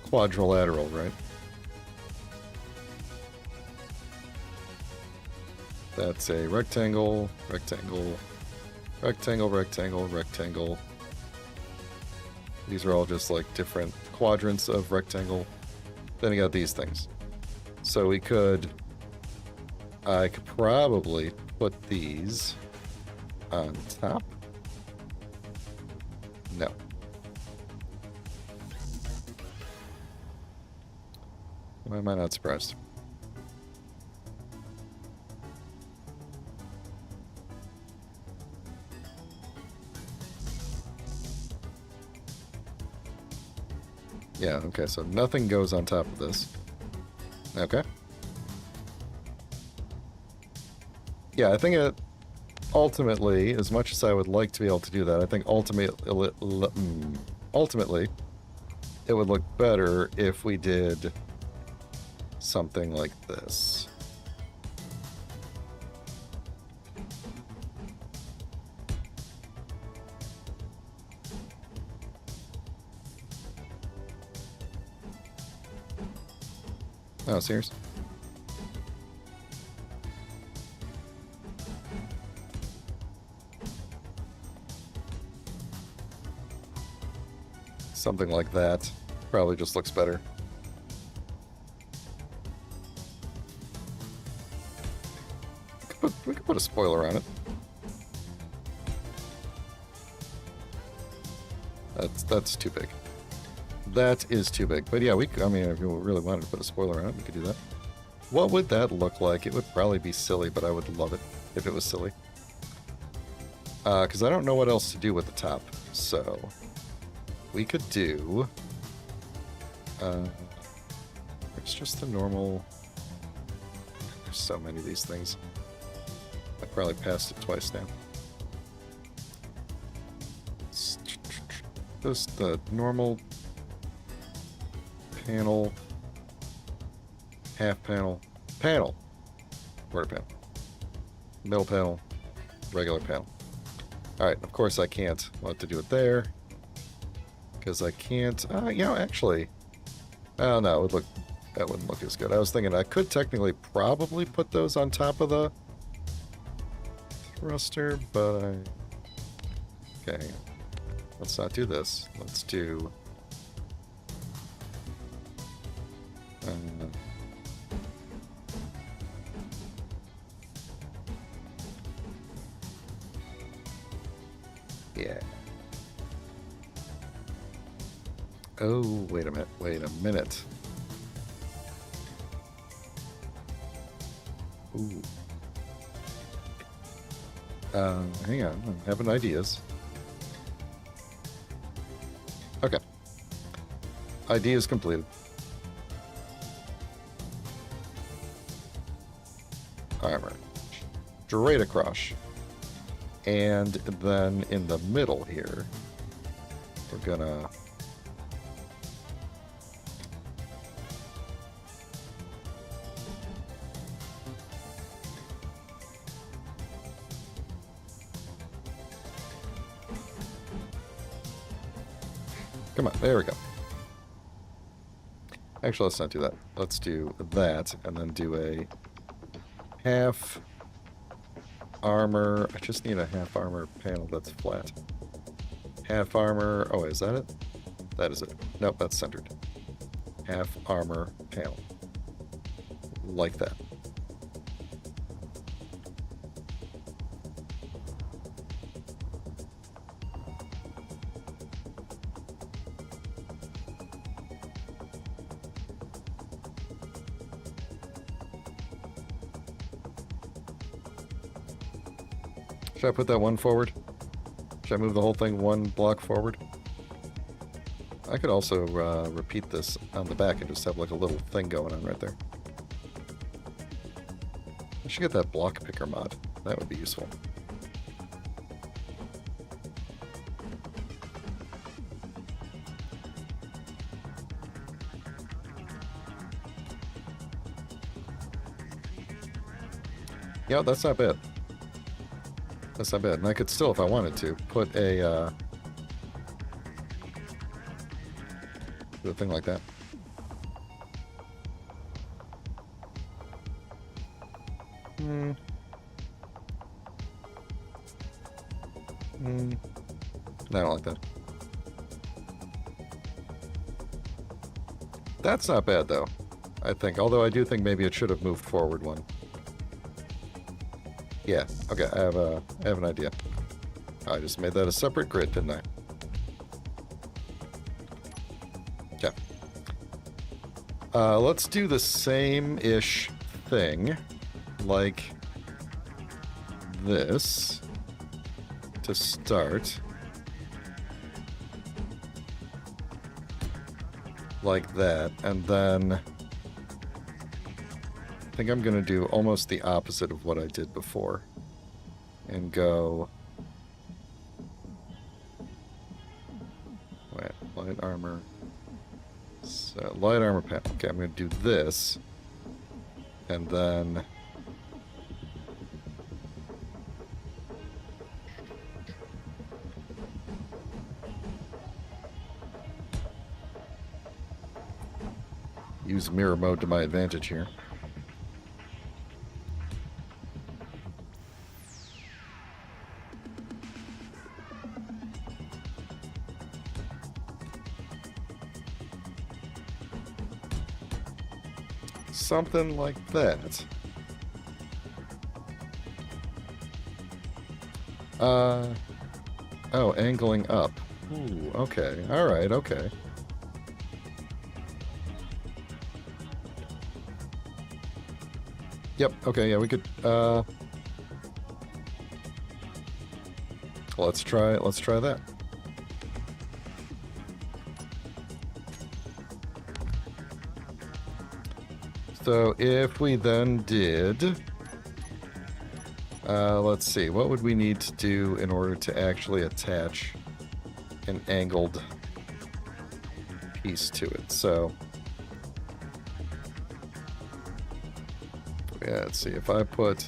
quadrilateral, right? That's a rectangle, rectangle, rectangle, rectangle, rectangle. These are all just like different quadrants of rectangle. Then you got these things. So we could... I could probably put these on top. No. Why am I not surprised? Yeah, okay, so nothing goes on top of this. Okay. Yeah, I think it ultimately, as much as I would like to be able to do that, I think ultimately it would look better if we did something like this. Oh, serious? Something like that. Probably just looks better. We could put a spoiler on it. That's too big. That is too big. But yeah, I mean, if you really wanted to put a spoiler on it, we could do that. What would that look like? It would probably be silly, but I would love it if it was silly. Because I don't know what else to do with the top. So, we could do... it's just the normal... There's so many of these things. I probably passed it twice now. Just the normal... panel, half panel, quarter panel, middle panel, regular panel. Alright, of course I can't. I'll have to do it there. Because I can't... you know, actually... oh, no, that wouldn't look as good. I was thinking I could technically probably put those on top of the thruster, but I... Okay. Let's not do this. Let's do... yeah. Oh, wait a minute. Wait a minute. Ooh. Hang on. I'm having ideas. Okay. Ideas completed. Armor. Straight across. And then in the middle here, we're gonna... Come on, there we go. Actually, let's not do that. Let's do that, and then do a half armor. I just need a half armor panel that's flat. Half armor. Oh, is that it? That is it. Nope, that's centered. Half armor panel. Like that. Should I put that one forward? Should I move the whole thing one block forward? I could also repeat this on the back and just have like a little thing going on right there. I should get that block picker mod. That would be useful. Yeah, that's not bad. That's not bad. And I could still, if I wanted to, put a thing like that. No, I don't like that. That's not bad, though, I think. Although I do think maybe it should have moved forward one. Yeah, okay, I have an idea. I just made that a separate grid, didn't I? Okay. Let's do the same-ish thing, like this, to start. Like that, and then... I think I'm going to do almost the opposite of what I did before. And go... Wait, light armor... So, light armor panel. Okay, I'm going to do this. And then... use mirror mode to my advantage here. Something like that. Oh, angling up. Ooh, okay. Alright, okay. Yep, okay, yeah, we could, let's try that. So if we then did, let's see, what would we need to do in order to actually attach an angled piece to it? So, yeah, let's see, if I put...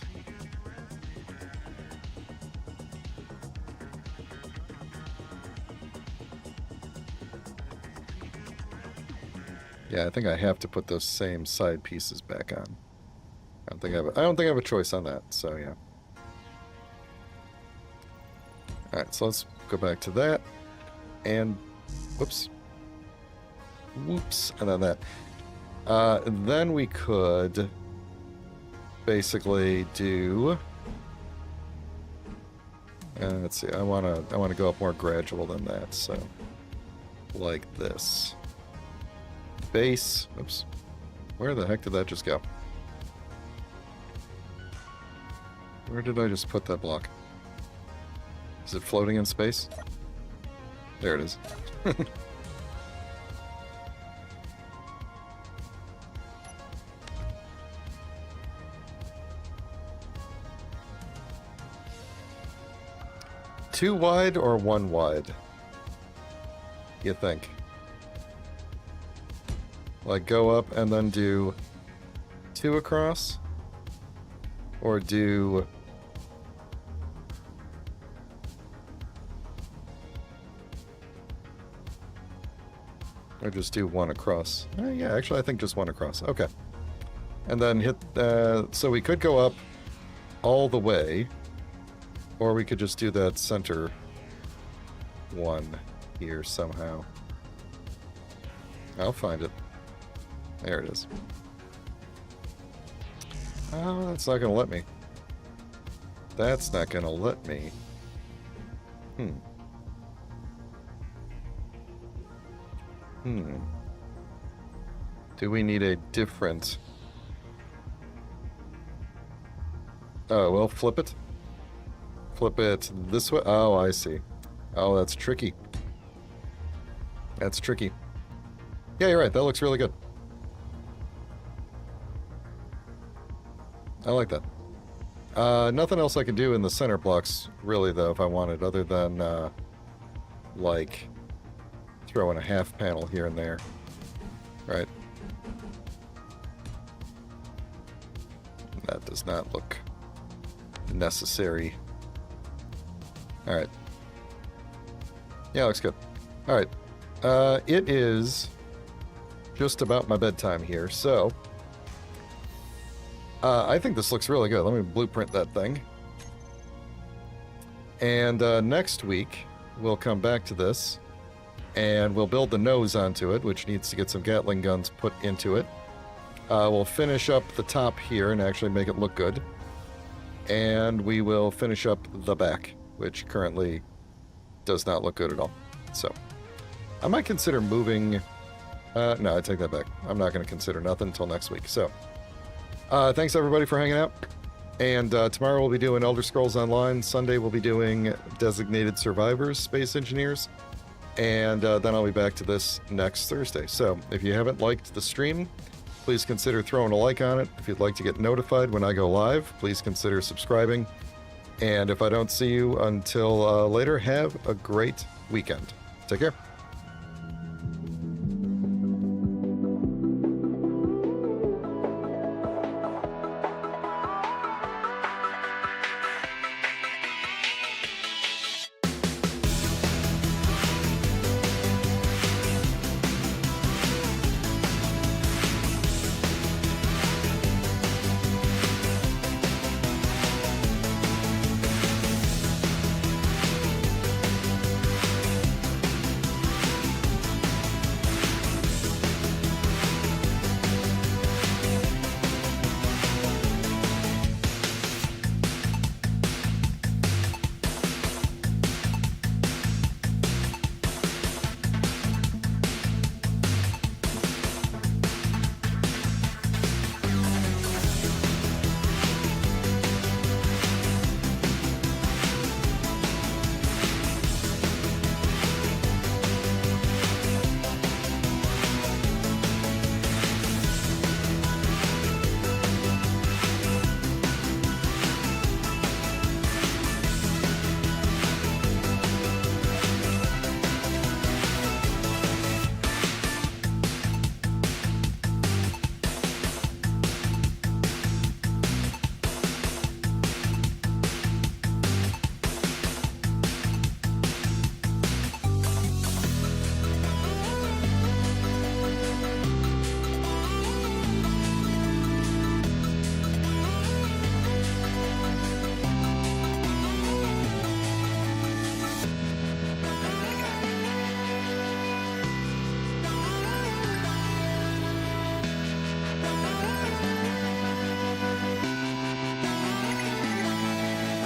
Yeah, I think I have to put those same side pieces back on. I don't think I have a choice on that, so yeah. Alright, so let's go back to that. And, whoops. Whoops, and then that. Then we could basically do... let's see, I wanna go up more gradual than that, so... like this. Base, oops. Where the heck did that just go? Where did I just put that block? Is it floating in space? There it is. Two wide or one wide? You think? Like go up and then do two across? Or do... or just do one across? Yeah, actually I think just one across. Okay. And then hit... so we could go up all the way, or we could just do that center one here somehow. I'll find it. There it is. Oh, that's not gonna let me. That's not gonna let me. Do we need a different... oh, well, flip it. Flip it this way. Oh, I see. Oh, that's tricky. That's tricky. Yeah, you're right. That looks really good. I like that. Nothing else I can do in the center blocks, really, though, if I wanted, other than, like, throw in a half panel here and there. Right? That does not look necessary. Alright. Yeah, looks good. Alright. It is just about my bedtime here, so... I think this looks really good. Let me blueprint that thing. And next week, we'll come back to this, and we'll build the nose onto it, which needs to get some Gatling guns put into it. We'll finish up the top here and actually make it look good. And we will finish up the back, which currently does not look good at all. So, I might consider moving... no, I take that back. I'm not going to consider nothing until next week. So, thanks everybody for hanging out. And tomorrow we'll be doing Elder Scrolls Online. Sunday we'll be doing Designated Survivors, Space Engineers. And then I'll be back to this next Thursday. So, if you haven't liked the stream, please consider throwing a like on it. If you'd like to get notified when I go live, please consider subscribing. And if I don't see you until later, have a great weekend. Take care.